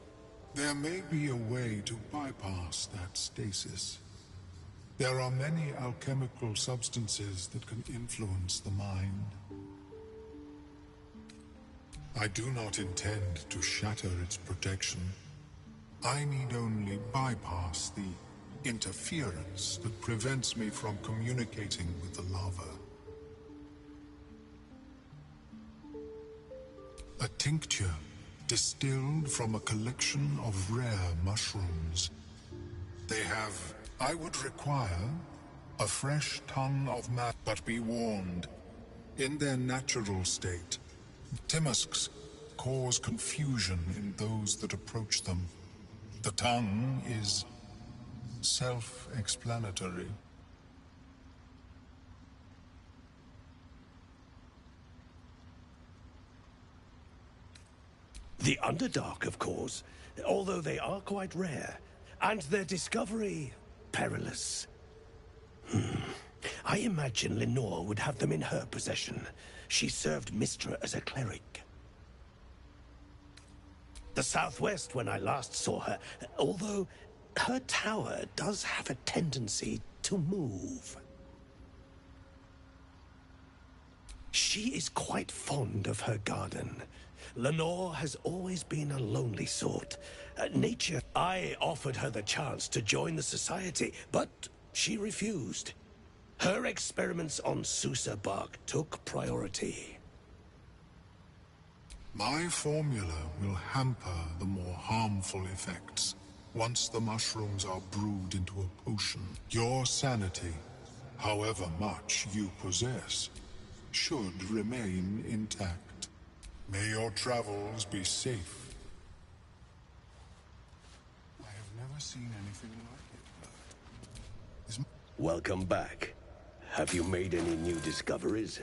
There may be a way to bypass that stasis. There are many alchemical substances that can influence the mind. I do not intend to shatter its protection. I need only bypass the interference that prevents me from communicating with the lava. A tincture distilled from a collection of rare mushrooms. They have... I would require a fresh ton of but be warned. In their natural state, Timusks cause confusion in those that approach them. The tongue is self-explanatory. The Underdark, of course, although they are quite rare, and their discovery perilous. I imagine Lenore would have them in her possession. She served Mystra as a cleric. The southwest when I last saw her, although her tower does have a tendency to move. She is quite fond of her garden. Lenore has always been a lonely sort. Nature... I offered her the chance to join the society, but she refused. Her experiments on Susa bark took priority. My formula will hamper the more harmful effects once the mushrooms are brewed into a potion. Your sanity, however much you possess, should remain intact. May your travels be safe. I have never seen anything like it. Welcome back. Have you made any new discoveries?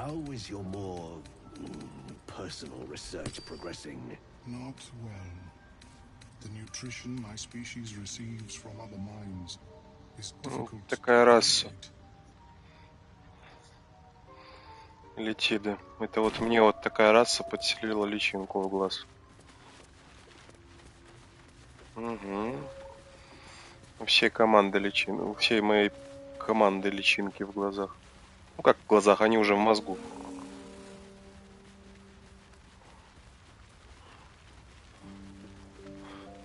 How is your more personal research progressing? Not well. The nutrition my species receives from other minds is difficult. Такая раса. Личиды. Это вот мне вот такая раса подселила личинку в глаз. Угу. У всей команды личин, у всей моей команды личинки в глазах. Ну как в глазах, они уже в мозгу.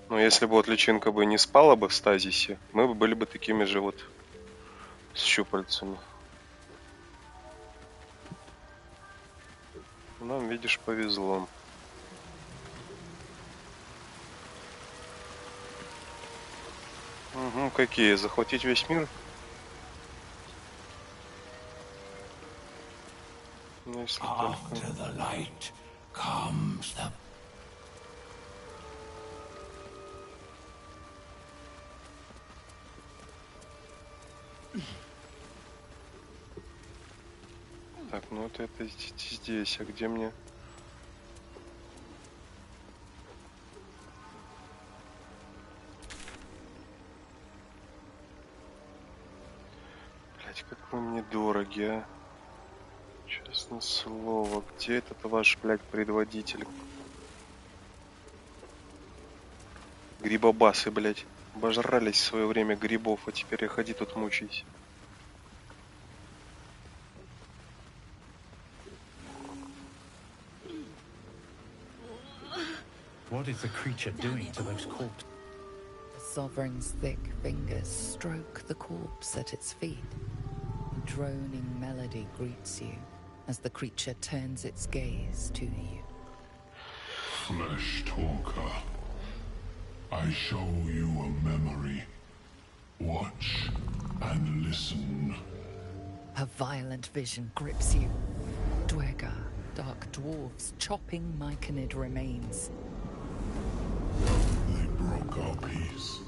Но если бы вот личинка бы не спала бы в стазисе, мы бы были бы такими же вот с щупальцами. Нам, видишь, повезло. Угу, какие? Захватить весь мир? Ну, если только... Так, ну вот это здесь, а где мне? Блять, как вы мне дороги, а? Сейчас. Написано слово. Где этот ваш, блядь, предводитель? Грибобасы, блядь. Обожрались в свое время грибов, а теперь ходи тут мучайся. What is the creature doing to those corpses? The Sovereign's thick fingers stroke the corpse at its feet. A droning melody greets you as the creature turns its gaze to you. Flesh talker, I show you a memory. Watch and listen. A violent vision grips you. Dwergar, dark dwarves chopping myconid remains. They broke our peace.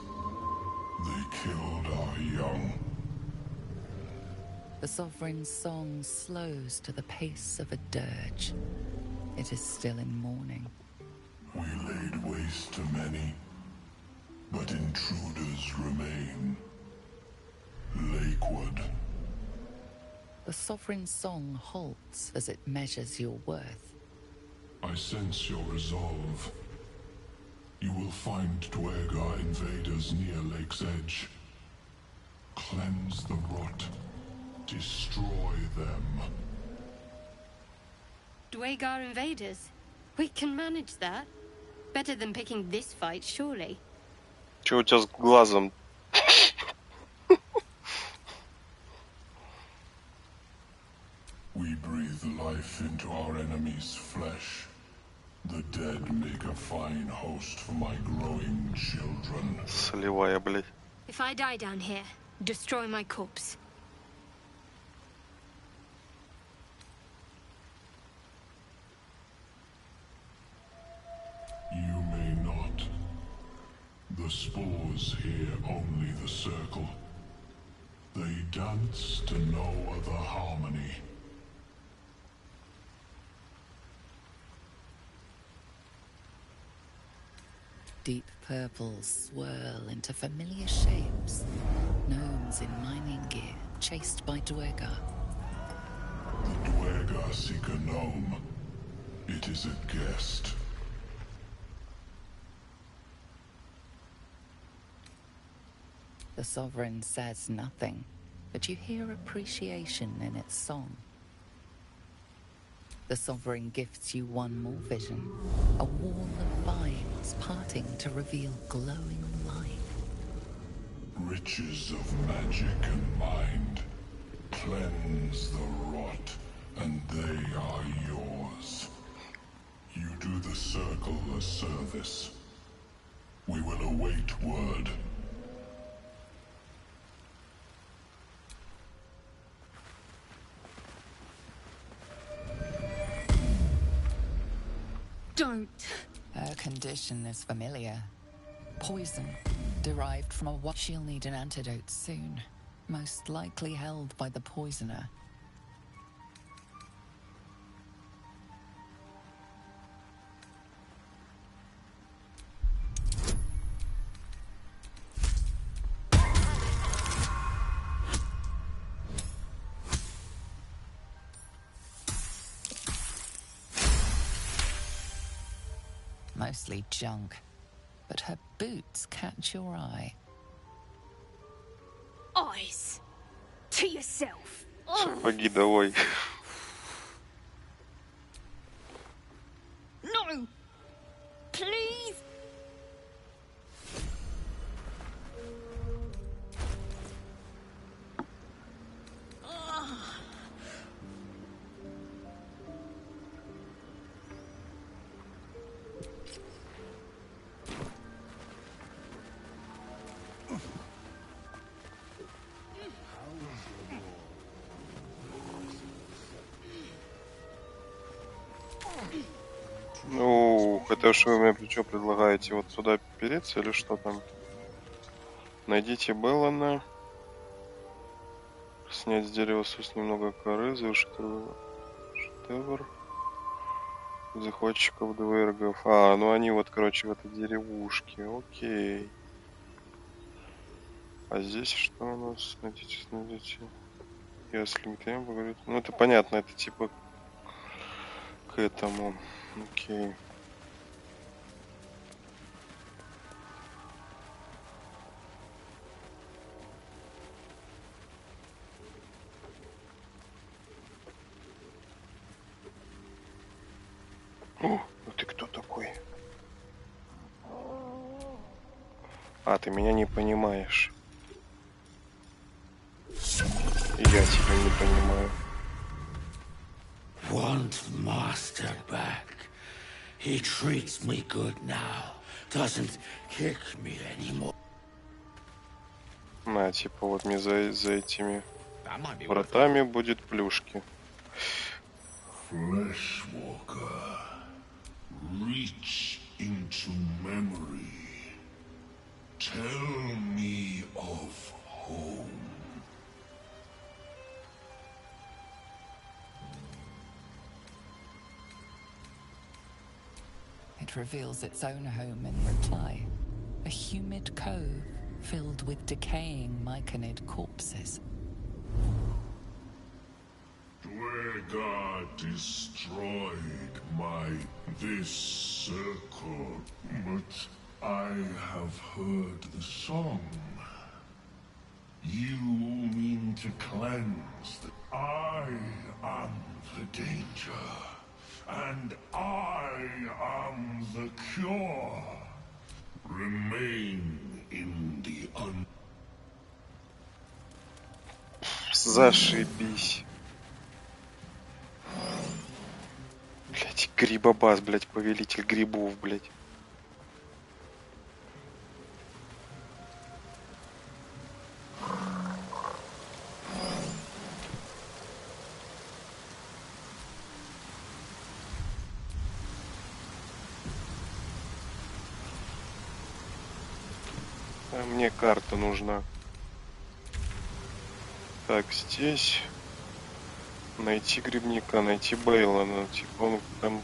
They killed our young. The Sovereign's song slows to the pace of a dirge. It is still in mourning. We laid waste to many, but intruders remain. Lakewood. The Sovereign's song halts as it measures your worth. I sense your resolve. You will find Dwergar invaders near Lake's Edge. Cleanse the rot. Destroy them. Dwergar invaders? We can manage that. Better than picking this fight, surely. Чё у тебя с глазом? We breathe life into our enemy's flesh. The dead make a fine host for my growing children. Солевая, блядь. If I die down here, destroy my corpse. You may not. The spores hear only the circle. They dance to no other harmony. Deep purples swirl into familiar shapes. Gnomes in mining gear, chased by Dwergar. The Dwergar seek a gnome. It is a guest. The Sovereign says nothing, but you hear appreciation in its song. The Sovereign gifts you one more vision, a wall of vines parting to reveal glowing light. Riches of magic and mind. Cleanse the rot, and they are yours. You do the circle a service. We will await word. Don't. Her condition is familiar. Poison, derived from a what? She'll need an antidote soon. Most likely held by the poisoner. Mostly junk, but her boots catch your eye. Eyes. To yourself. Сапоги давай. No! Please! Ну, это что вы мне что предлагаете? Вот сюда переться или что там? Найдите Беллана. Снять с дерева сус немного коры, завершить шедевр захватчиков двергов. А, ну они вот, короче, в этой деревушке. Окей. А здесь что у нас? Найдите. Если мы поговорить. Ну это понятно, это типа к этому. Окей. О, ты кто такой? А, ты меня не понимаешь. И я тебя не понимаю. Want master back. He treats me good now. Doesn't kick me anymore. На, типа, вот мне за этими вратами будет плюшки. Fleshwalker, reach into memory. Tell me of home. It reveals its own home in reply. A humid cove filled with decaying myconid corpses. Dwegar destroyed this circle, but I have heard the song. You mean to cleanse the... I am the danger, and I am the cure. Remain in the Зашибись. Блять, грибобас, блять, повелитель грибов, блять. А мне карта нужна. Так, здесь найти грибника, найти Бейла, ну, типа он там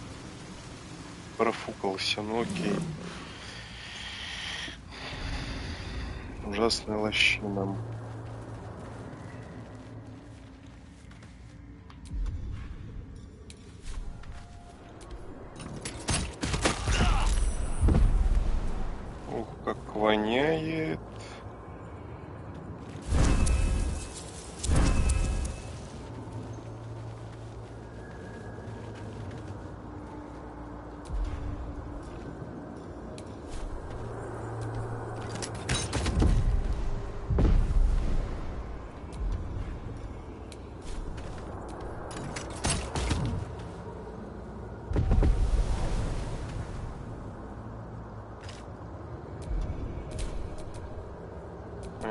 профукался, ну окей. Ужасная лощина. Ух, как воняет.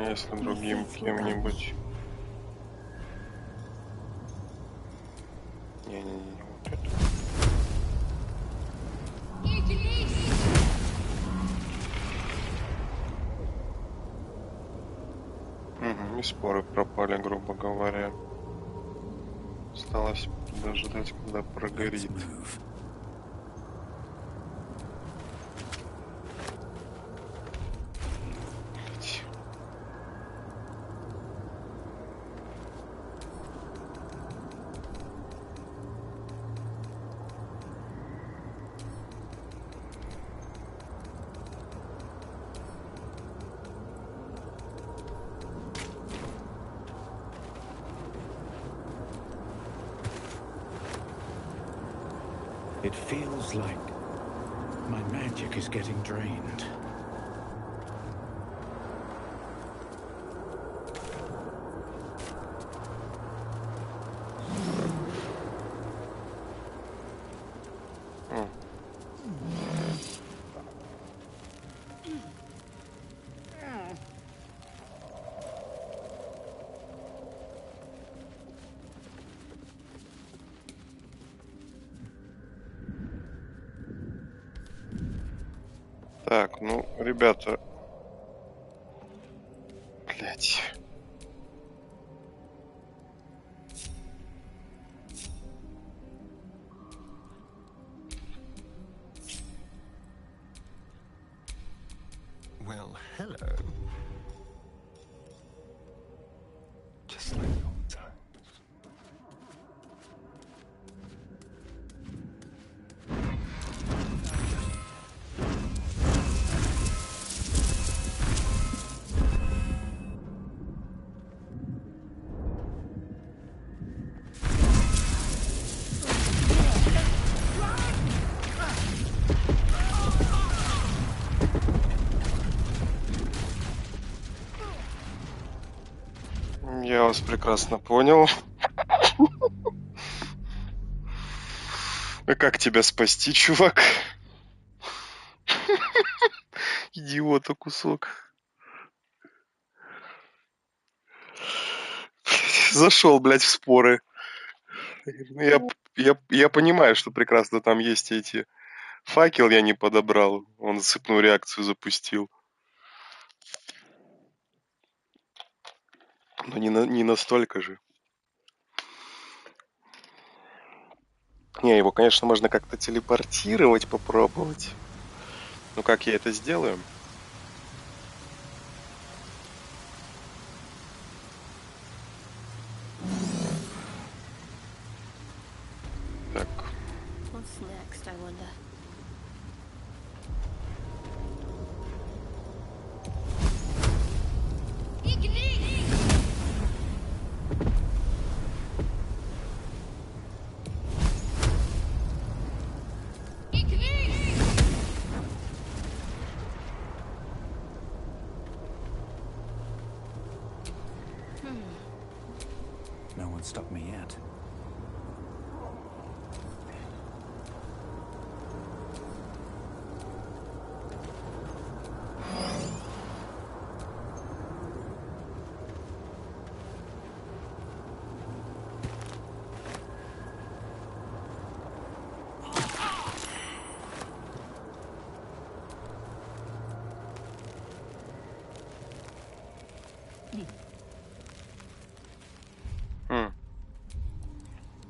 Если другим кем-нибудь. Не-не-не, вот это. Угу, и споры пропали, грубо говоря. Осталось подождать, когда прогорит. It feels like my magic is getting drained. Так, ну, ребята. Блять. Well, hello. Just like old times. Я вас прекрасно понял. А как тебя спасти, чувак? Идиота кусок. Зашел, блядь, в споры. Я понимаю, что прекрасно там есть эти... Факел я не подобрал. Он цепную реакцию запустил. Но не настолько же. Не, его, конечно, можно как-то телепортировать, попробовать. Но как я это сделаю? Так. What's next, I wonder? No one stopped me yet.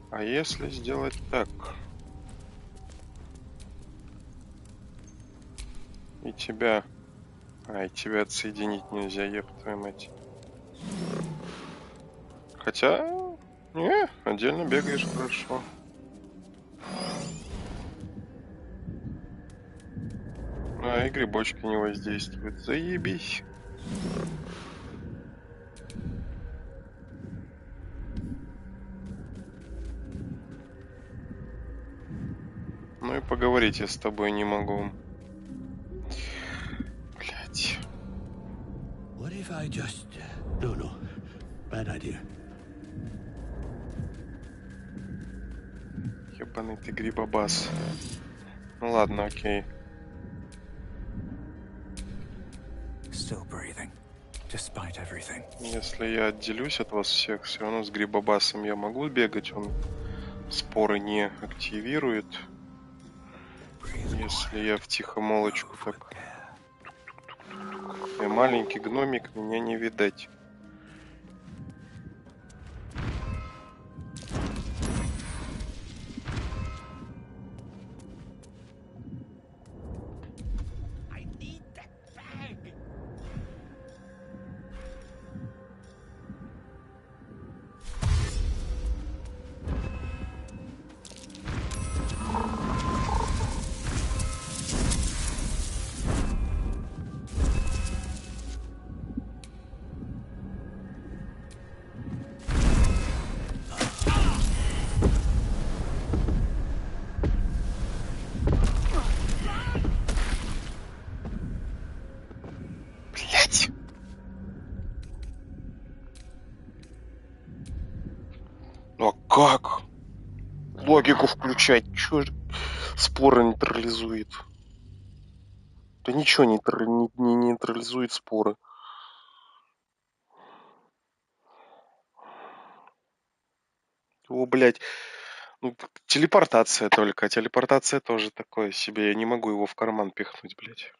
А если сделать так? И тебя... и тебя отсоединить нельзя, еб твою мать. Хотя... Не, отдельно бегаешь хорошо. И грибочки не воздействуют. Заебись. Ну и поговорить я с тобой не могу. Блять. What if I just... No. Bad idea. Ебаный ты грибобас. Ну ладно, окей. Still breathing, despite everything. Если я отделюсь от вас всех, все равно с грибобасом я могу бегать, он споры не активирует. Если я втихомолочку так... Я маленький гномик, меня не видать. Ну а как? Логику включать. Чё же споры нейтрализует? Да ничего не нейтрализует споры. О, блядь. Ну, телепортация только. А телепортация тоже такое себе. Я не могу его в карман пихнуть, блядь.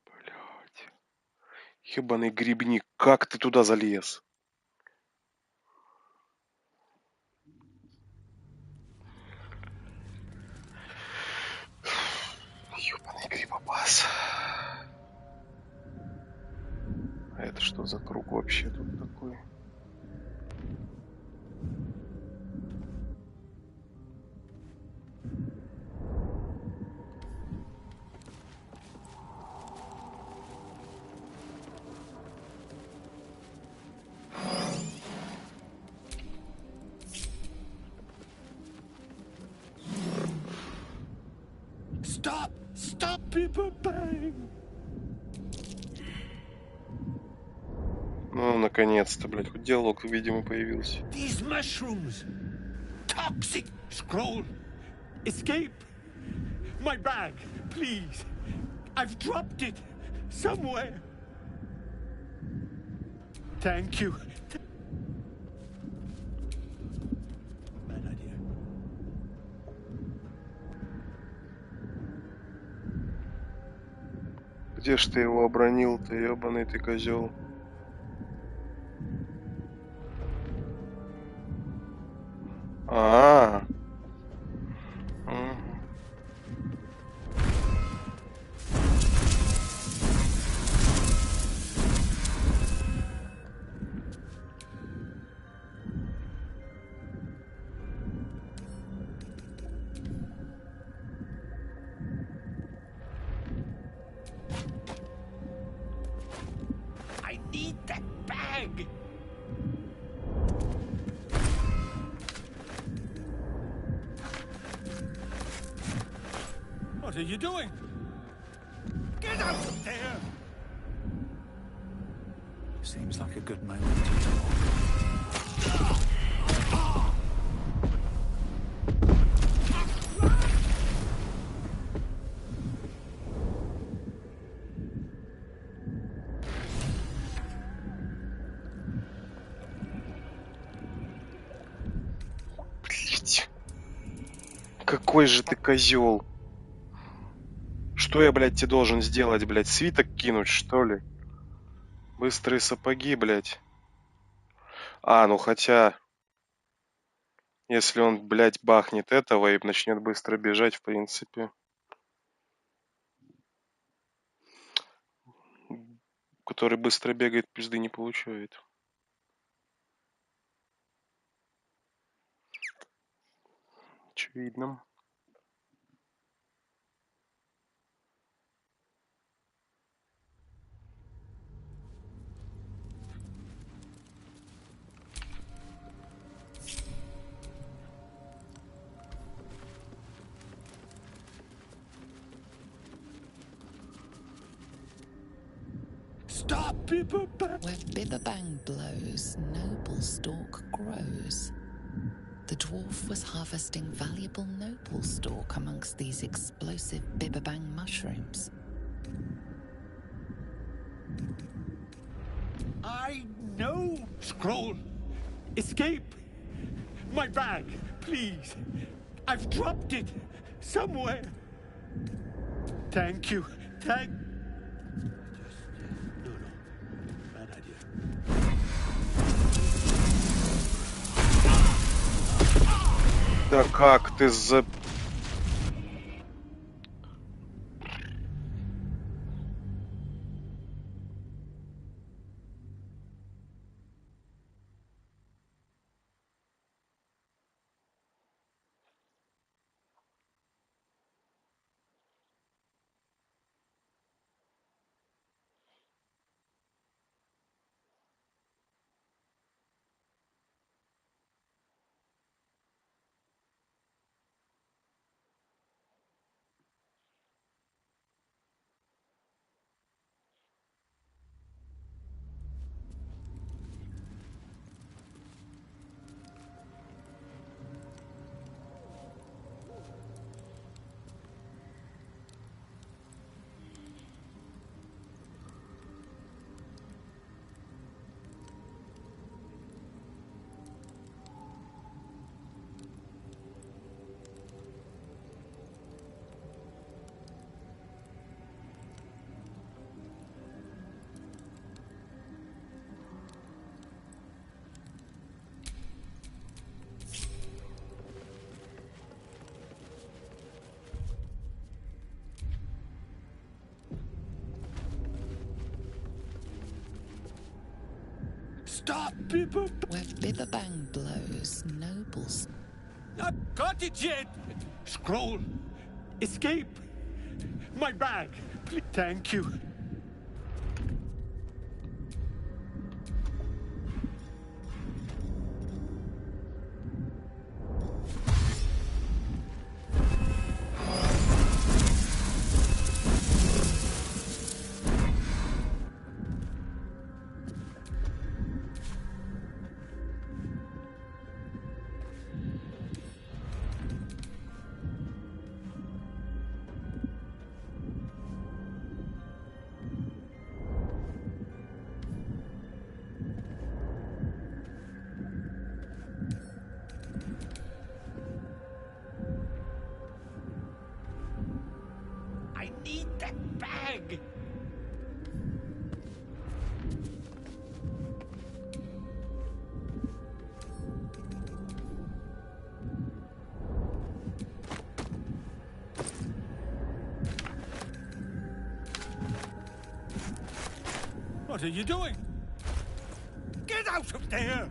Блядь. Ебаный грибник. Как ты туда залез? Ебаный грибобас. А это что за круг вообще тут такой? Stop! Stop, people bang! Ну, наконец-то, блядь, хоть диалог, видимо, появился. These mushrooms. Toxic. Scroll. Escape. My bag, please. I've dropped it somewhere. Thank you. Bad idea. Где ж ты его обронил-то, ебаный ты козел? А. I need that bag. What are you doing? Get out of there! Seems like a good moment to talk. Блять. Какой же ты козел. Что я, блядь, тебе должен сделать, блядь? Свиток кинуть, что ли? Быстрые сапоги, блядь. А, ну хотя... Если он, блядь, бахнет этого и начнет быстро бежать, в принципе... Который быстро бегает, пизды не получает. Очевидно. Stop, Bibberbang! Where Bibberbang blows, noble stalk grows. The dwarf was harvesting valuable noble stalk amongst these explosive Bibberbang mushrooms. I know! Scroll! Escape! My bag, please! I've dropped it somewhere! Thank you. Thank... No. Bad idea. Да как ты за... Stop, Bibber! Where Bibberbang blows, nobles... Not got it yet! Scroll! Escape! My bag! Please. Thank you. need that bag! What are you doing? Get out of there!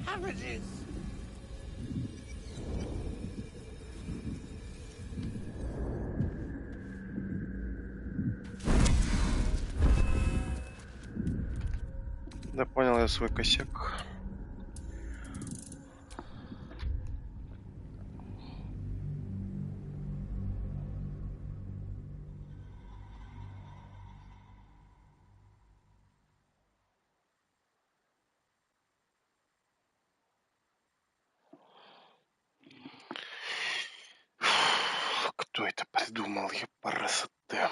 Cabbages! Да, понял я свой косяк. Кто это придумал, епарасоте?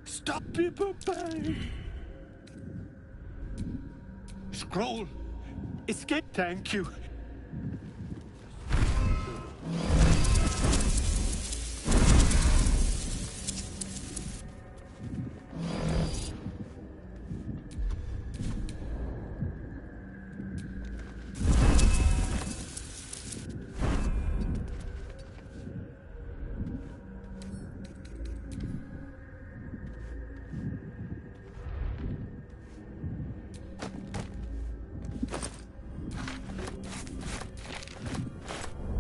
Stop, people, bang! Scroll! Escape, thank you.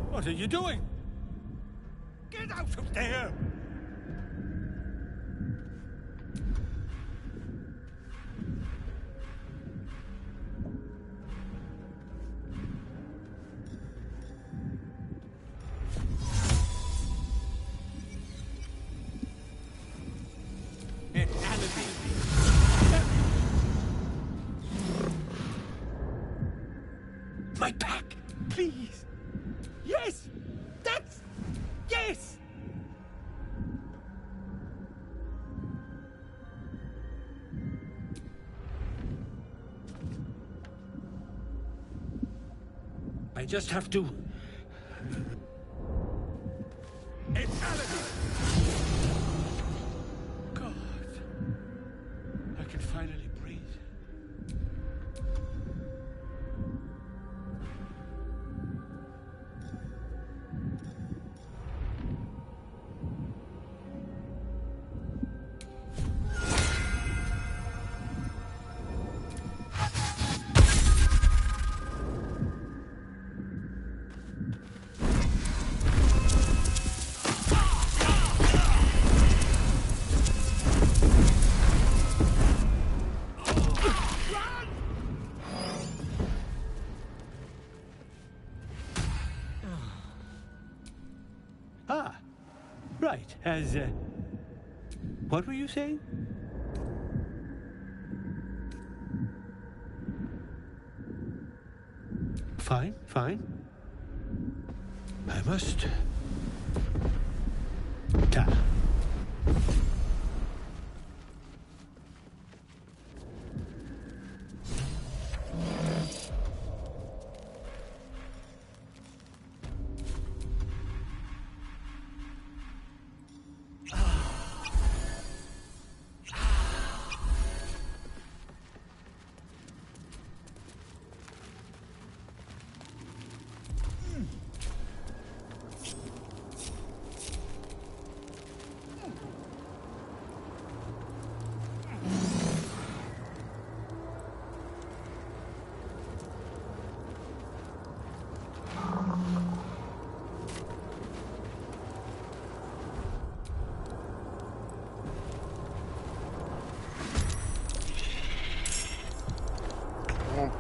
What are you doing? Get out of there! An alibi. My back, please. Yes! That's... Yes! I just have to... Insanity! God. I can finally breathe. Ah, right. What were you saying? Fine, fine. I must. Ta.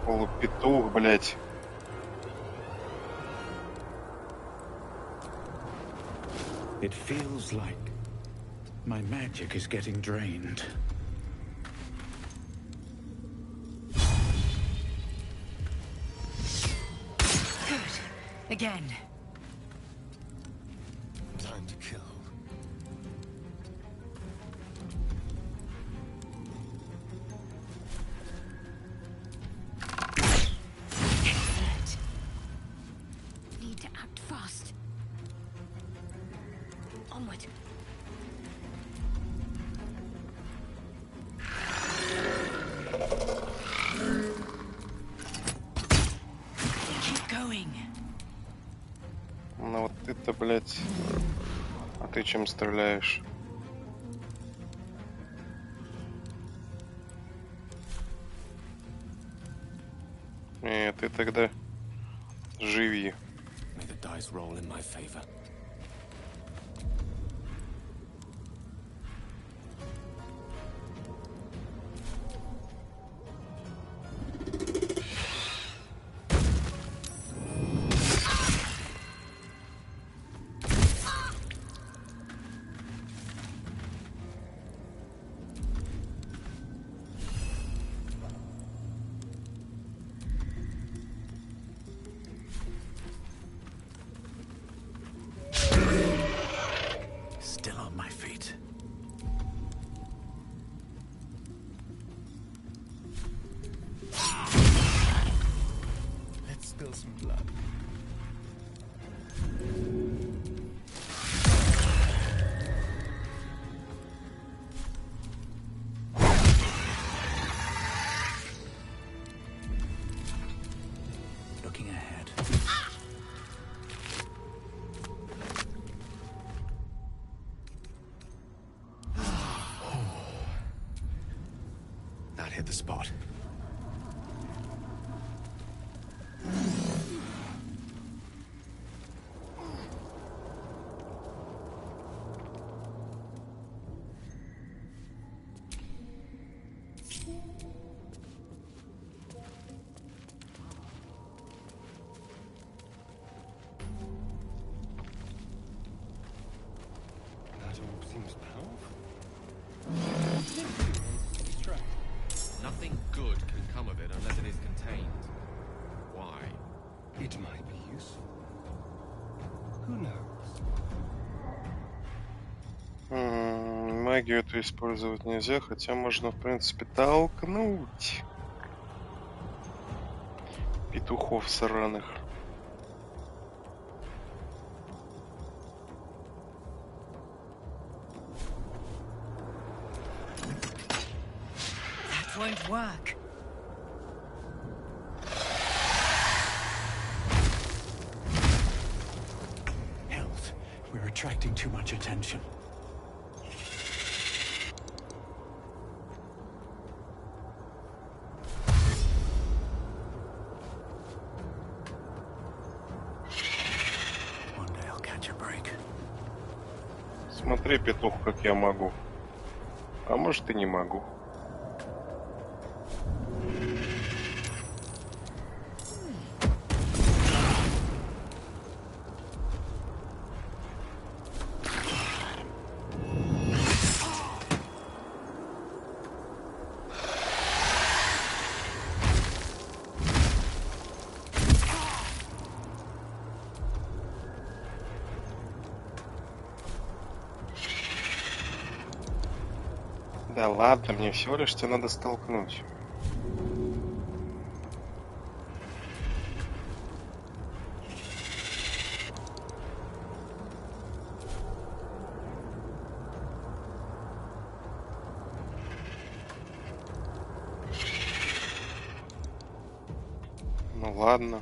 Полупетух, блядь. It feels like my magic is getting drained. Good. Again. Time to kill. Excellent. Need to act fast. Onward. Keep going. Ну вот ты-то, блядь. А ты чем стреляешь? Нет, ты тогда живи. May the dice roll in my favor. Still on my feet. Let's spill some blood. Looking ahead. That hit the spot. That orb seems powerful. Nothing good can come of it unless it is contained. Why? It might be useful. Who knows? Магию эту использовать нельзя, хотя можно, в принципе, толкнуть петухов сраных. That won't work. Health. We're attracting too much attention. One day I'll catch a break. Смотри, петух, как я могу. А может и не могу. Да ладно, мне всего лишь тебя надо столкнуть. Ну ладно.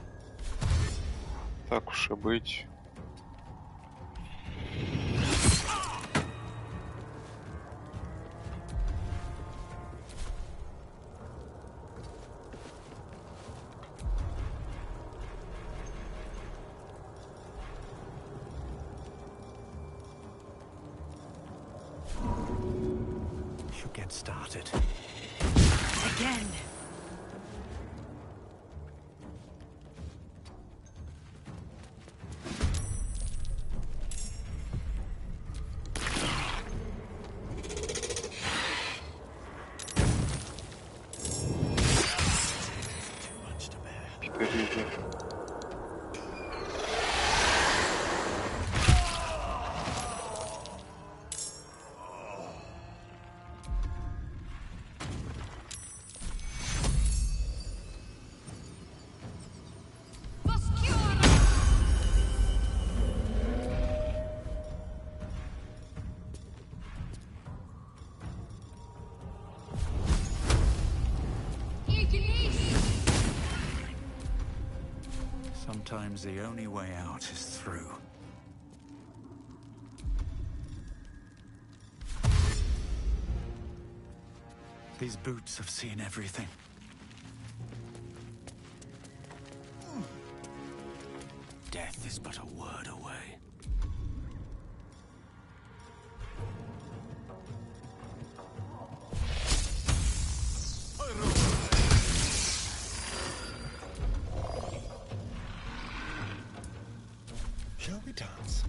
Так уж и быть. Should get started. Again. Впереди. Sometimes the only way out is through. These boots have seen everything. Death is but a word away. Shall we dance?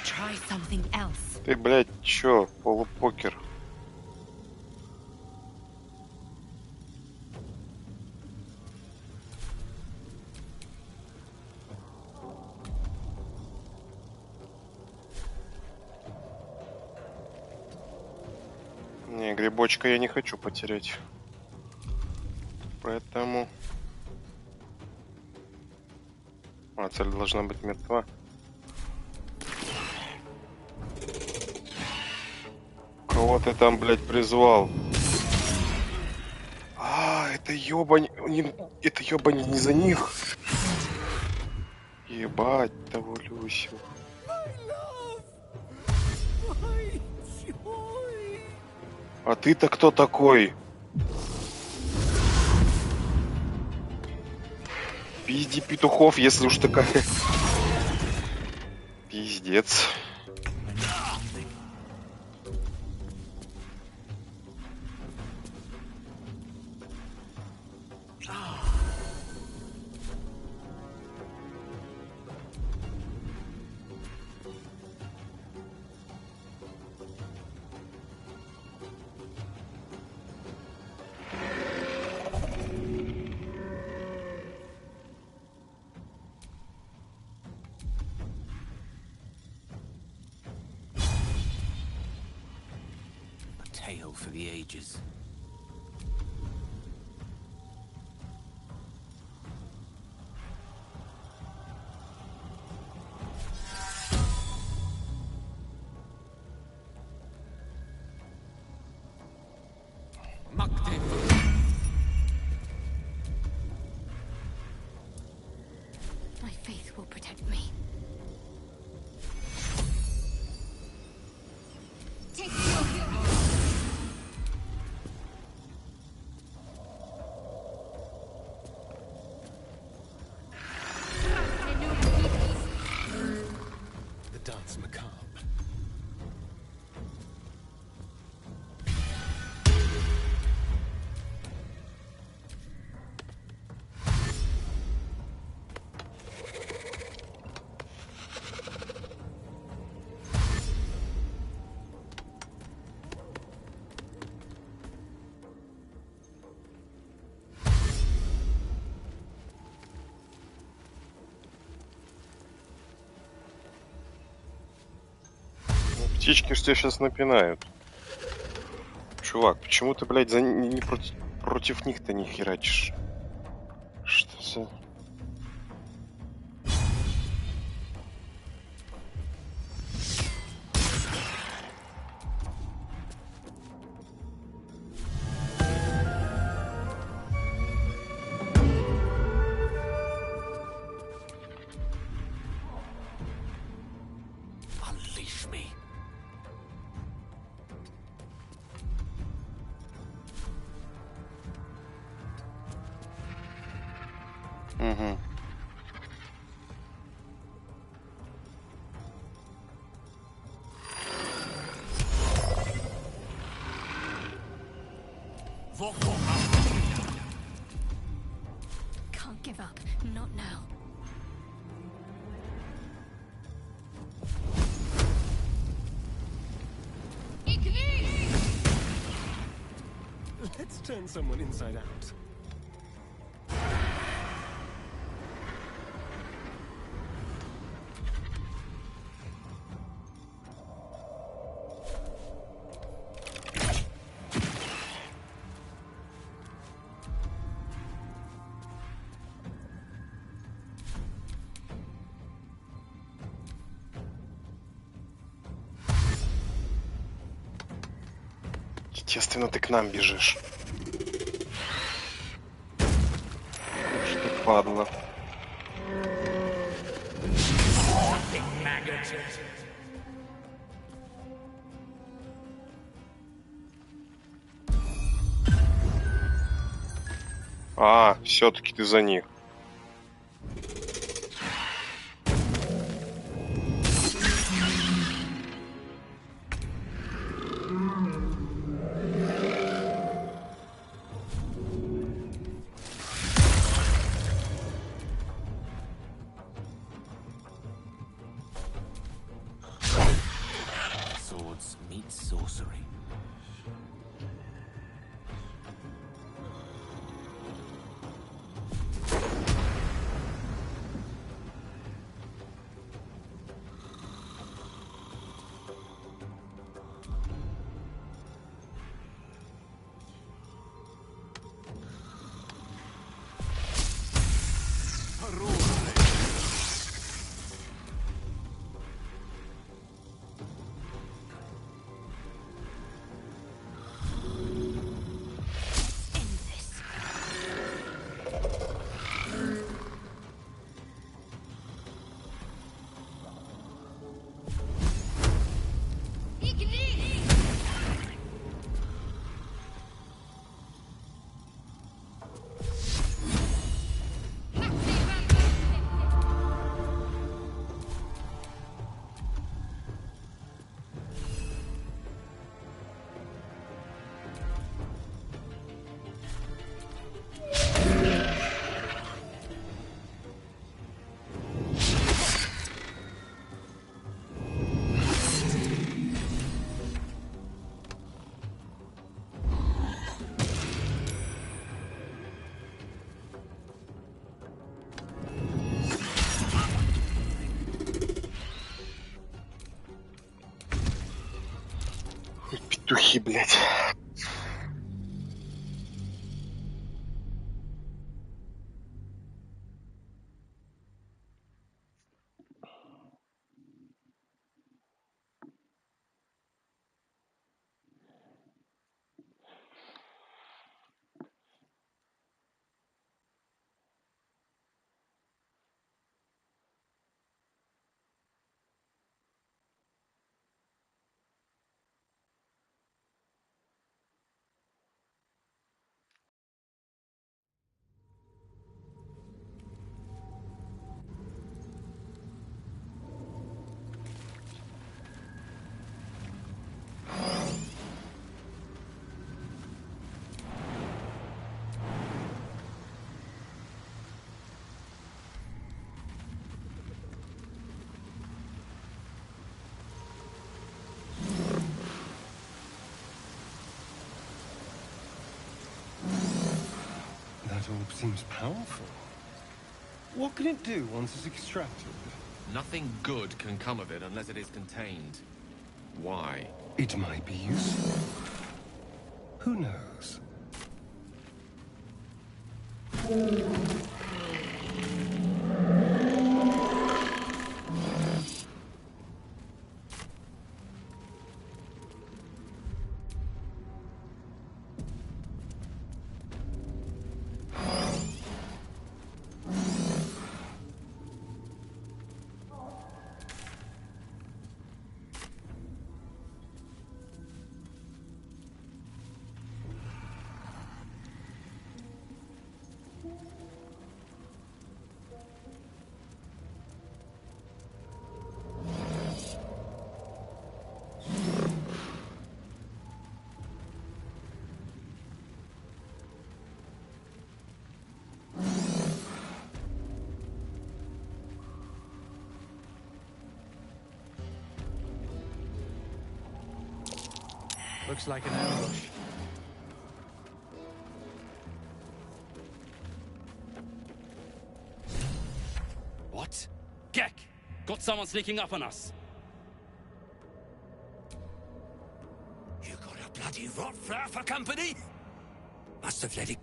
Try something else. Ты, блядь, чё, полупокер? Не, грибочка я не хочу потерять. Поэтому... А, цель должна быть мертва. Кого ты там, блядь, призвал? А, это ёбань... Это ёбань не за них. Ебать того Люсю. А ты-то кто такой? Пизди петухов, если уж такая. Пиздец. Tale for the ages. My faith will protect me. Take your hero. The dance macabre. Птички ж тебя сейчас напинают. Чувак, почему ты, блядь, против них-то не херачишь? Что за... Unleash me. Угу. Can't give up. Not now. Let's turn someone inside out. Естественно, ты к нам бежишь. Что падла. А, все-таки ты за них. Swords meet sorcery. Петухи, блядь. That orb seems powerful. What can it do once it's extracted? Nothing good can come of it unless it is contained. Why? It might be useful. Who knows? Looks like an ambush. What? Gek! Got someone sneaking up on us. You got a bloody rot flower for company? Must have let it...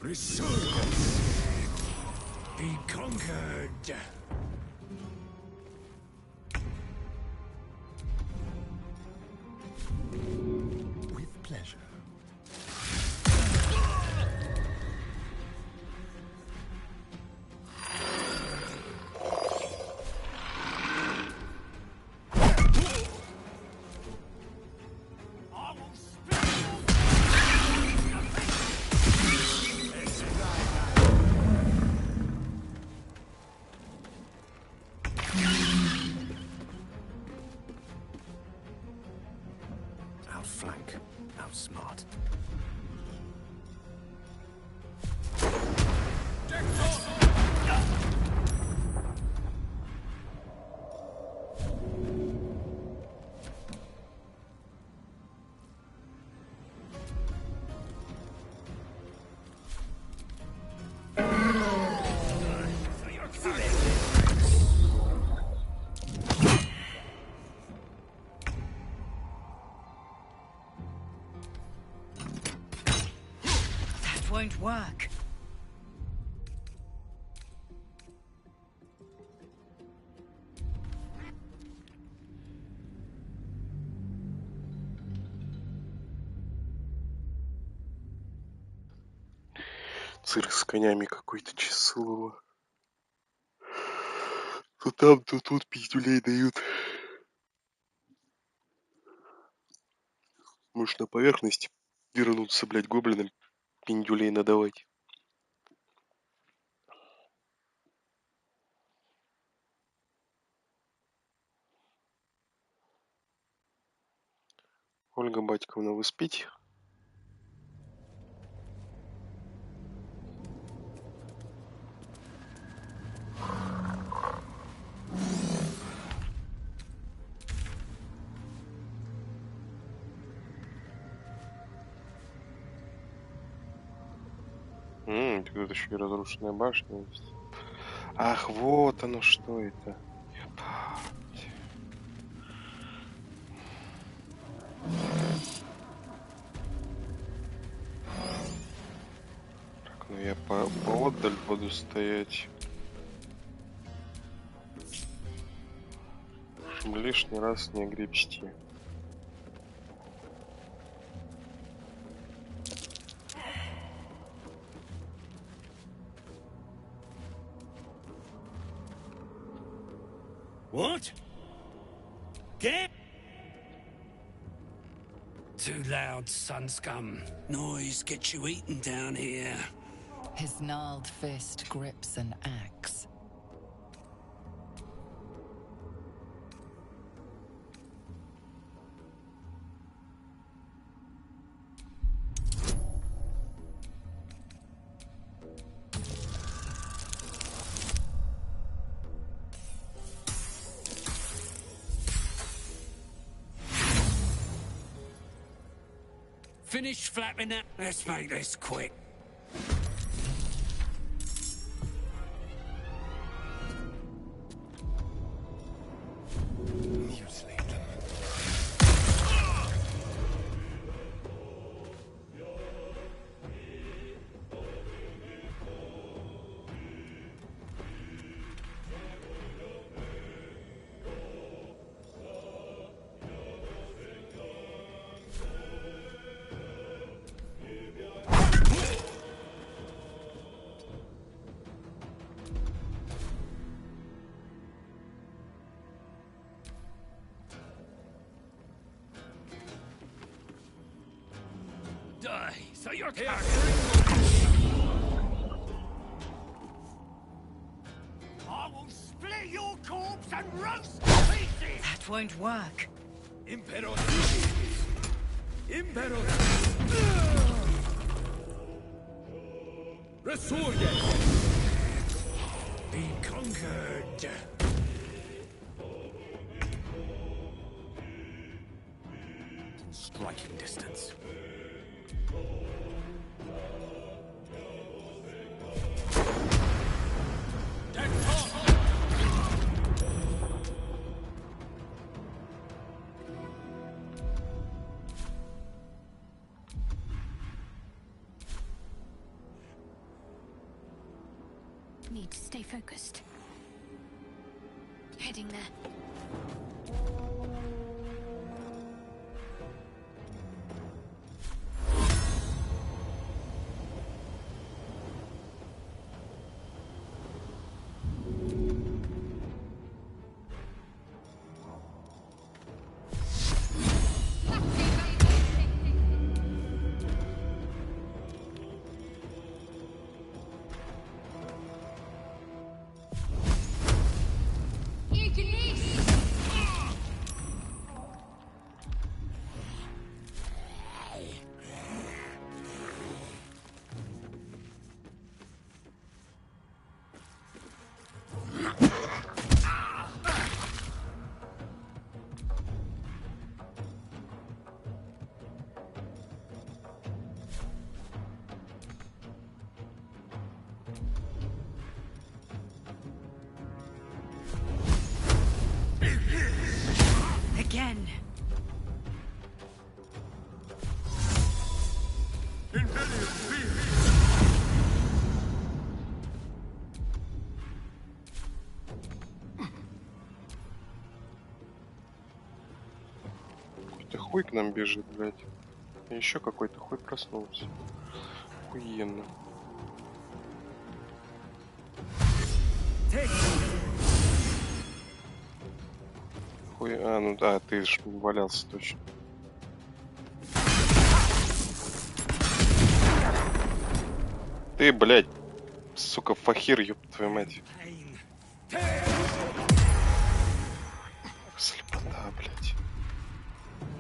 Resurgence. Be conquered. With pleasure. Outflank, outsmart. That won't work. Цирк с конями какой-то часового. То там, то тут пиздюлей дают. Может, на поверхность вернуться, блядь, гоблинам пиндюлей надавать. Ольга Батьковна, вы спите? Тут еще и разрушенная башня есть. Ах, вот оно что это. Так, ну я поотдаль буду стоять. Чтобы лишний раз не гребсти. What? Get? Too loud, sun scum. Noise gets you eaten down here. His gnarled fist grips an axe. Finish flapping that. Let's make this quick. So you're carrying. I will split your corpse and roast to pieces. That won't work. Impero. Impero. Resurge. Be conquered. In striking distance. Need to stay focused. Heading there. Again. Какой-то хуй к нам бежит, блядь. И еще какой-то хуй проснулся. Охуенно. Хуй... А, ну да, ты ж валялся точно. Ты, блядь, сука, фахир, ёб твою мать. Слепота, блядь.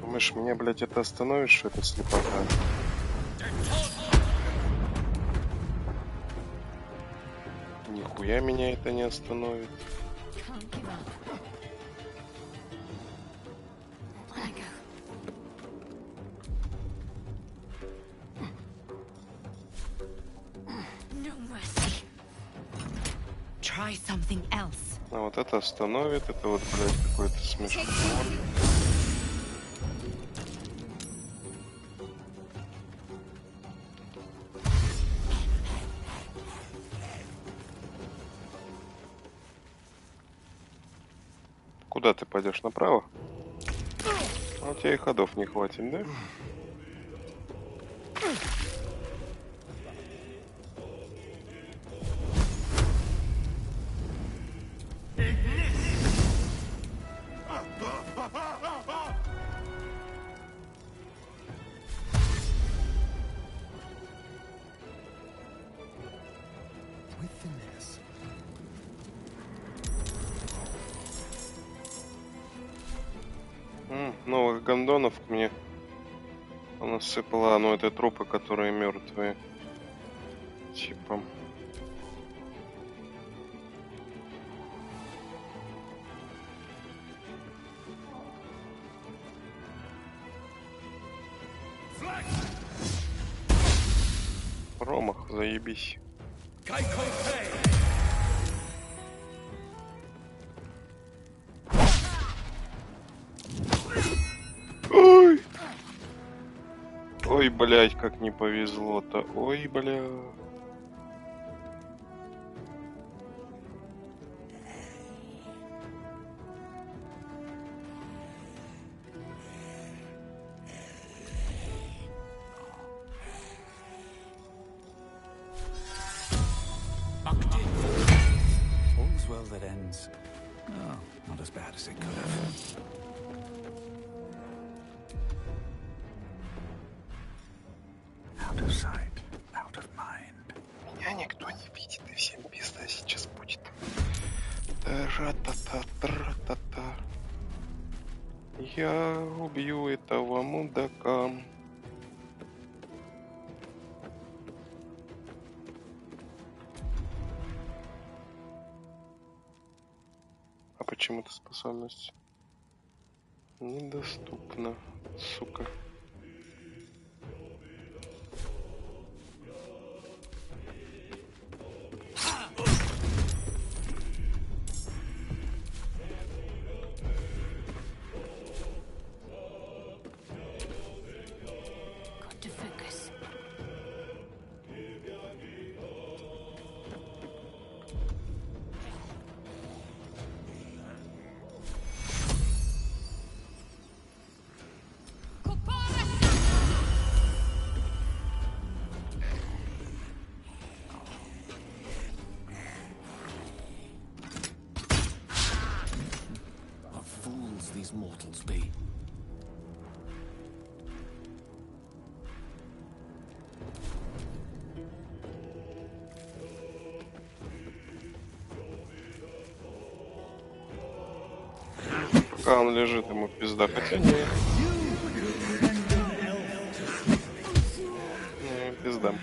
Думаешь, меня, блядь, это остановит, что это слепота? Нихуя меня это не остановит. Try something else. А вот это остановит, это вот, блядь, какой-то смешной. Куда ты пойдешь? Направо? А у тебя и ходов не хватит, да? Новых гондонов мне насыпала, ну это трупы, которые мертвые. Типа. Заебись. Ой! Ой, блядь, как не повезло-то. Ой, бля. All's well that ends. Oh, not as bad as it could have. Out of sight, out of mind. Меня никто не видит, и всем пизда сейчас будет. Тра-та-та-тра-та-та. Я убью этого мудака. А почему-то способность недоступна, сука. Got to focus. What fools these mortals be. Пока он лежит, ему пизда, хотя нет. Не, пизда.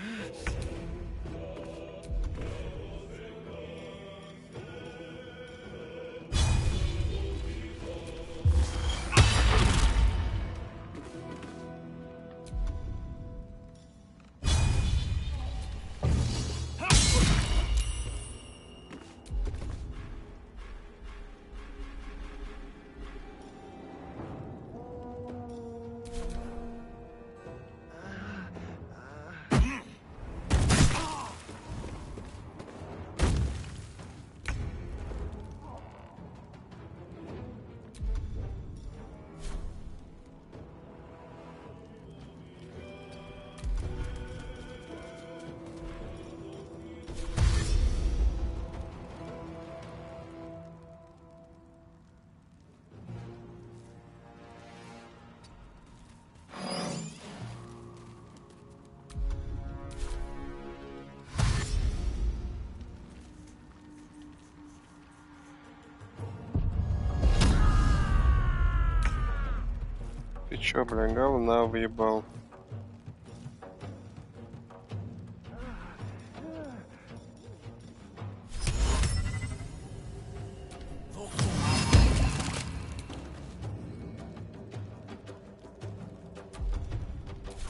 Ты чё, бля, говна въебал?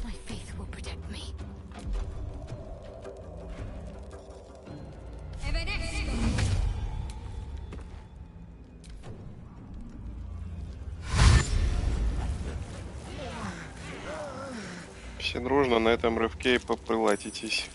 My faith will protect me. Все дружно на этом рывке и попылатитесь.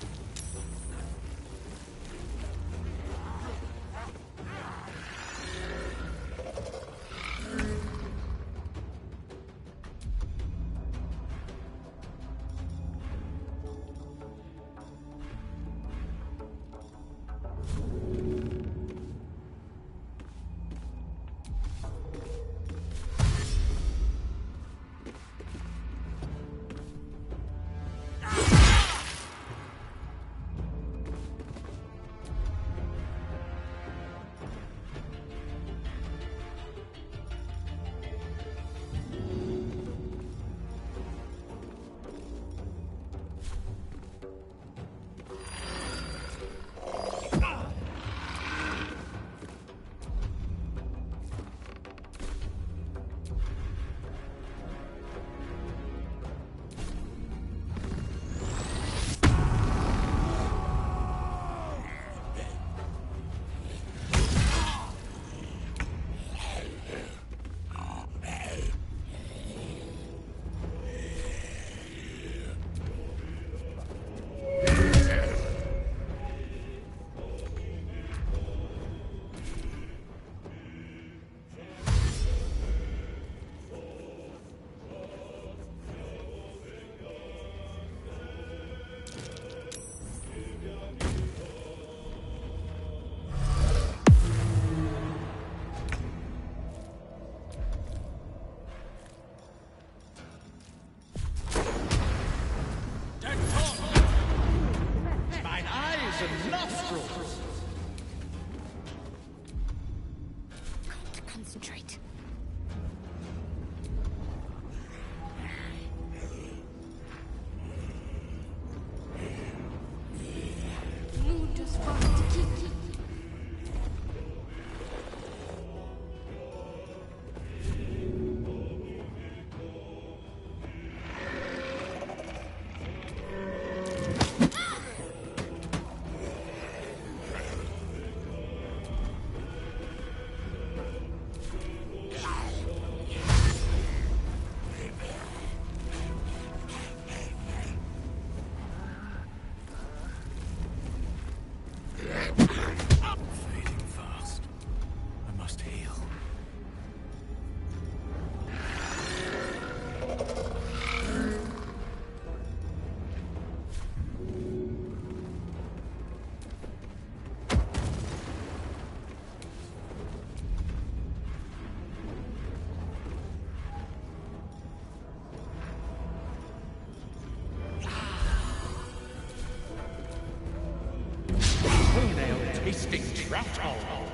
rat hole.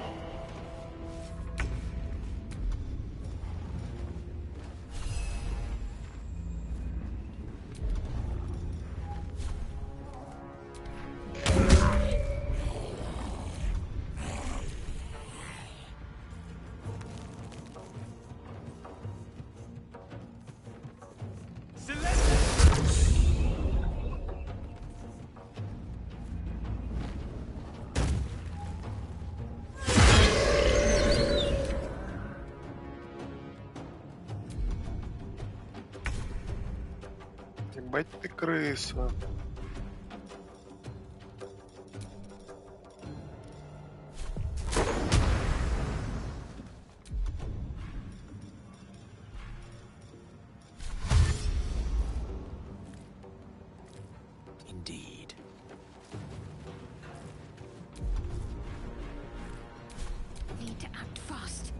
Ебать ты крыса. Indeed. Need to act fast.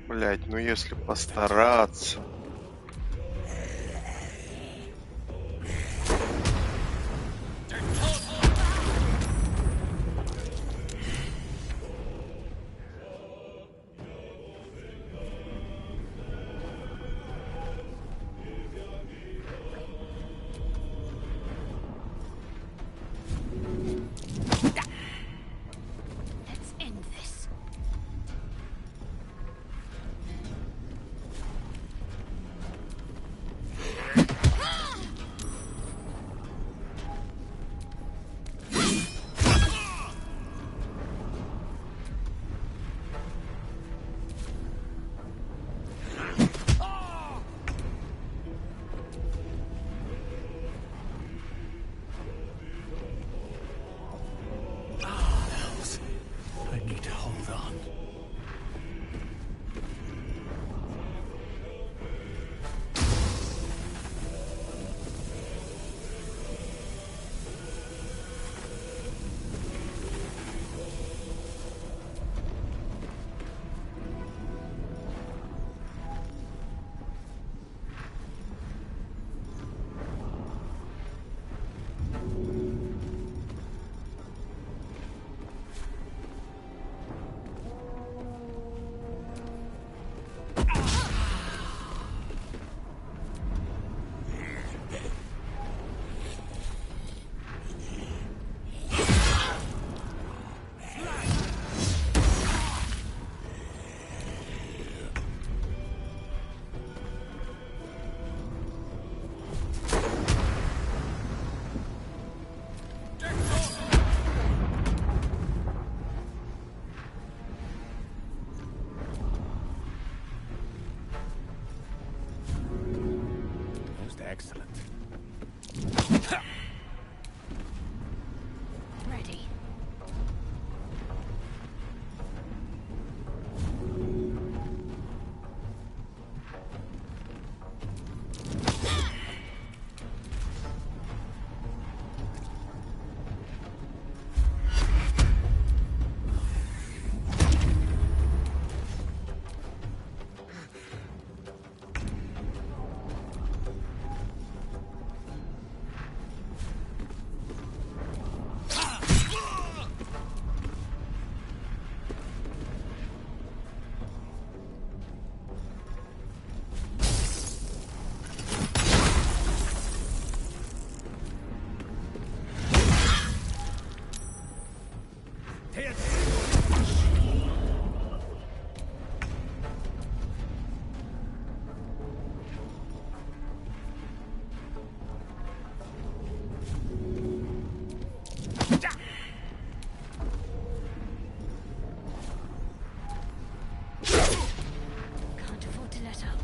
Блять, ну если постараться. Let's end this. Can't afford to let up.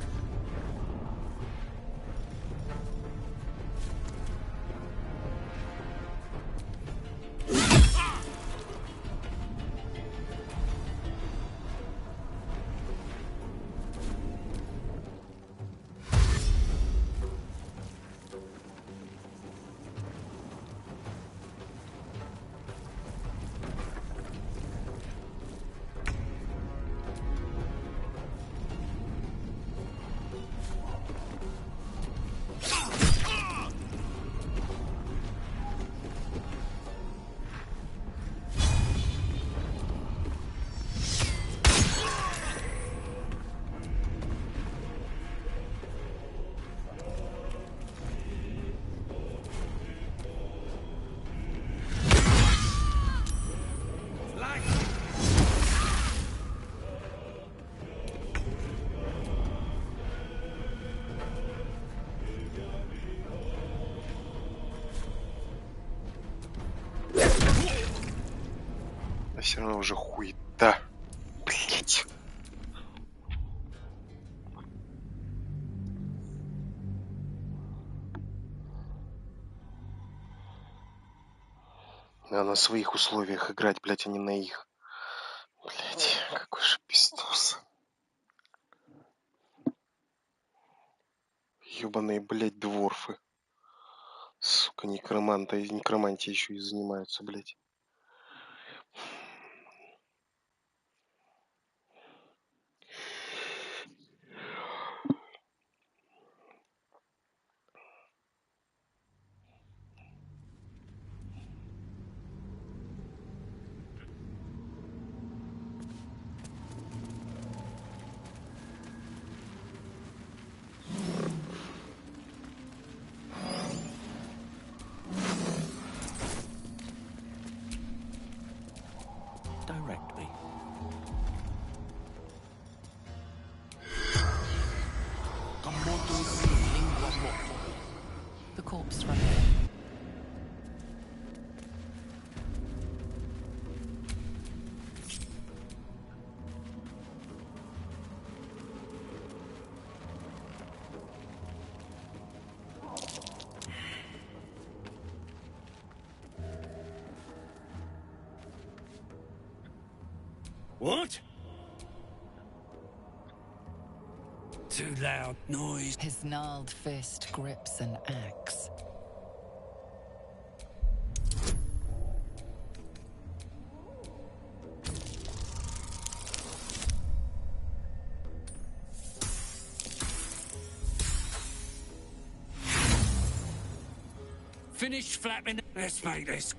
А все равно уже хуета. Блять. Надо на своих условиях играть, блять, а не на их. Блять, какой же пиздос. Ёбаные, блять, дворфы. Сука, некромантией еще и занимаются, блять. Direct me. The corpse running. What? Too loud noise. His gnarled fist grips an axe. Finish flapping. Let's make this.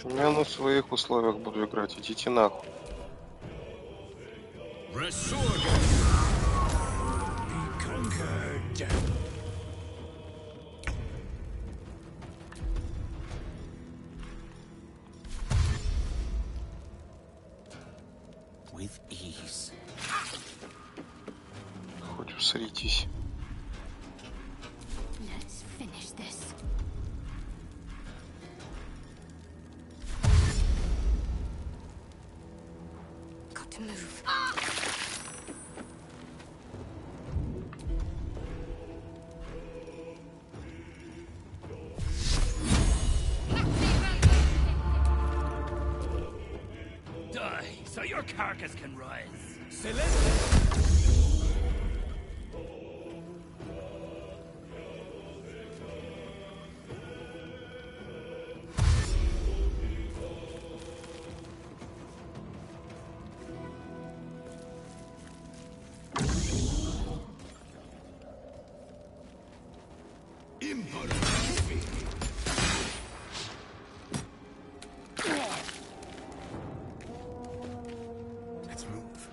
Я на своих условиях буду играть. Идите нахуй. With ease. Хоть усритесь. Let's finish this. Got to move. Die, so your carcass can rise. Let's move.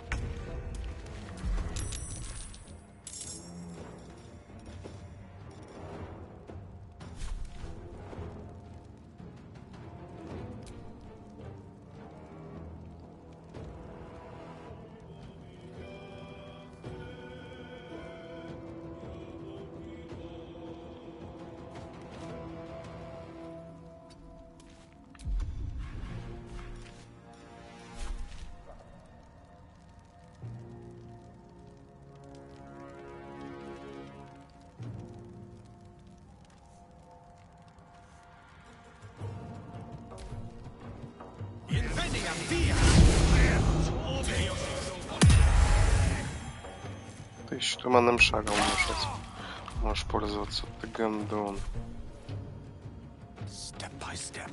Ты еще туманным шагом можешь пользоваться. Ты гандон. Step by step.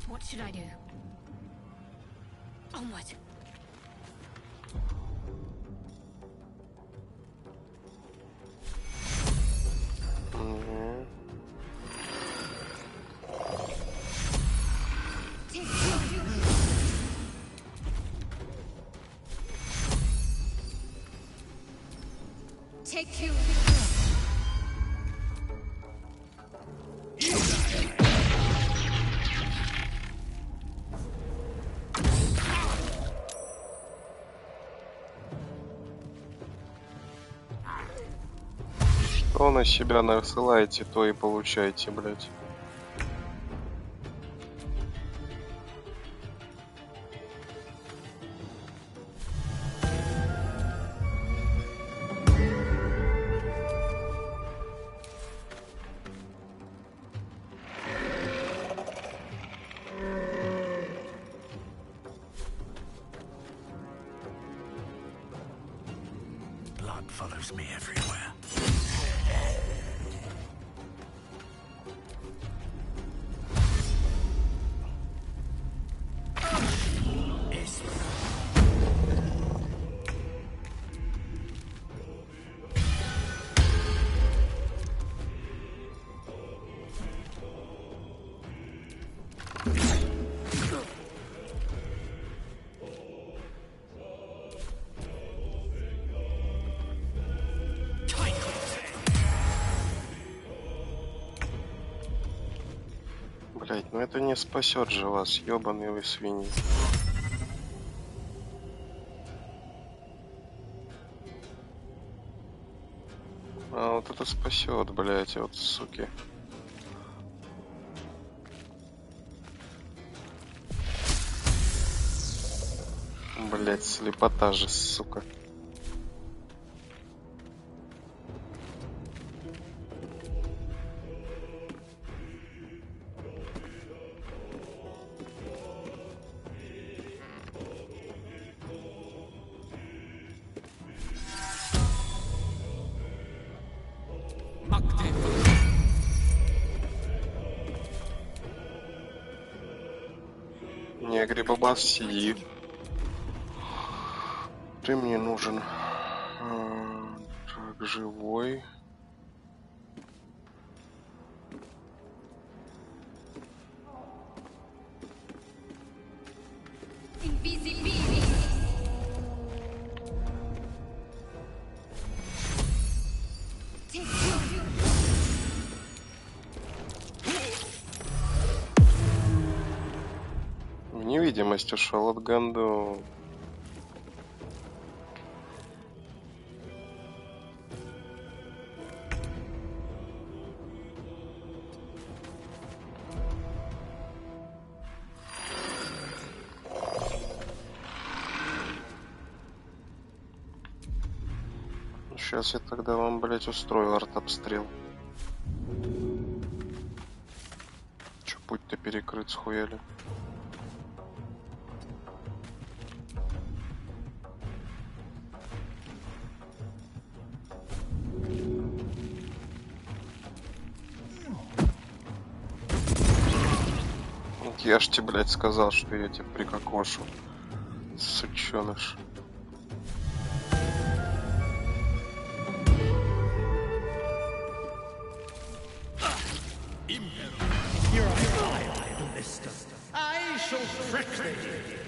What should I do? Onward. Take two. Что на себя насылаете, то и получаете, блядь. Blood follows me everywhere. Блять, ну это не спасет же вас, ёбаные вы свиньи. А вот это спасет, блять, вот суки. Блять, слепота же, сука. Не, Грибобас, сиди. Ты мне нужен. Так, живой. В невидимость ушел от Ганду. Сейчас я тогда вам, блять, устрою артобстрел. Че, путь-то перекрыт, схуяли. Я ж тебе, блядь, сказал, что я тебя прикокошу. Сучёныш. You're a vile lister. I shall trick thee.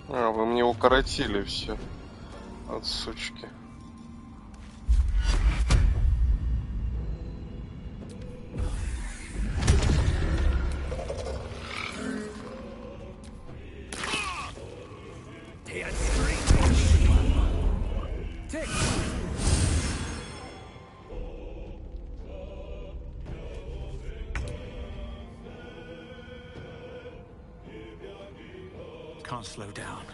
А, вы мне укоротили все от сучки. Can't slow down.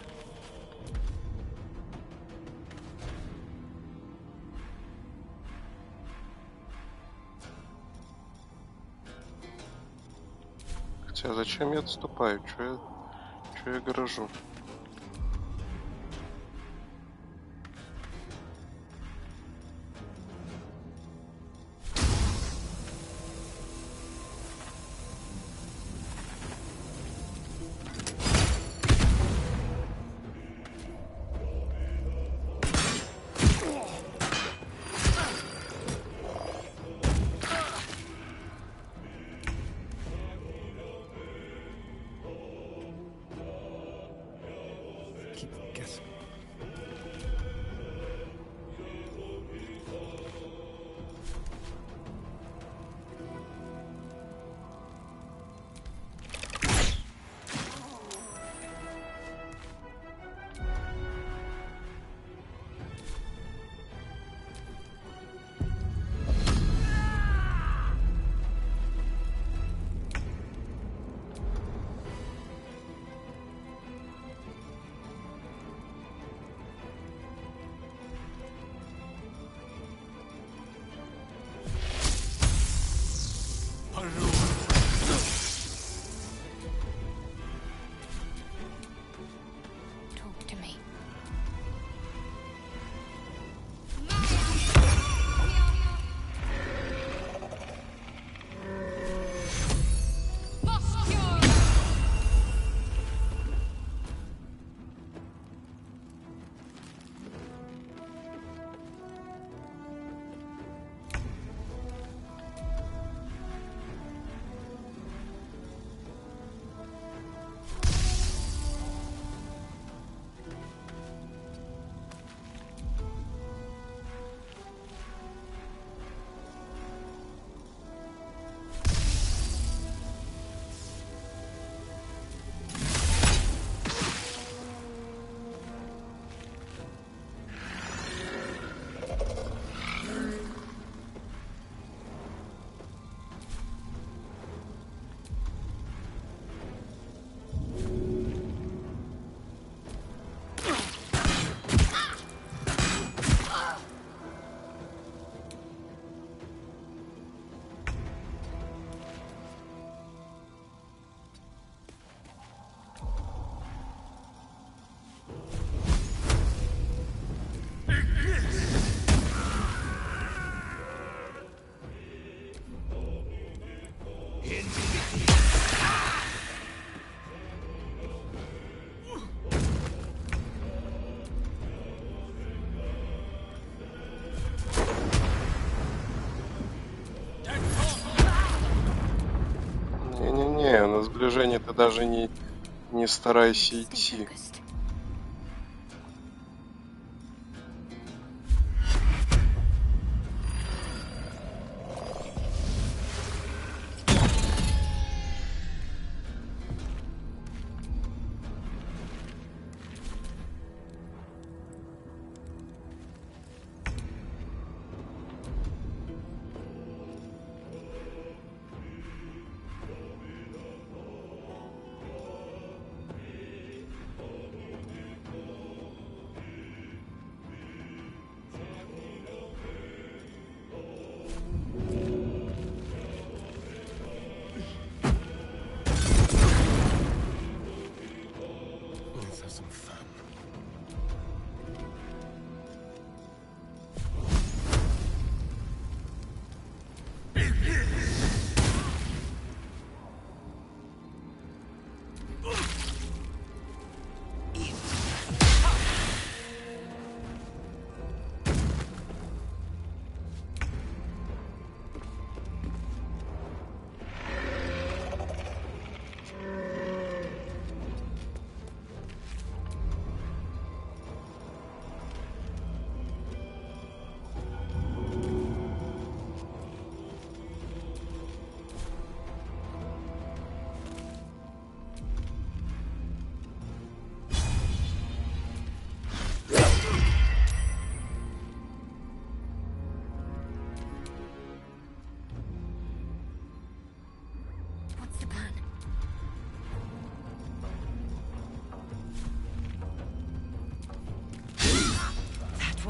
Хотя зачем я отступаю? Чё я горожу? Talk to me. Не-не-не, на сближение ты даже не старайся идти.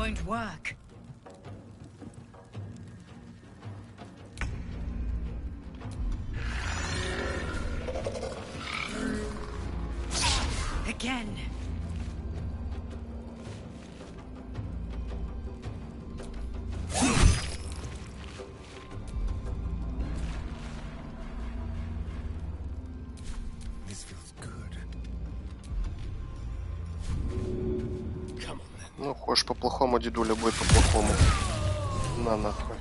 won't work. Again. This feels good. Ну, хочешь по-плохому, дедуля будет по-плохому. На нахуй.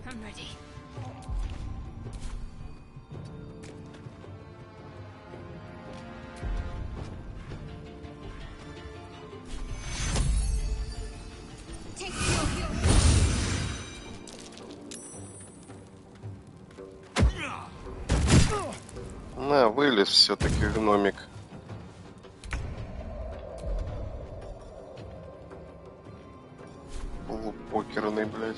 I'm ready. Take your heal. На, вылез все-таки гномик. Полупокерный, блядь.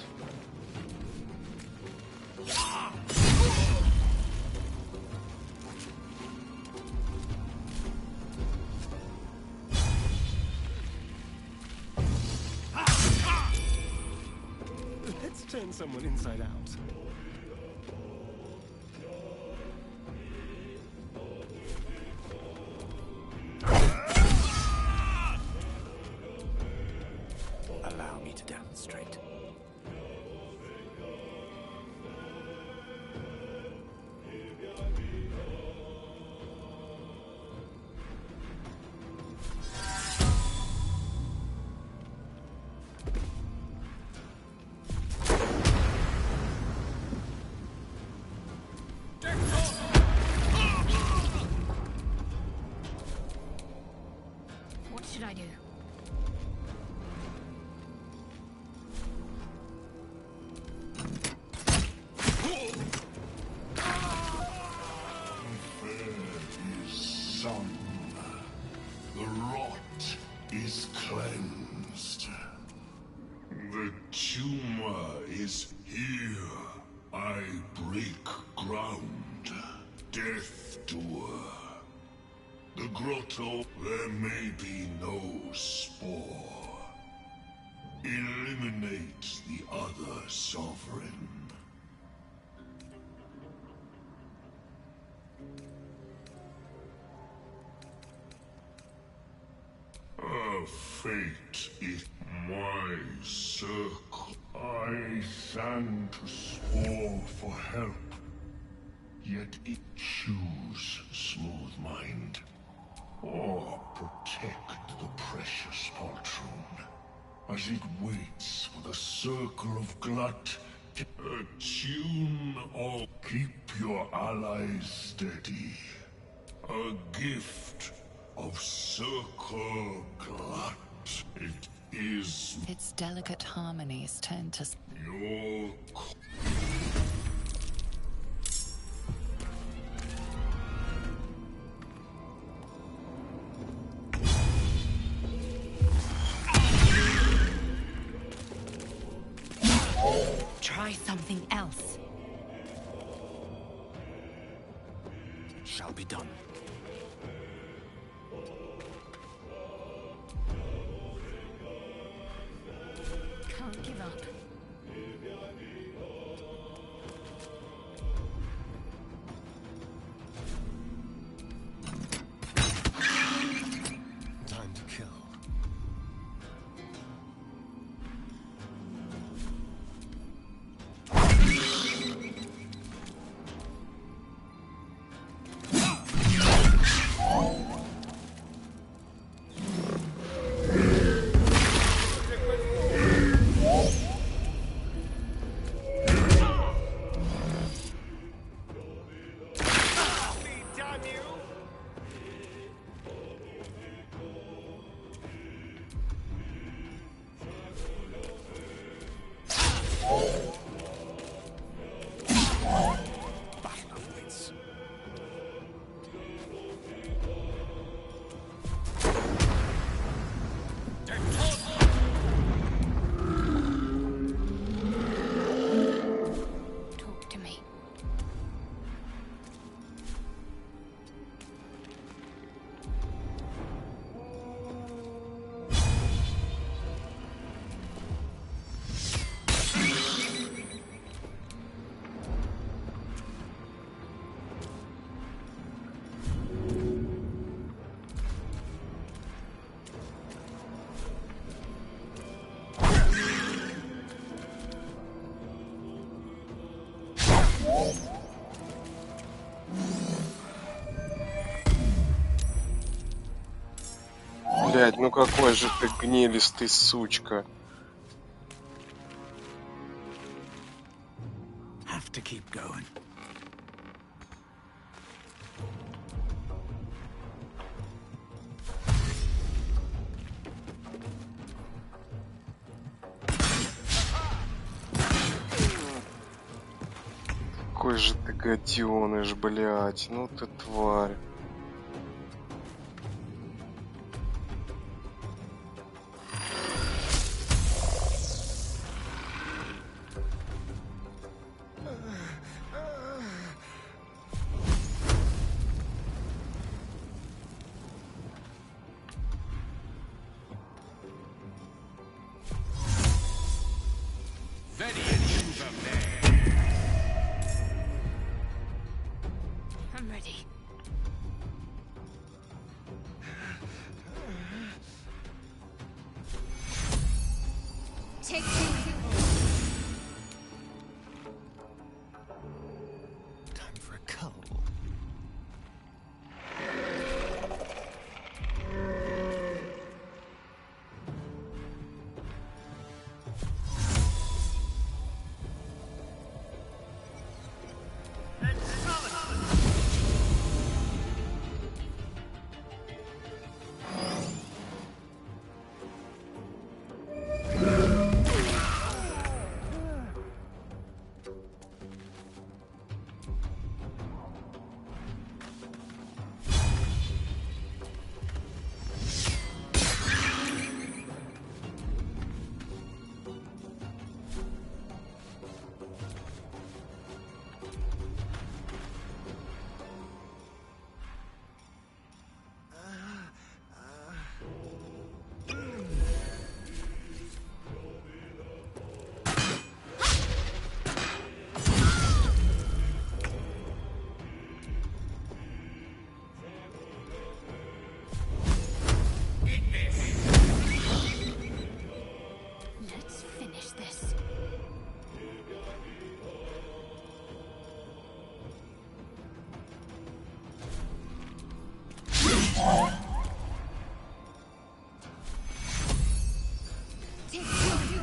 Let's turn someone inside out. Allow me to demonstrate. What should I do? Sun. The rot is cleansed. The tumor is here. I break ground. Death doer. The grotto, there may be no spore. Eliminate the other sovereign. A fate is my circle. I stand to spore for help. Yet it choose smooth mind. Or protect the precious poltroon. As it waits for the circle of glut to attune or keep your allies steady. A gift of circle glut. It is Its delicate harmonies turn to... your... Try something else. It shall be done. Can't give up. Time to kill. Ну какой же ты гнилистый сучка. Have to keep going. Какой же ты гаденыш, блядь. Ну ты тварь. I'm ready. Take two. Time for a cull. Let's finish this. Take two.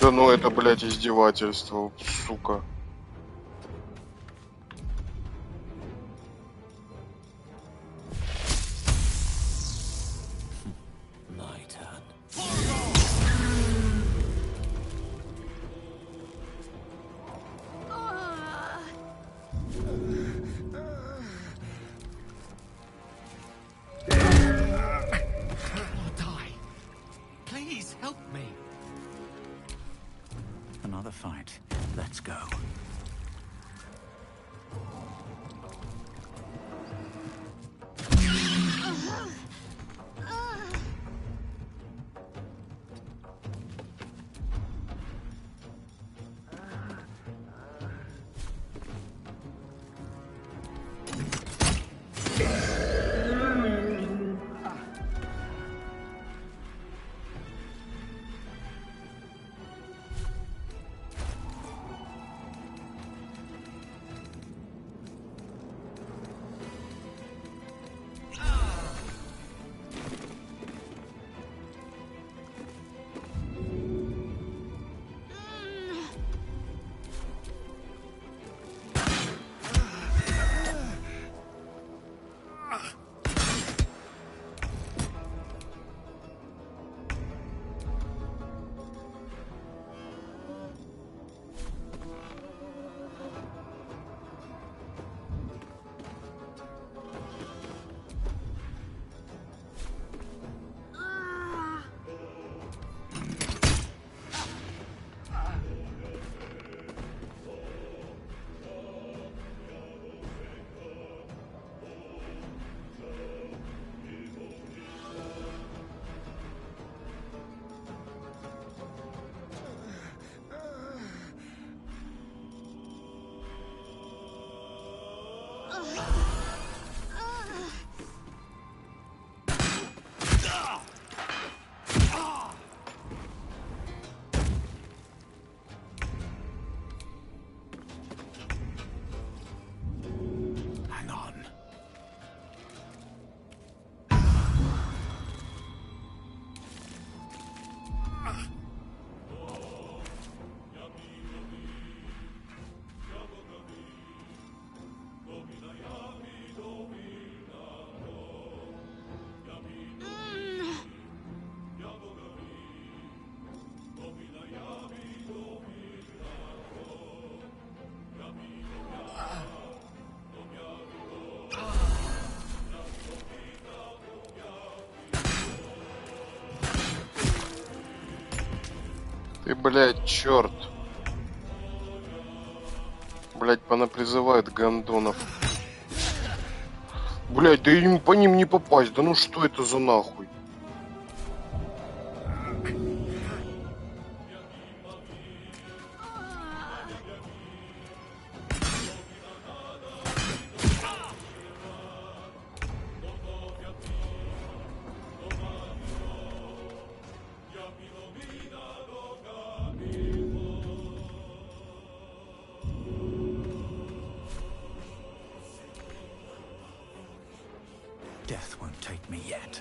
Да ну это, блядь, издевательство, сука. My turn. I'll die. Please help me. Another fight. Let's go. Ты, блядь, черт. Блядь, понапризывают гондонов. Блядь, да им по ним не попасть. Да ну что это за нахуй? Death won't take me yet.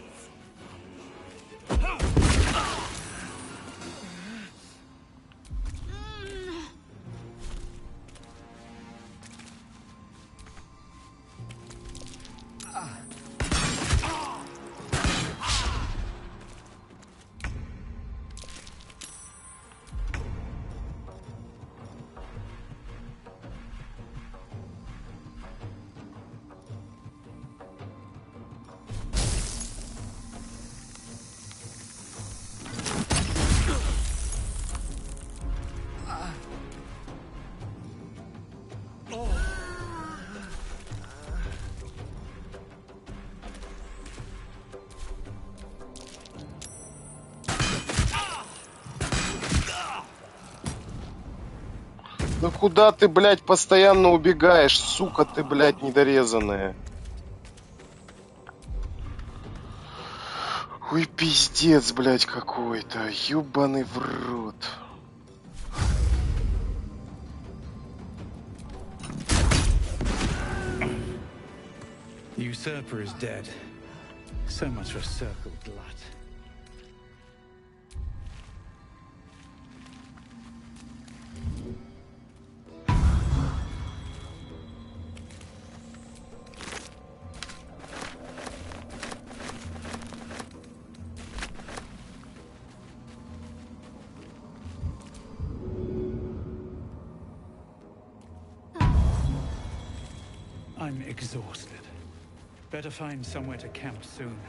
Ну куда ты, блядь, постоянно убегаешь, сука ты, блядь, недорезанная? Ой, пиздец, блядь, какой-то. Ёбаный в рот. Usurper is dead. So much for circle glut. I'm exhausted. Better find somewhere to camp soon.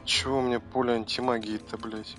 Чего у меня поле антимагии-то, блядь?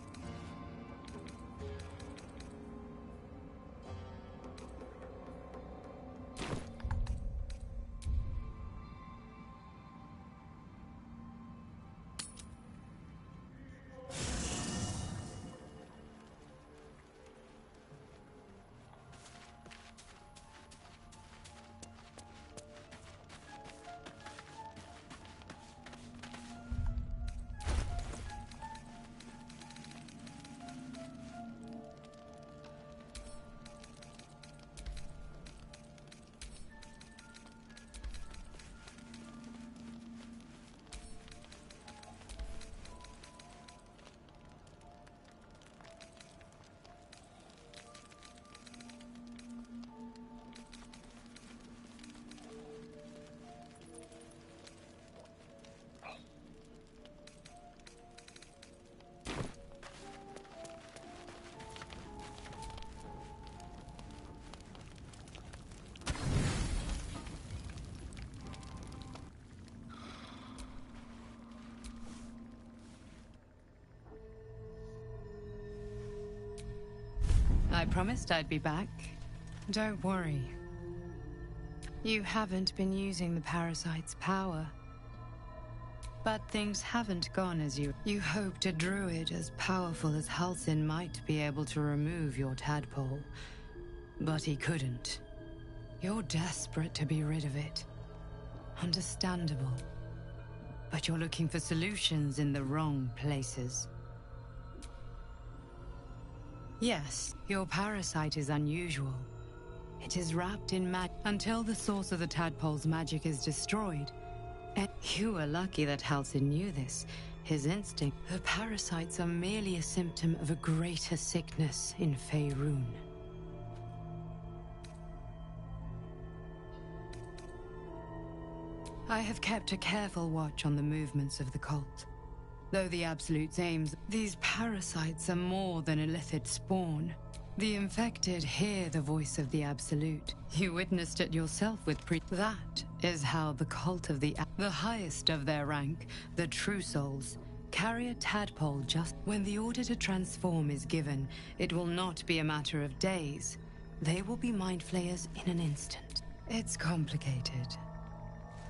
I promised I'd be back. Don't worry. You haven't been using the parasite's power. But things haven't gone as you... You hoped a druid as powerful as Halsin might be able to remove your tadpole. But he couldn't. You're desperate to be rid of it. Understandable. But you're looking for solutions in the wrong places. Yes, your parasite is unusual. It is wrapped in magic until the source of the tadpole's magic is destroyed. And you were lucky that Halsin knew this. His instinct. The parasites are merely a symptom of a greater sickness in Faerun. I have kept a careful watch on the movements of the cult. Though the Absolute's aims, these parasites are more than illithid spawn. The infected hear the voice of the Absolute. You witnessed it yourself with That is how the cult of the highest of their rank, the True Souls, carry a tadpole just when the order to transform is given. It will not be a matter of days. They will be mind flayers in an instant. It's complicated.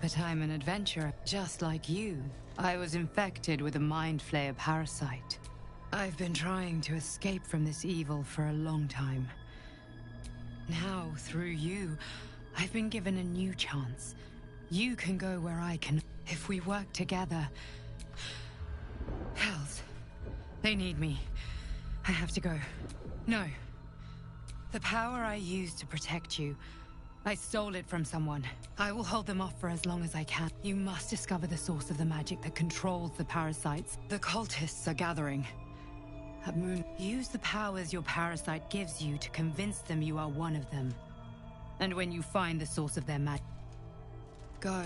But I'm an adventurer, just like you. I was infected with a mind flayer parasite. I've been trying to escape from this evil for a long time. Now, through you, I've been given a new chance. You can go where I can. If we work together... Hells. They need me. I have to go. No. The power I used to protect you, I stole it from someone. I will hold them off for as long as I can. You must discover the source of the magic that controls the parasites. The cultists are gathering. At Moon, use the powers your parasite gives you to convince them you are one of them. And when you find the source of their magic, go.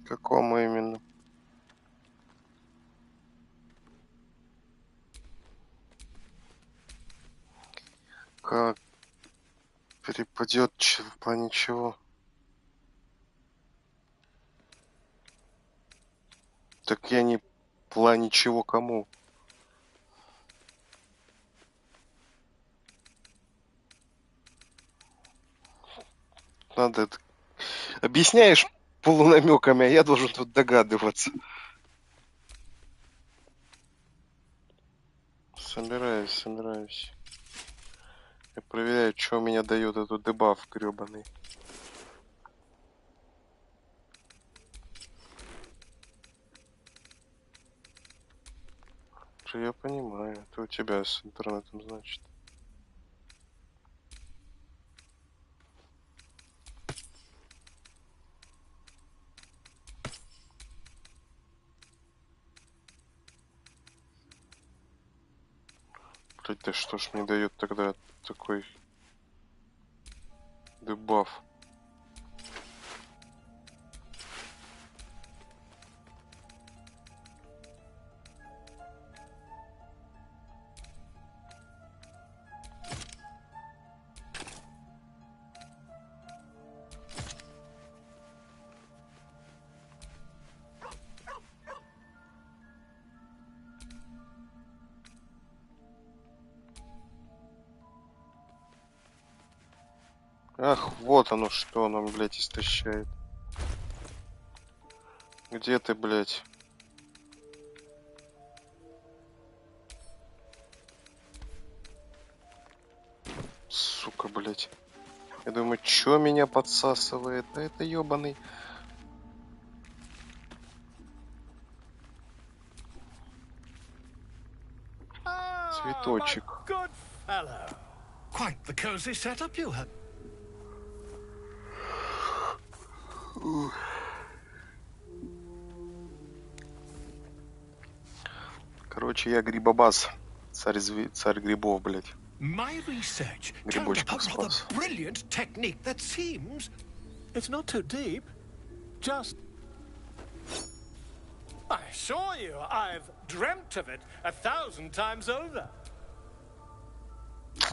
Какому именно? Как перепадет в плане чего? Так я не в плане чего кому. Надо это... Объясняешь полунамеками, а я должен тут догадываться. Собираюсь. Я проверяю, что у меня дает этот дебаф гребаный. Я понимаю, это у тебя с интернетом, значит. Блять, да что ж мне дает тогда такой дебаф? Ах, вот оно что, оно, блядь, истощает. Где ты, блядь? Сука, блядь. Я думаю, чё меня подсасывает? Да это ёбаный... Цветочек. Good fellow. Quite the cozy setup you have. Короче, я грибобас. Царь грибов, блядь. My research turned up a Грибочков rather спас. brilliant technique that seems... It's not too deep. Just... I assure you, I've dreamt of it 1,000 times over.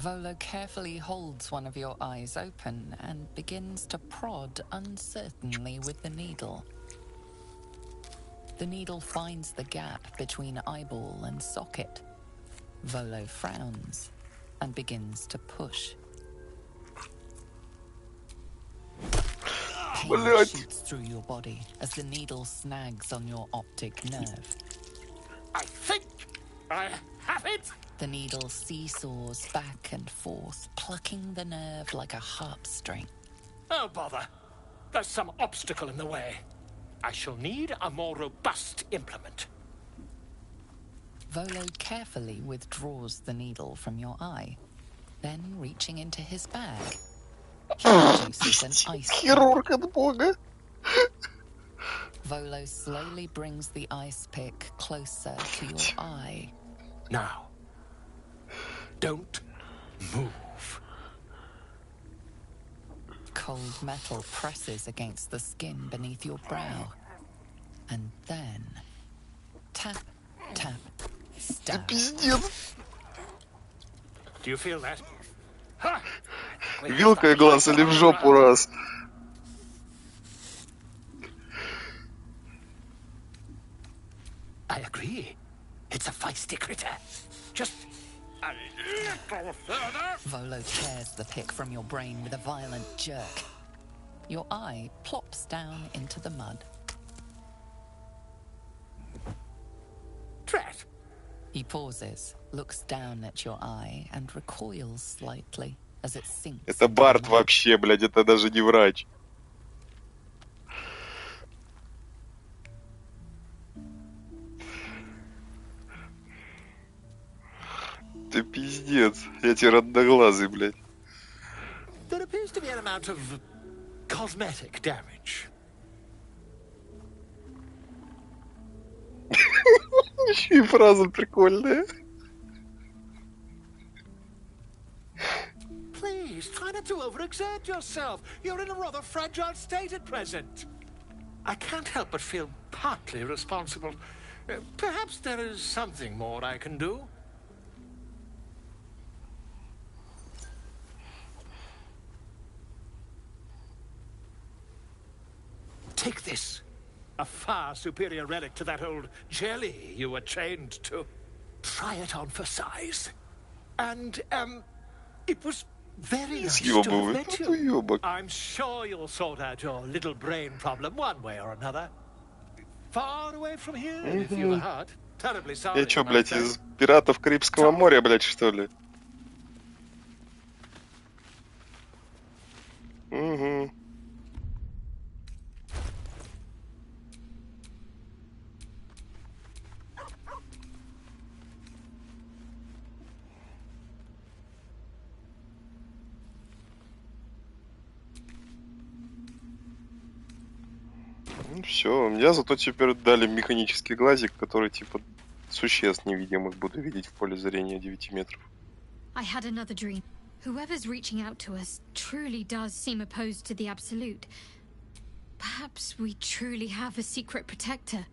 Volo carefully holds one of your eyes open and begins to prod uncertainly with the needle. The needle finds the gap between eyeball and socket. Volo frowns and begins to push. Pain shoots through your body as the needle snags on your optic nerve. I think I have it. The needle seesaws back and forth, plucking the nerve like a harp string. Oh, bother. There's some obstacle in the way. I shall need a more robust implement. Volo carefully withdraws the needle from your eye, then reaching into his bag, he produces an ice pick. Хирург от бога. Volo slowly brings the ice pick closer to your eye. Now, don't move. Cold metal presses against the skin beneath your brow. And then, tap, tap, stab. Do you feel that? Вилкой глаз или в жопу раз. I agree. It's a feisty critter. Just a little further. Volo tears the pick from your brain with a violent jerk. Your eye plops down into the mud. Tret. He pauses, looks down at your eye, and recoils slightly as it sinks. Это Барт вообще, блядь, это даже не врач. Ты пиздец. Я тебе одноглазый, блядь. There appears to be an amount of cosmetic damage. Еще и фраза прикольная. Please, try not to overexert yourself. You're in a rather fragile state at present. I can't help but feel partly responsible. Perhaps there is something more I can do. Take this. A far superior relic to that old jelly you were chained to. Try it on for size. And, it was very nice to have met you. I'm sure you'll sort out your little brain problem one way or another. Far away from here, if you've a heart. Terribly sorry. Я чё, блядь, из пиратов Карибского моря, блядь, что ли? Угу. Все, мне зато теперь дали механический глазик, который типа существ невидимых буду видеть в поле зрения 9 метров. I had another dream. Whoever's reaching out to us truly does seem opposed to the Absolute. Perhaps we truly have a secret protector.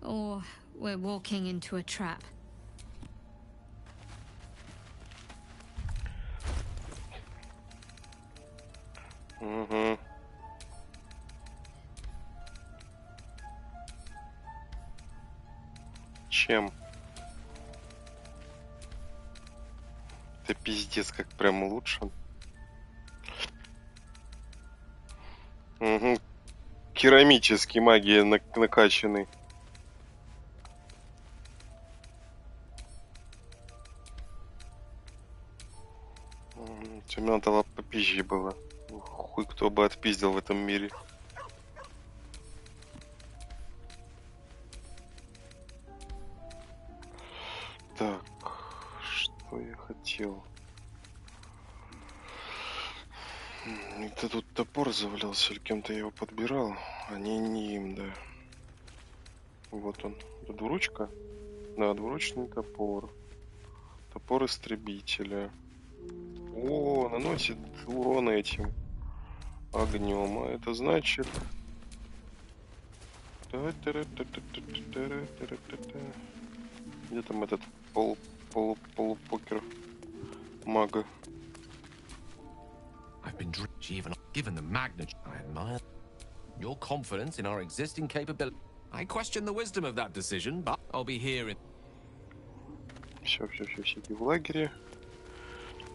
Or we're walking into a trap. Угу. Чем? Это пиздец, как прям лучше. Угу. Керамический магия накачанный. Темно попизже было. Хуй кто бы отпиздил в этом мире. Так, что я хотел? Это тут топор завалялся, или кем-то я его подбирал, а не им, да. Вот он. Это двуручка? Да, двуручный топор. Топор истребителя. О, наносит урон этим огнем. А это значит... Где там этот полупокер мага? I've been even given the magnitude. I admire your confidence in our existing capability. I question the wisdom of that decision, but I'll be here in... Все, сиди в лагере.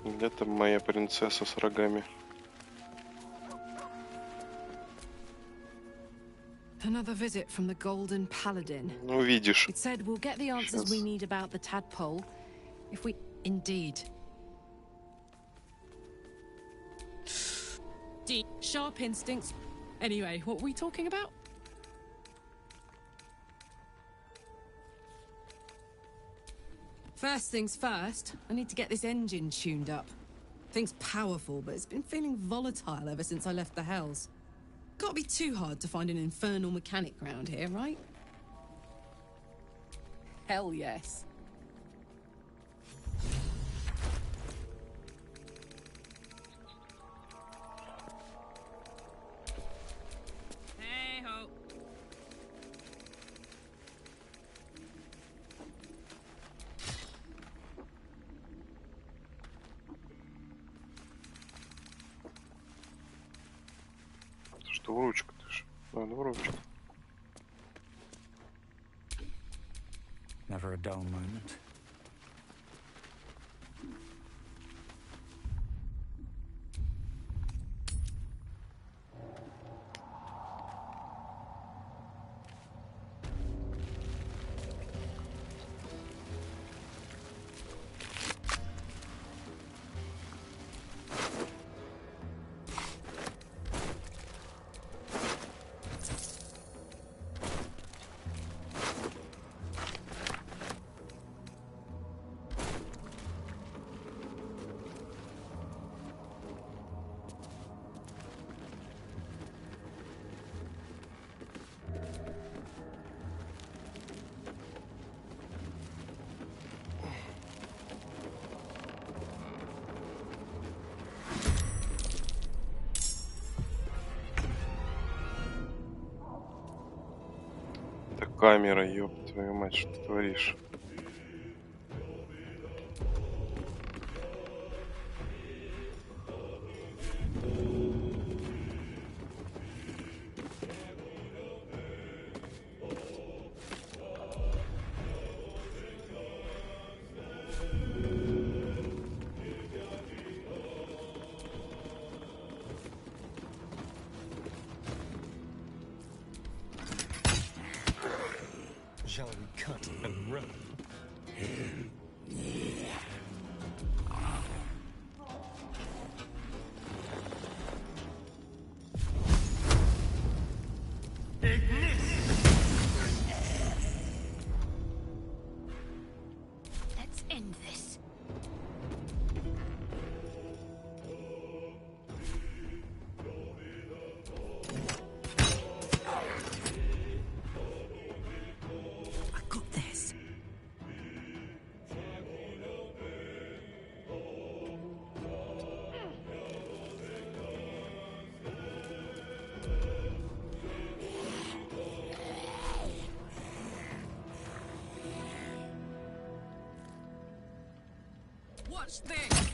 Где там моя принцесса с рогами? Another visit from the Golden Paladin. Ну, видишь. It said we'll get the answers we need about the tadpole if we... Indeed. Deep, sharp instincts. Anyway, what were we talking about? First things first, I need to get this engine tuned up. Thing's powerful, but it's been feeling volatile ever since I left the Hells. Can't be too hard to find an infernal mechanic round here, right? Hell yes. Hey-ho. Что ручка-то ж? А, ну ручка. Never a dull moment. Камера, ёб твою мать, что ты творишь? Shall we cut and run? Let's end this. Watch this!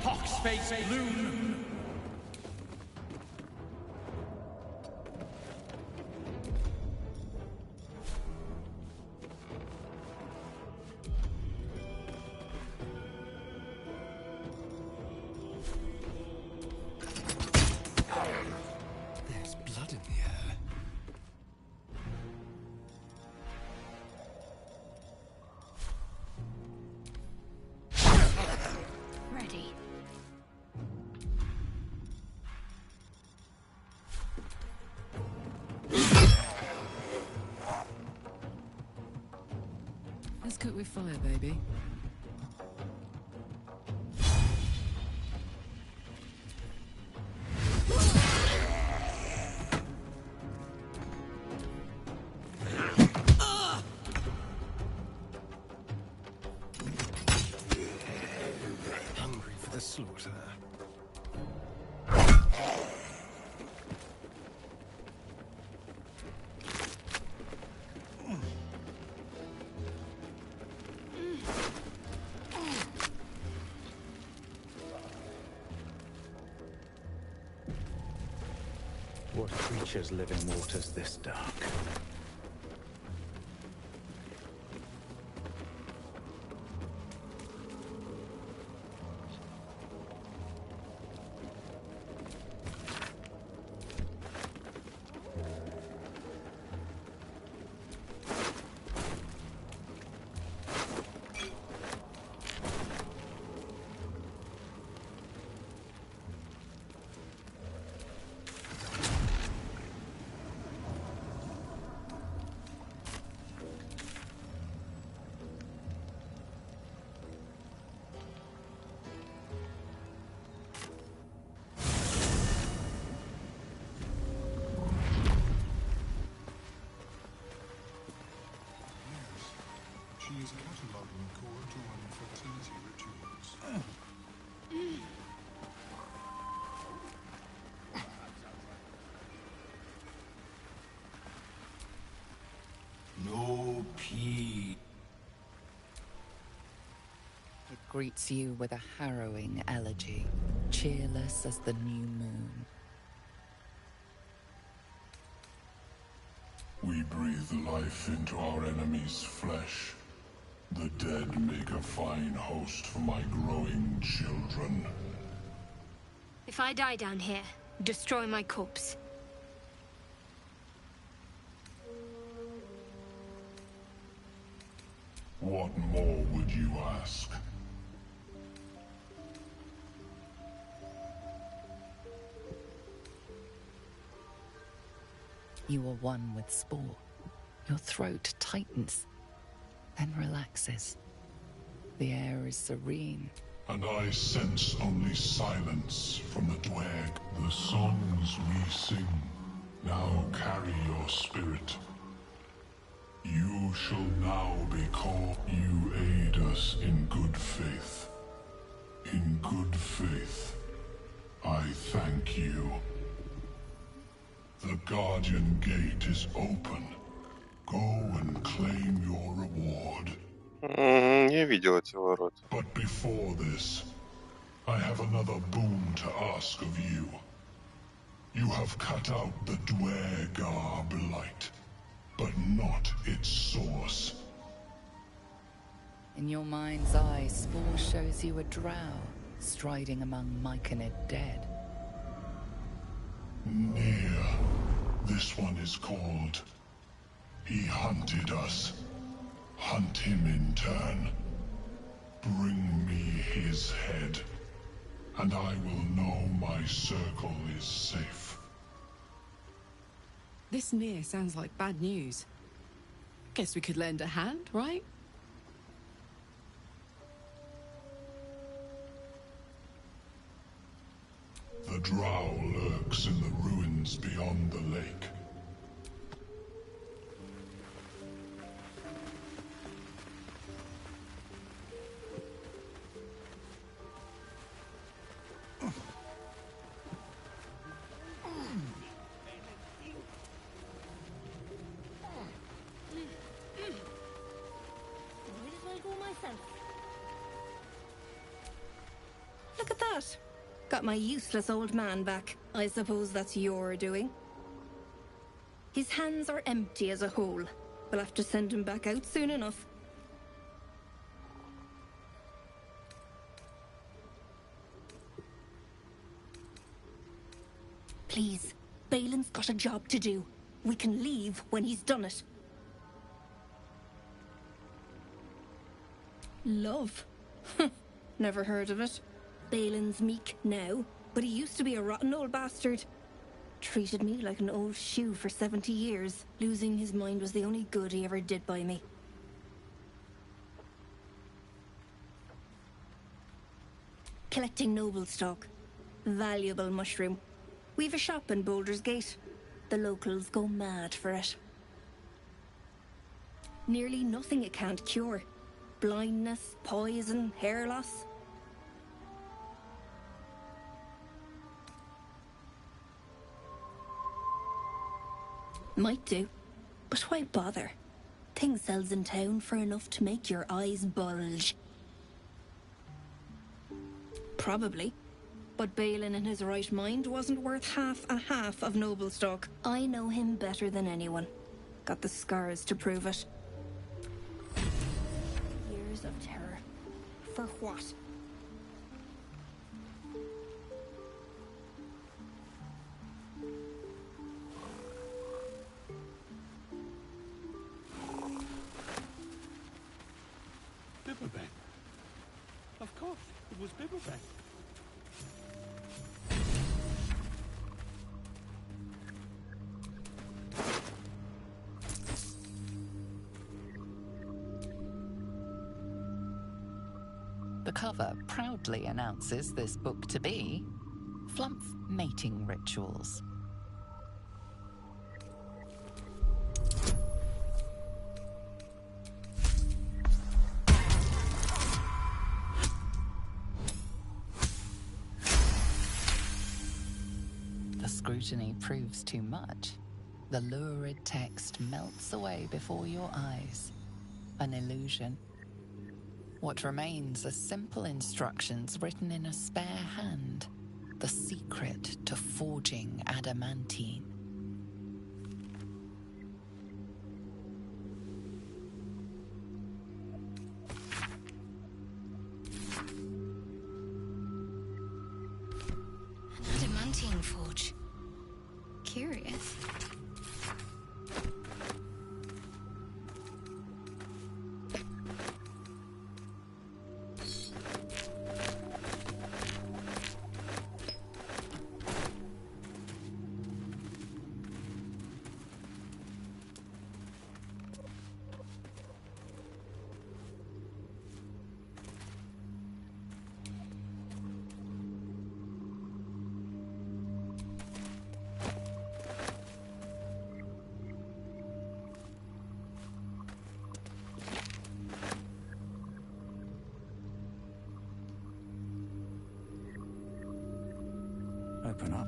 Poxface loon! There's blood in the air. Ready. Let's cook with fire, baby. Hungry for the slaughter. what creatures live in waters this dark. She is cataloging Corduan fertility rituals. No peace. It greets you with a harrowing elegy, cheerless as the new moon. We breathe life into our enemy's flesh. The dead make a fine host for my growing children. If I die down here, destroy my corpse. What more would you ask? You are one with spore. Your throat tightens, then relaxes. The air is serene. And I sense only silence from the dwag. The songs we sing now carry your spirit. You shall now be called. You aid us in good faith. In good faith, I thank you. The Guardian Gate is open. Go and claim your reward. Не видел эти ворота. But before this, I have another boon to ask of you. You have cut out the Dwegar blight, but not its source. In your mind's eye, spore shows you a drow striding among Myconid dead. Near. This one is called. He hunted us. Hunt him in turn. Bring me his head, and I will know my circle is safe. This near sounds like bad news. Guess we could lend a hand, right? The drow lurks in the ruins beyond the lake. Look at that. Got my useless old man back. I suppose that's your doing. His hands are empty as a hole. We'll have to send him back out soon enough. Please, Balin's got a job to do. We can leave when he's done it. Love? Never heard of it. Balin's meek now, but he used to be a rotten old bastard. Treated me like an old shoe for 70 years. Losing his mind was the only good he ever did by me. Collecting noble stock. Valuable mushroom. We've a shop in Boulder's Gate. The locals go mad for it. Nearly nothing it can't cure. Blindness, poison, hair loss. Might do, but why bother? Thing sells in town for enough to make your eyes bulge. Probably, But Balin in his right mind wasn't worth half of Noblestock. I know him better than anyone. Got the scars to prove it. Years of terror. For what? Bibberben. Of course, it was Bibberben. The cover proudly announces this book to be Flumph Mating Rituals. The scrutiny proves too much. The lurid text melts away before your eyes. An illusion. What remains are simple instructions written in a spare hand. The secret to forging adamantine. An adamantine forge. Curious. Open up.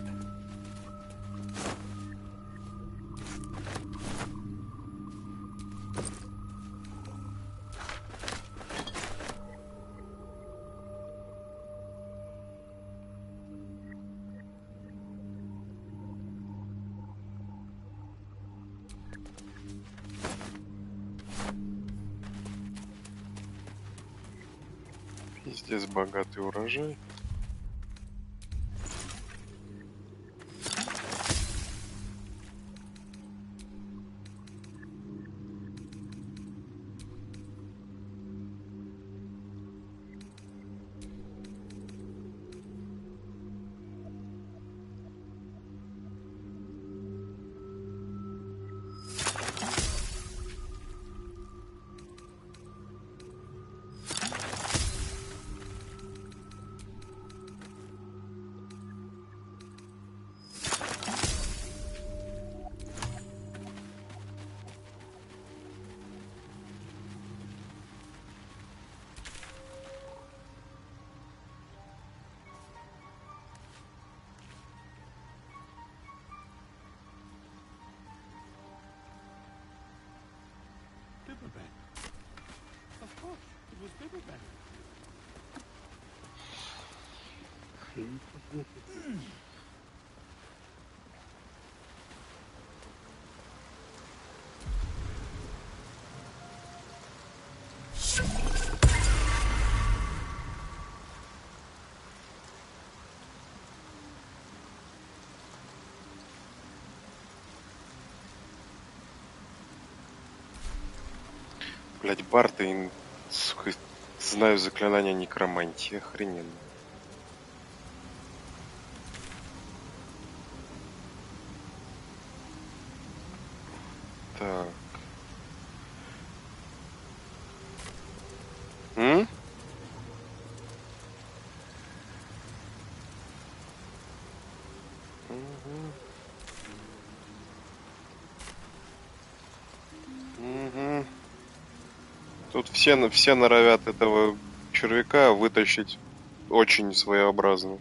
Пиздец, богатый урожай. Bibberben. Of course, it was Bibberben. Блять, Барта и, сука, знаю заклинания некромантии, охрененно. Так. Тут все норовят этого червяка вытащить очень своеобразно.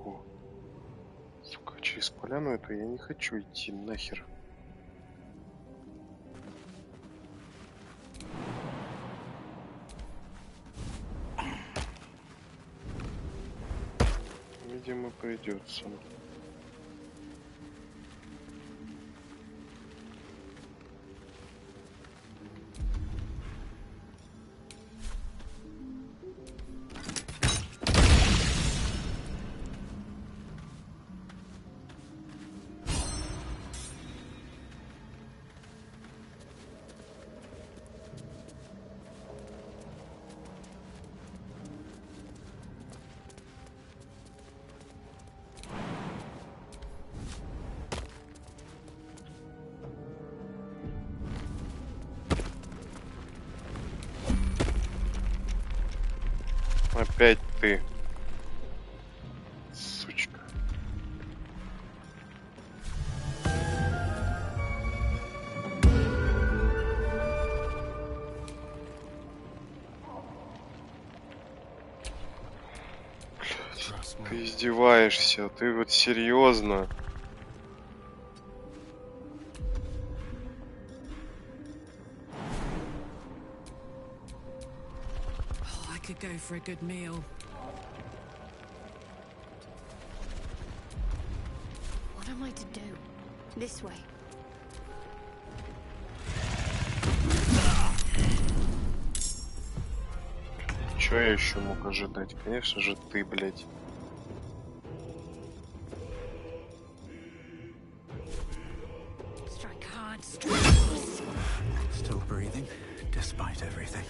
сверху. Сука, через поляну эту я не хочу идти нахер. Видимо, придется. Опять ты. Сучка. Блядь, ты издеваешься, ты вот серьезно? Could go for a good meal. What am I to do? This way. Чё я еще мог ожидать? Конечно же ты, блядь. Strike hard, strike. Still breathing, despite everything.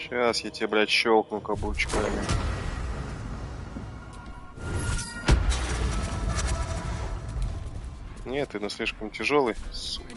Сейчас я тебе, блядь, щелкну каблучками. Нет, ты, ну слишком тяжелый. Сука.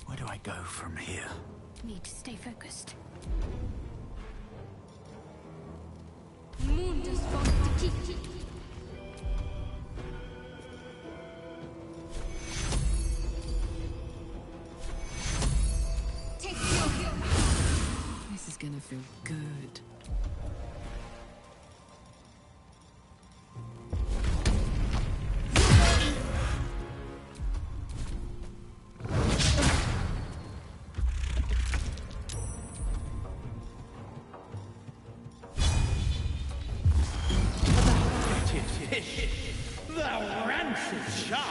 Where do I go from here? Need to stay focused. This is gonna feel good. The rancid shark!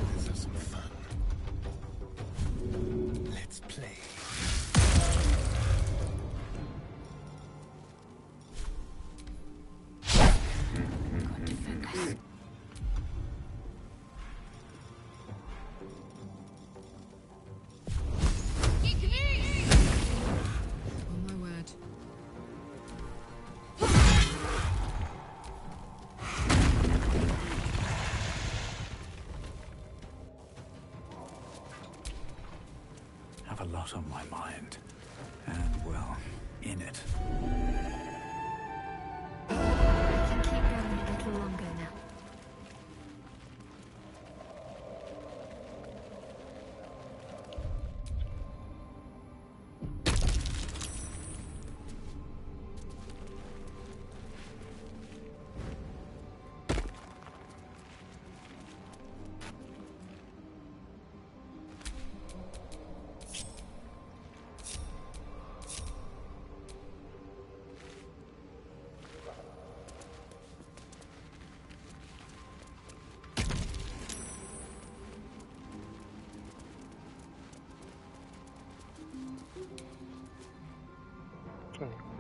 Let's have some fun. Let's play. Got to focus. On my word. Have a lot on my mind. And, well, in it. I can keep going a little longer now.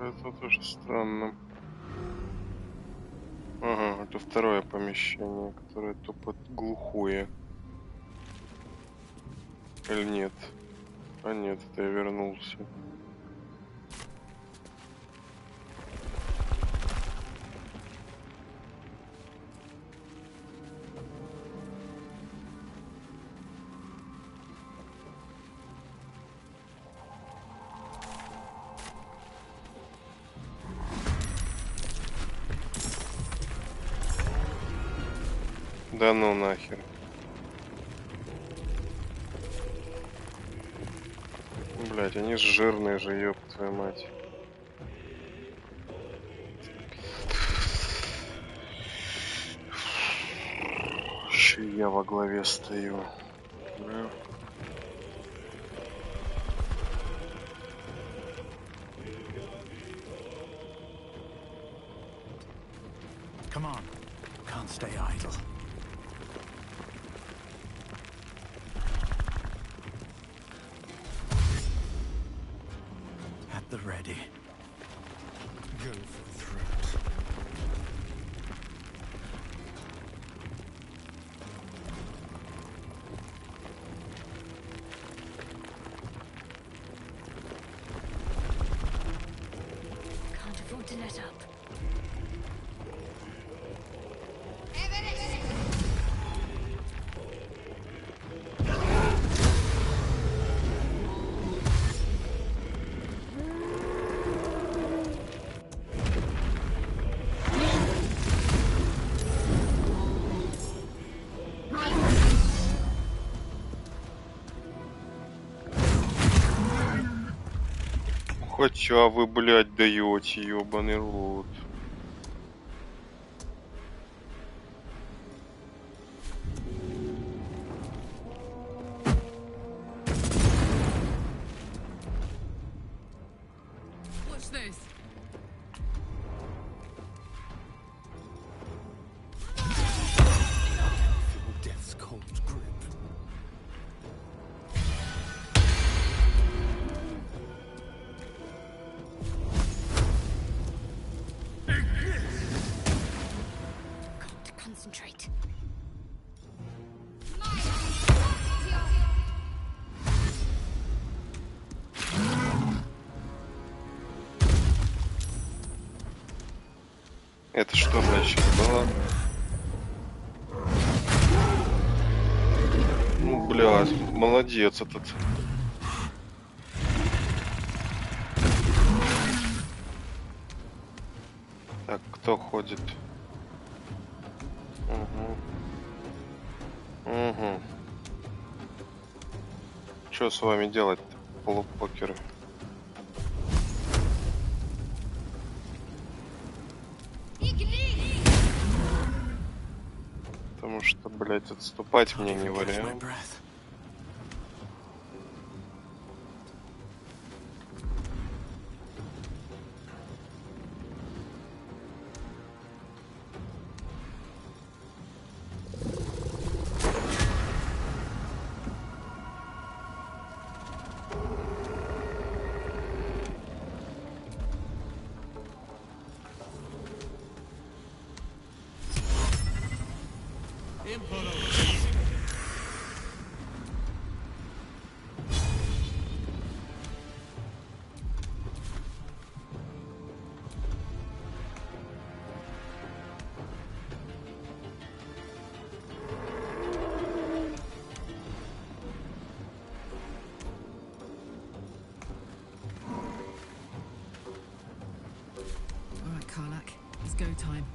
Это тоже странно. Ага, это второе помещение, которое тупо глухое. Или нет? А нет, это я вернулся. Да ну нахер. Блять, они жирные же, ёб твою мать. Еще я во главе стою. Да. Come on. Can't stay idle. At the ready. Go for the throat. Can't afford to let up. Хотя вы, блядь, даете, ёбаный рот. What's this? Feel death's cold grip. Concentrate. Это что значит было? Ну, блядь, молодец этот. Так, кто ходит? Угу. Что с вами делать-то, полупокеры? Потому что, блядь, отступать мне не вариант. All right, Karlak. It's go time.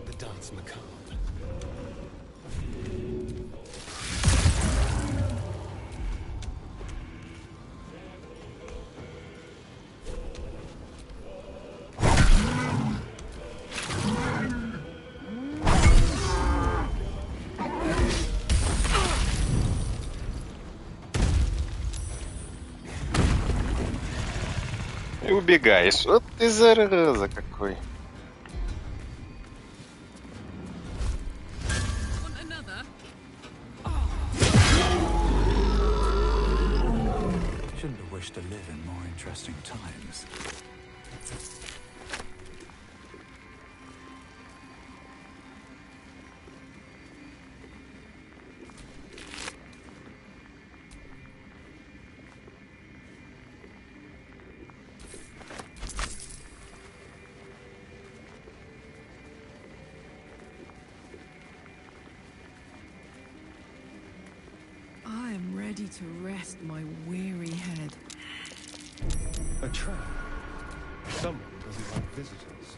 The dance macabre. И убегаешь. Вот ты зараза какой. Shouldn't have wished to live in more interesting times. I am ready to rest my weary head. A trap. Someone doesn't like visitors.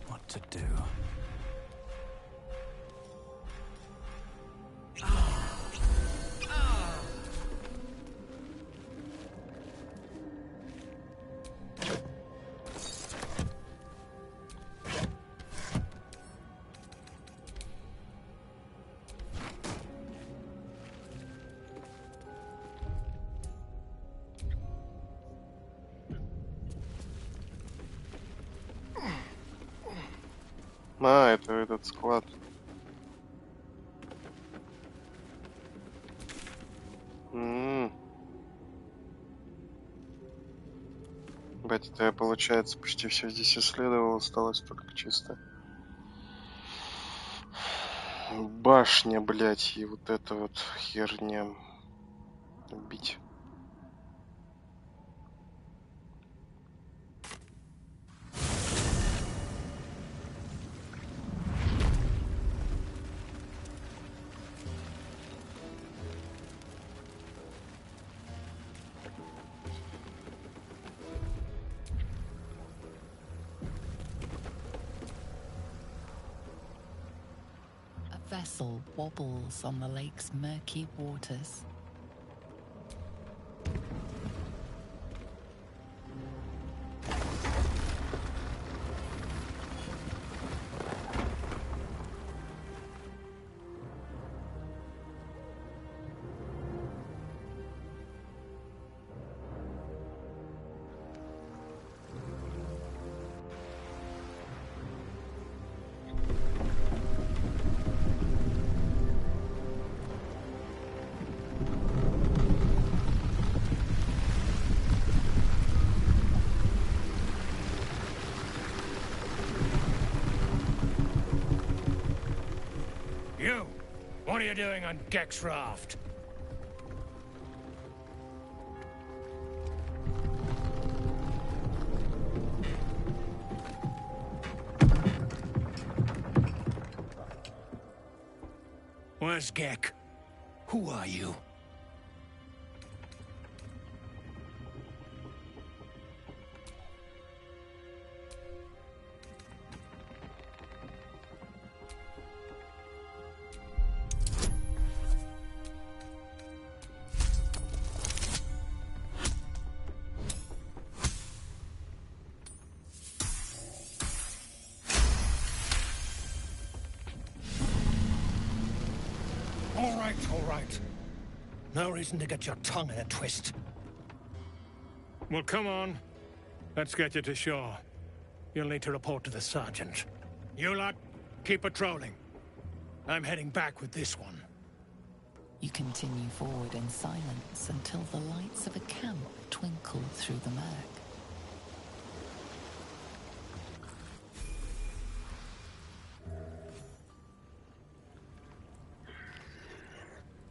What to do? А, это этот склад. Бать, это я, получается, почти все здесь исследовал, осталось только чисто башня, блять, и вот эта вот херня убить. A vessel wobbles on the lake's murky waters. You! What are you doing on Gek's raft? Where's Gek? Who are you? All right. No reason to get your tongue in a twist. Well, come on. Let's get you to shore. You'll need to report to the sergeant. You lot, keep patrolling. I'm heading back with this one. You continue forward in silence until the lights of a camp twinkle through the murk.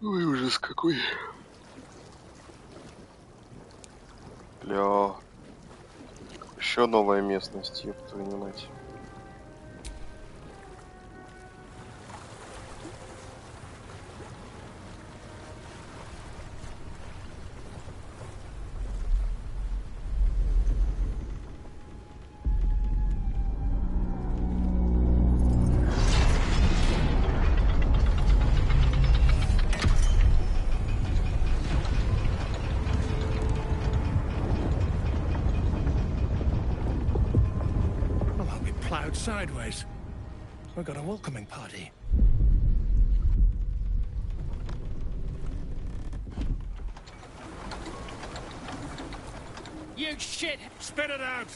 Ой, ужас какой. Бля. Еще новая местность, ёб твою мать. Well, I'll be ploughed sideways. We've got a welcoming party. You shit! Spit it out!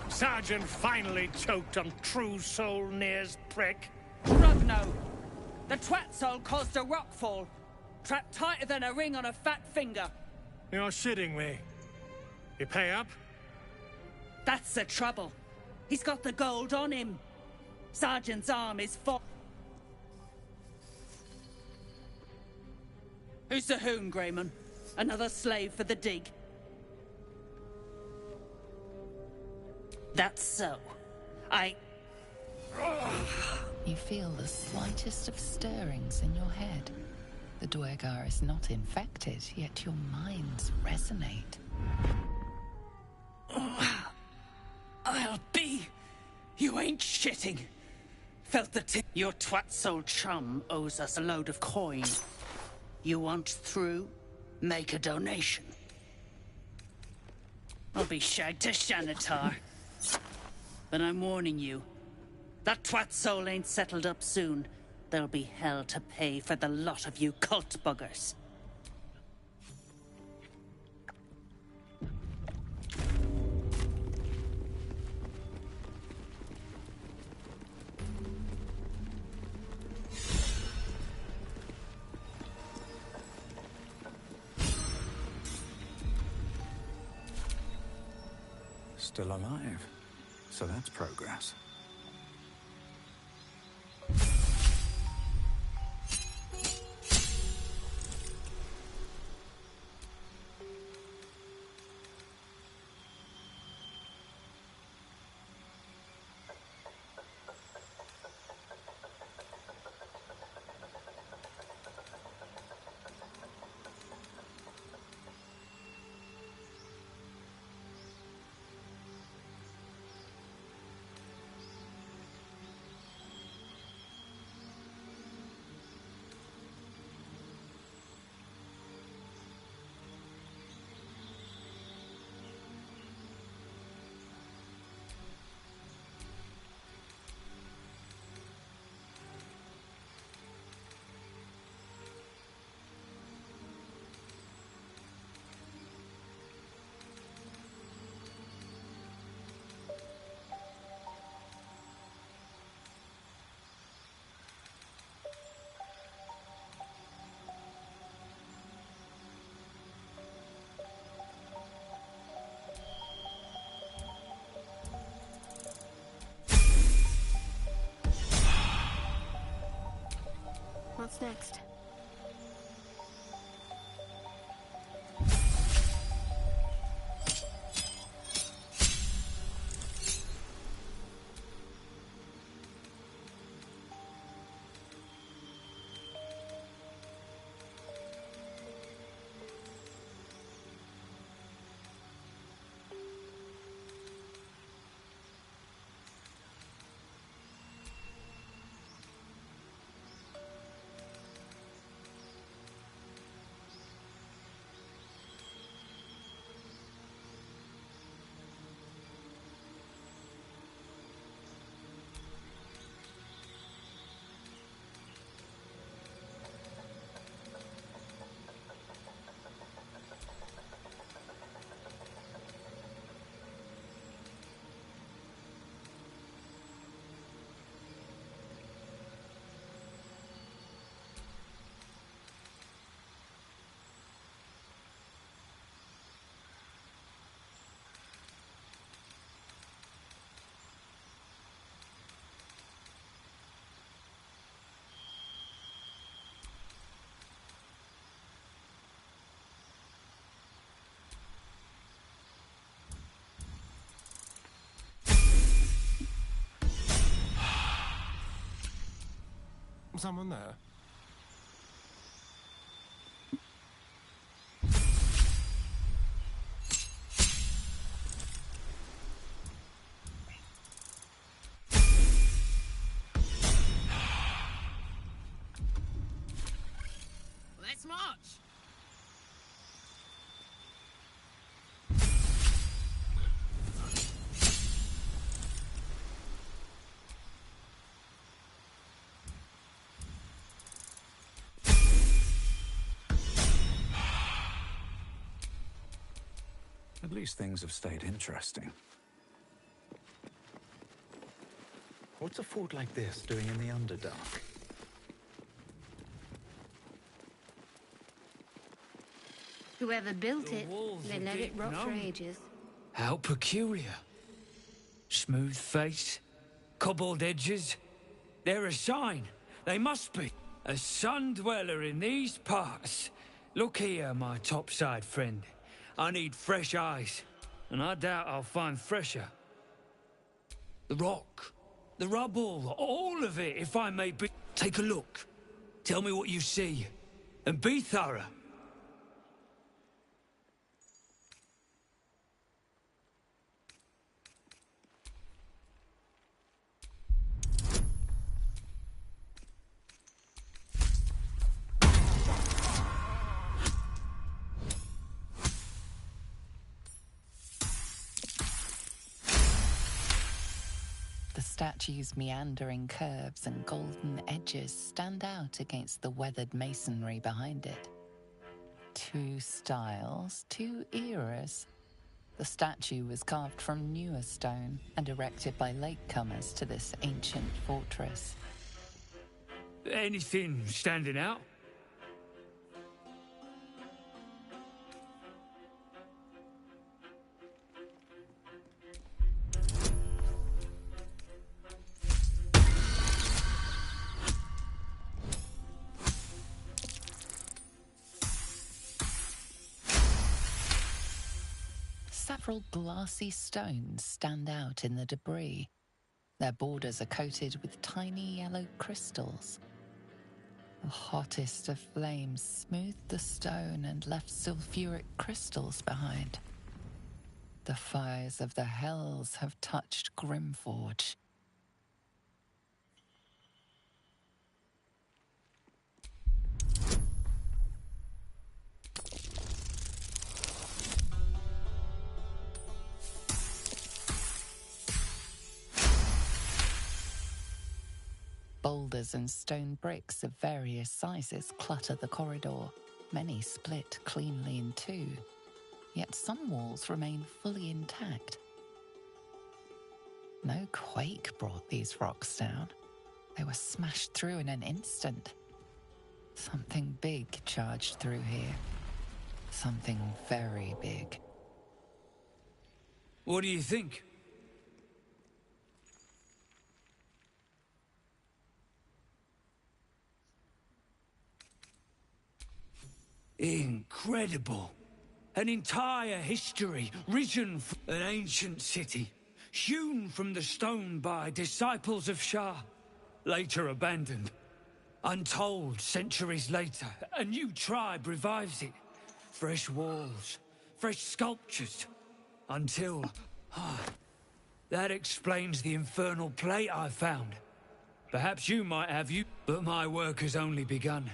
Sergeant finally choked on True Soul Near's prick. Rugno! The twat soul caused a rockfall. Trapped tighter than a ring on a fat finger. You're shitting me. You pay up? That's the trouble. He's got the gold on him. Sergeant's arm is full. Who's the hoon, Greyman? Another slave for the dig? That's so. You feel the slightest of stirrings in your head. The Dwergar is not infected, yet your minds resonate. I'll be. You ain't shitting. Felt the tip. Your twat soul chum owes us a load of coin. You want through? Make a donation. I'll be shagged to Shanatar. But I'm warning you. That twat soul ain't settled up soon. There'll be hell to pay for the lot of you cult buggers. Still alive. So that's progress. What's next? Someone there? Let's march! At least things have stayed interesting. What's a fort like this doing in the Underdark? Whoever built The it, walls they are let it deep rot for known. ages. How peculiar. Smooth face, cobbled edges. They're a sign. They must be. A sun dweller in these parts. Look here, my topside friend. I need fresh eyes, and I doubt I'll find fresher. The rock, the rubble, all of it, if I may be... Take a look. Tell me what you see, and be thorough. The statue's meandering curves and golden edges stand out against the weathered masonry behind it. Two styles, two eras. The statue was carved from newer stone and erected by latecomers to this ancient fortress. Anything standing out? Several glassy stones stand out in the debris. Their borders are coated with tiny yellow crystals. The hottest of flames smoothed the stone and left sulfuric crystals behind. The fires of the hells have touched Grimforge. Boulders and stone bricks of various sizes clutter the corridor. Many split cleanly in two, yet some walls remain fully intact. No quake brought these rocks down. They were smashed through in an instant. Something big charged through here. Something very big. What do you think? Incredible. An entire history risen from an ancient city, hewn from the stone by disciples of Shah, later abandoned. Untold centuries later, a new tribe revives it. Fresh walls, fresh sculptures, until... that explains the infernal plate I found. Perhaps you might have but my work has only begun.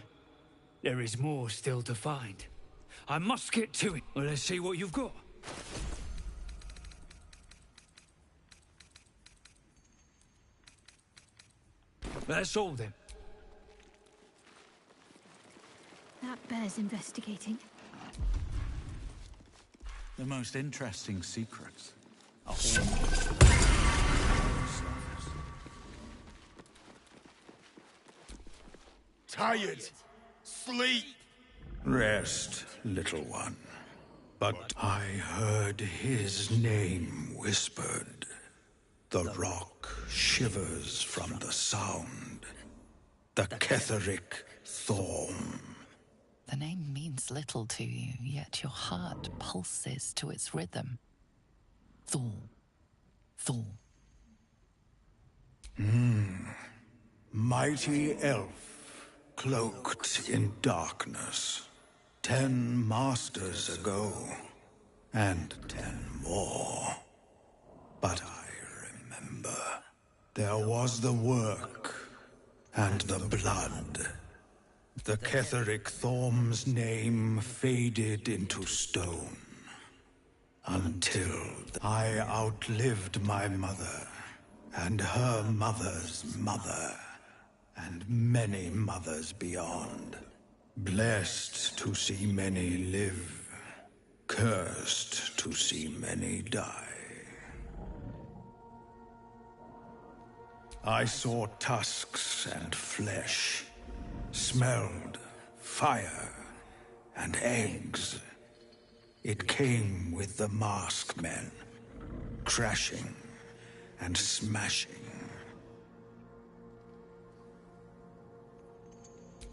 There is more still to find. I must get to it. Well, let's see what you've got. That's all then. That bears investigating. The most interesting secrets are Tired. Sleep. Rest, little one. But I heard his name whispered. The rock shivers from the sound. The Ketheric Thorm. The name means little to you, yet your heart pulses to its rhythm. Thorm. Thorm. Mighty elf. cloaked in darkness. 10 masters ago, and 10 more. But I remember. There was the work, and the blood. The Ketheric Thorm's name faded into stone. Until I outlived my mother, and her mother's mother, and many mothers beyond. Blessed to see many live, cursed to see many die. I saw tusks and flesh, smelled fire and eggs. It came with the masked men, crashing and smashing.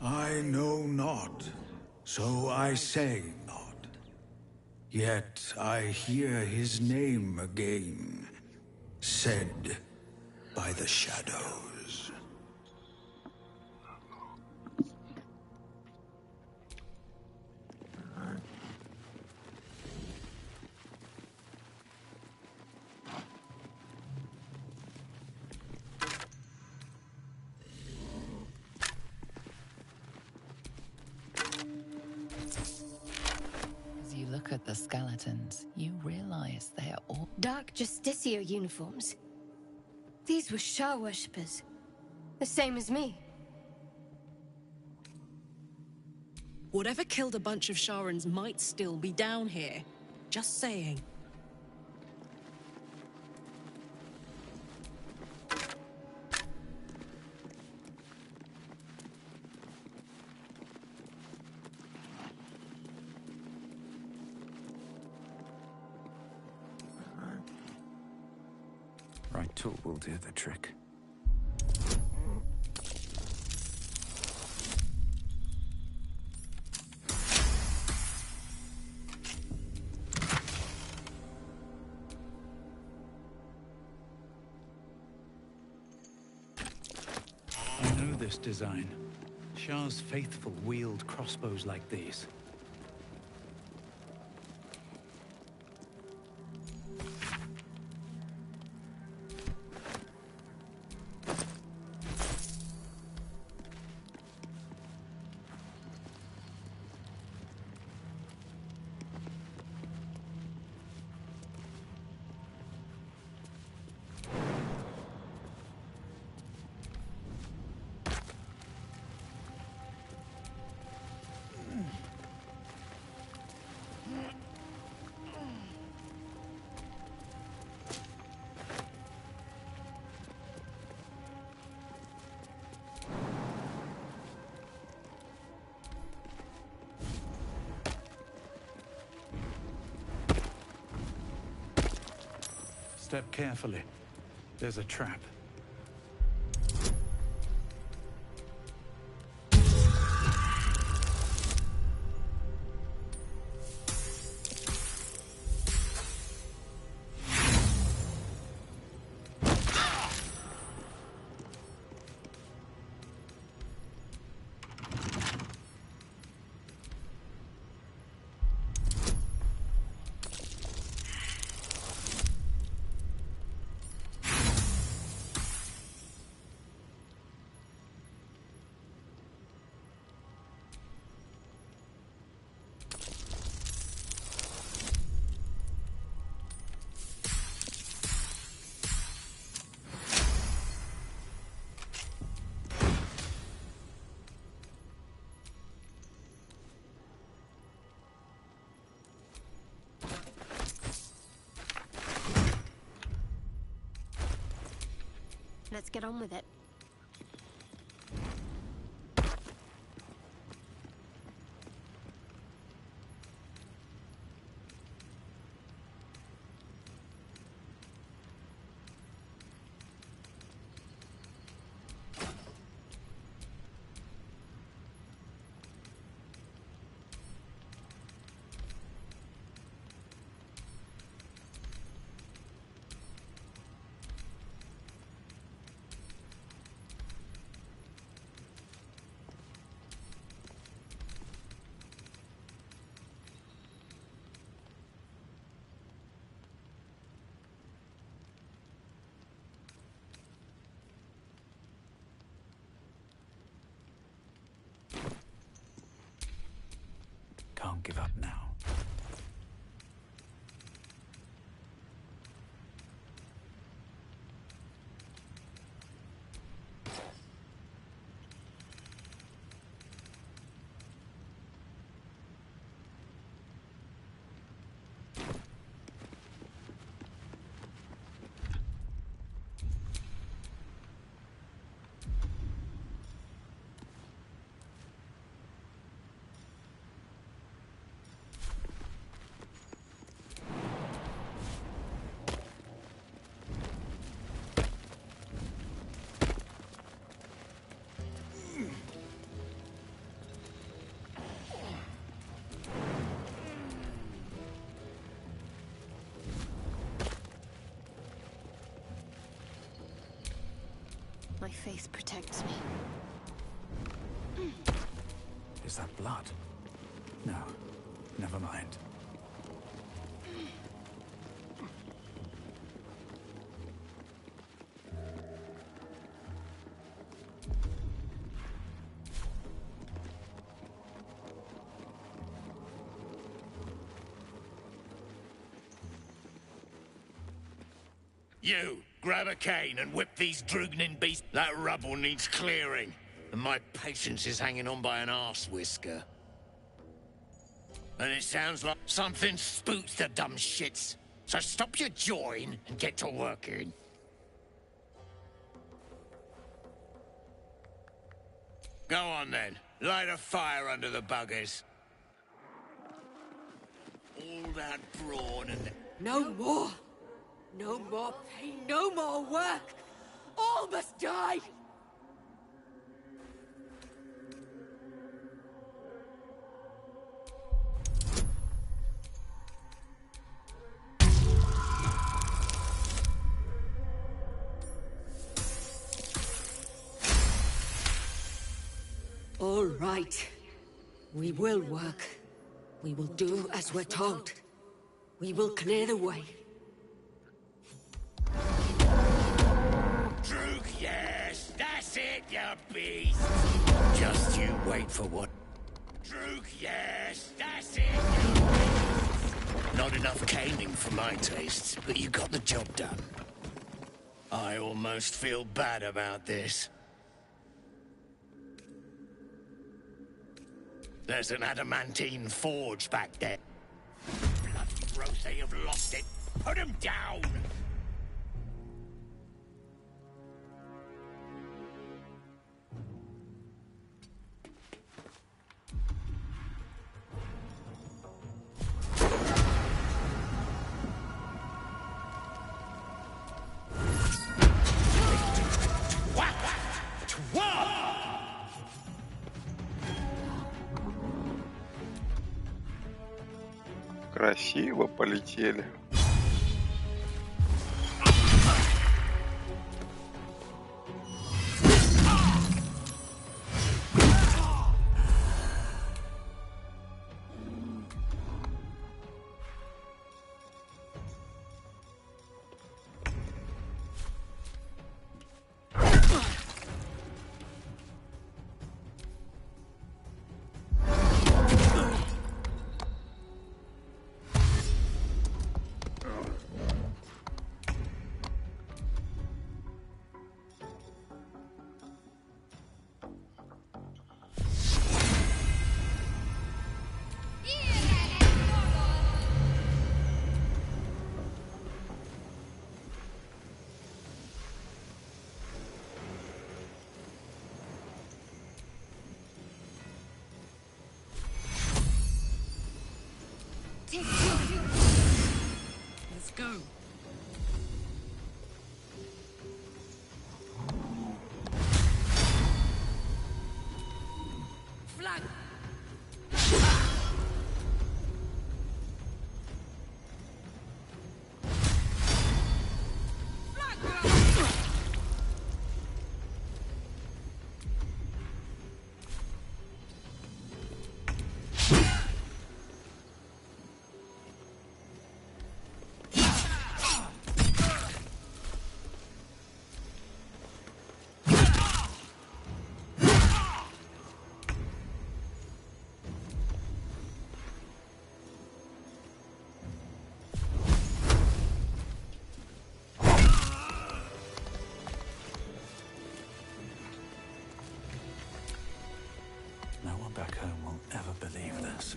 I know not, so I say not. Yet I hear his name again, said by the shadows. As you look at the skeletons, you realize they are all Dark Justicia uniforms. These were Shah worshippers. The same as me. Whatever killed a bunch of Sharans might still be down here. Just saying. Right tool will do the trick. I know this design. Shah's faithful wield crossbows like these. Step carefully. There's a trap. Let's get on with it. give up now. My faith protects me. Is that blood? No, never mind. You, grab a cane and whip these droognin beasts. That rubble needs clearing, and my patience is hanging on by an arse whisker. And it sounds like something spooks the dumb shits. So stop your jawing and get to working. Go on then, light a fire under the buggers. All that brawn and... No more! No more pain, no more work! All must die! All right. We will work. We will do as we're told. We will clear the way. Droog, yes! That's it, you beast! Just you wait for what... Droog, yes! That's it, you beast! Not enough caning for my tastes, but you got the job done. I almost feel bad about this. There's an adamantine forge back there. Bloody Rose, they have lost it. Put him down! Красиво полетели. Let's go. Flank! back home will ever believe this.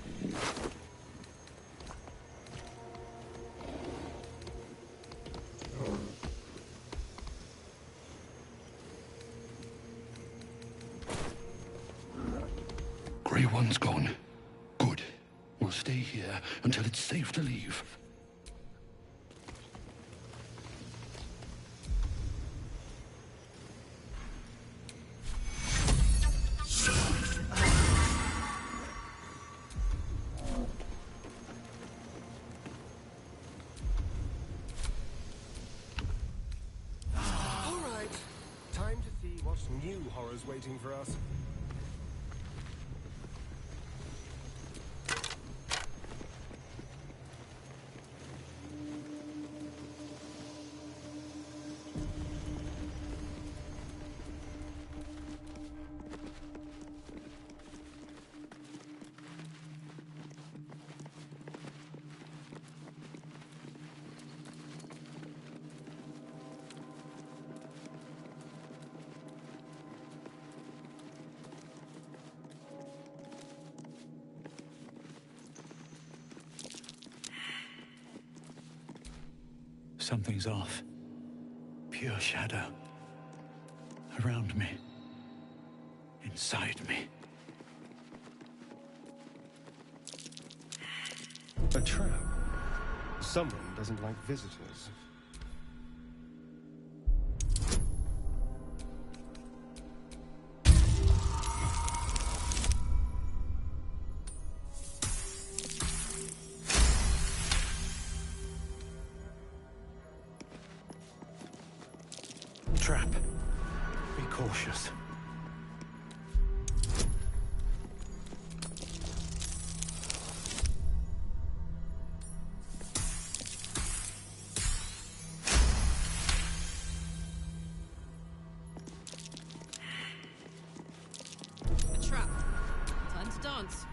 Grey One's gone. Good. We'll stay here until it's safe to leave. All right. Time to see what new horror's waiting for us. Something's off. Pure shadow. Around me. Inside me. A trap. Someone doesn't like visitors. Trap. Be cautious. A trap. Time to dance.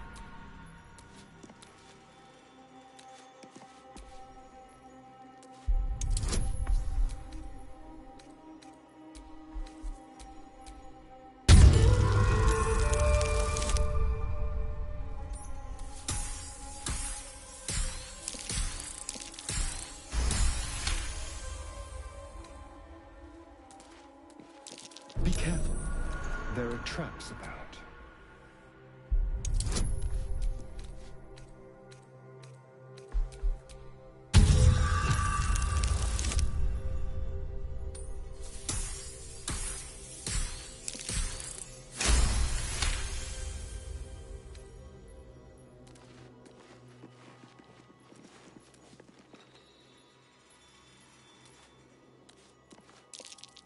Be careful. There are traps about.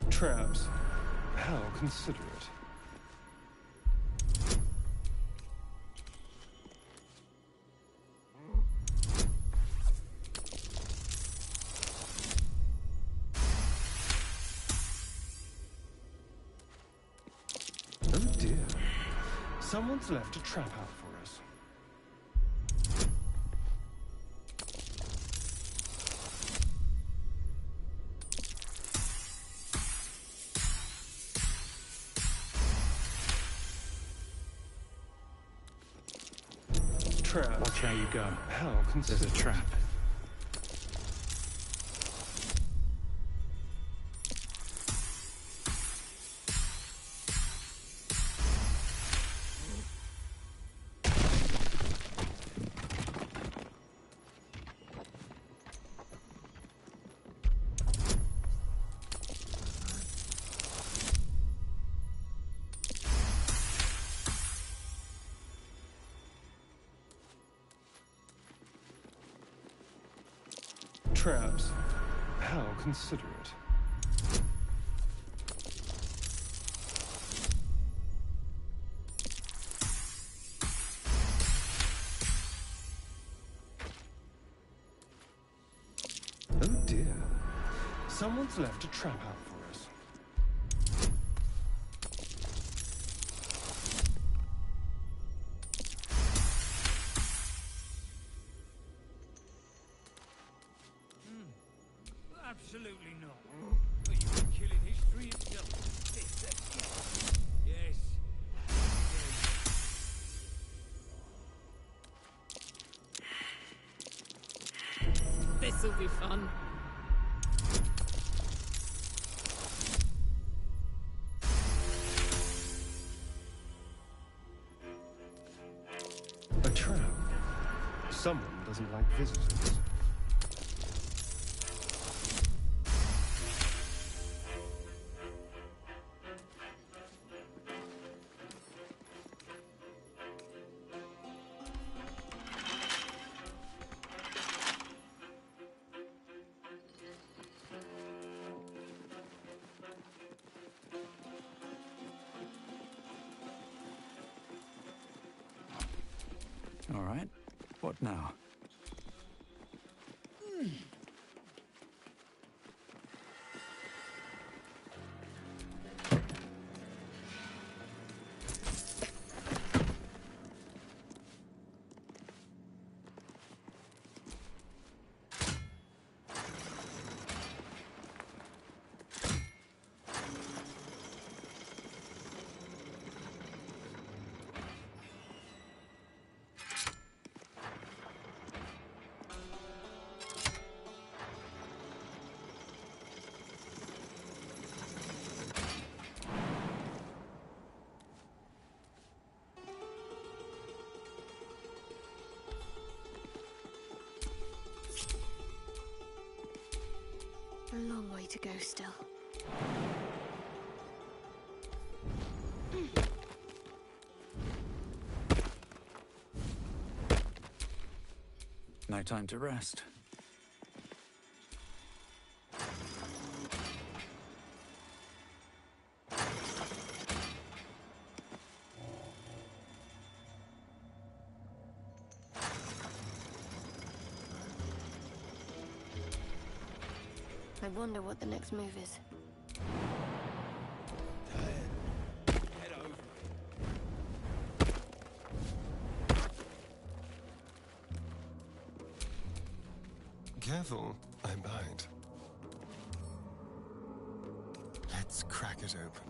Traps. How considerate. Oh dear. Someone's left a trap out for us. Trap. Watch how you go. How There's considerate. a trap. Traps. How considerate. Oh dear. Someone's left a trap out for us. Absolutely not. Well, you've been killing history itself. Yes. This'll be fun. A trap. Someone doesn't like visitors. All right. What now? A long way to go still. No time to rest. I wonder what the next move is. Careful, I bite. Let's crack it open.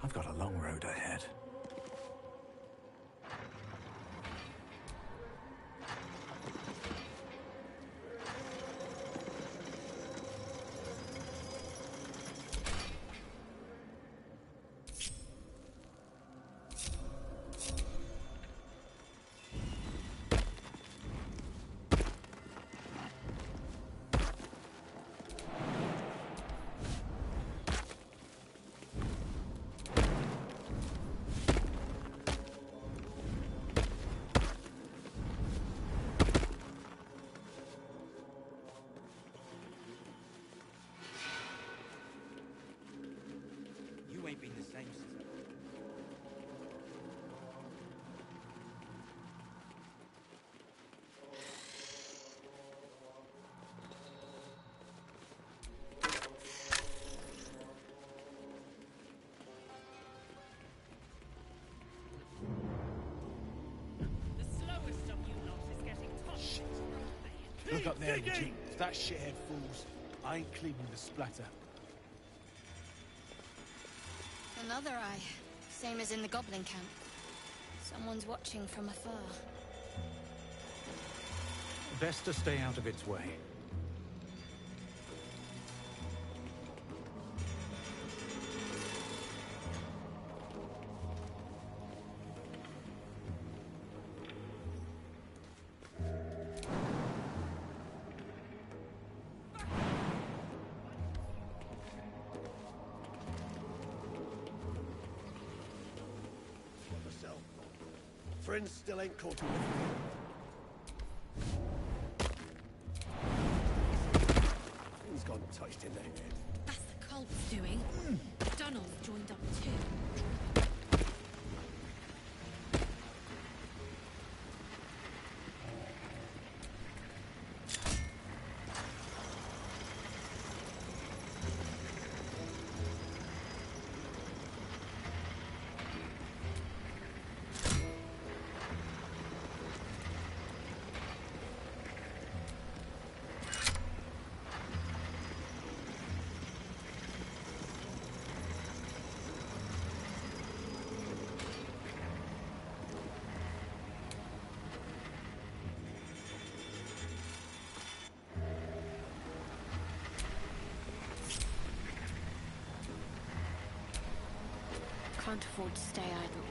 I've got a long road ahead. You ain't been the same since. Look up there, Eugene. It's that shithead fools. I ain't cleaning the splatter. Another eye. Same as in the goblin camp. Someone's watching from afar. Best to stay out of its way. friends still ain't caught you with things gone tight in their head. That's the cult's doing. Donald's joined up too. Can't afford to stay idle.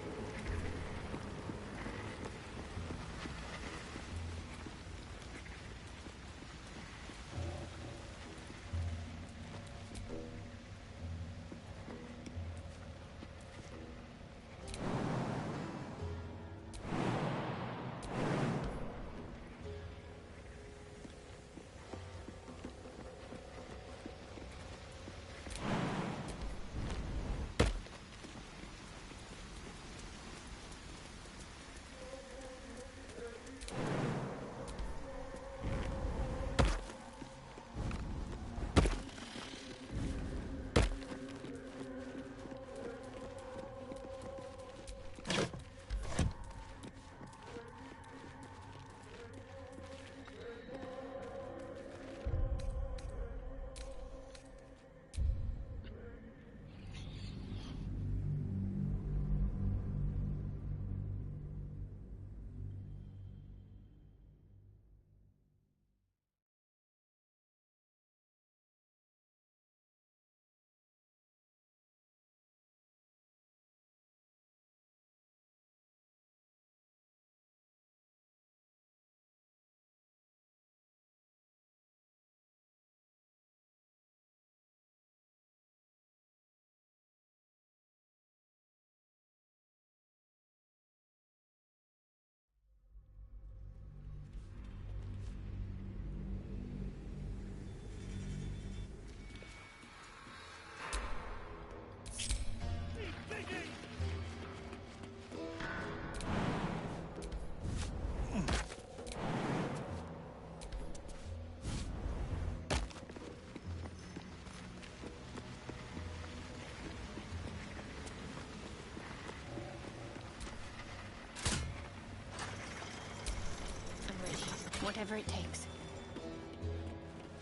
Whatever it takes.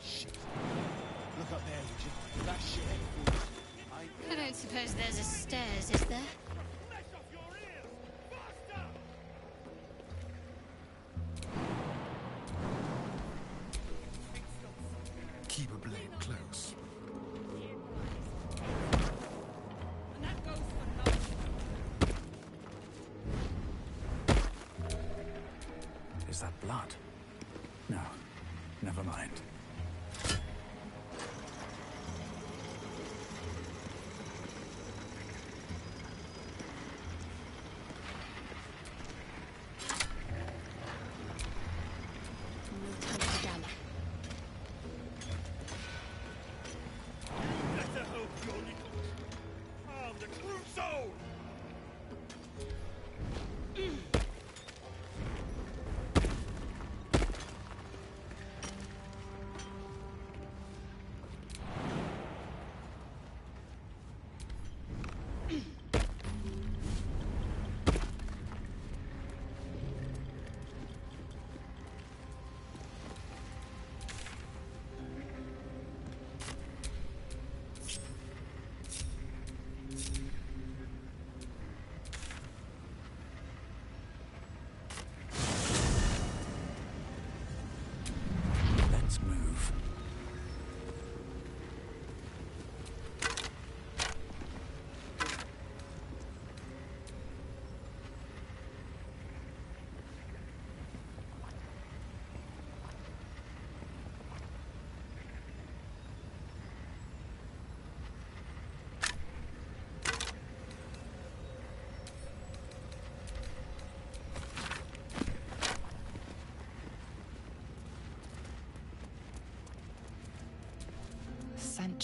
Shit. Look up there, would you? That shit. I don't suppose there's a stairs, is there? Keep a blade close. Is that blood? No, never mind.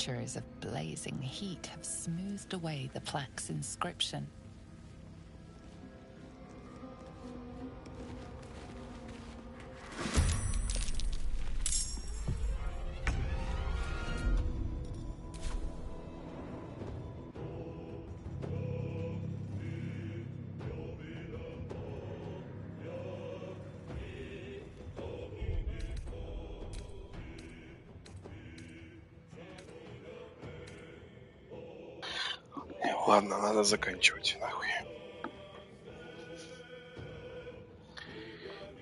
centuries of blazing heat have smoothed away the plaque's inscription. Ладно, надо заканчивать, нахуй.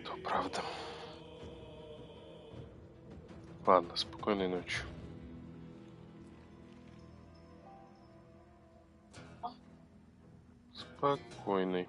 То правда. Ладно, спокойной ночи. Спокойной.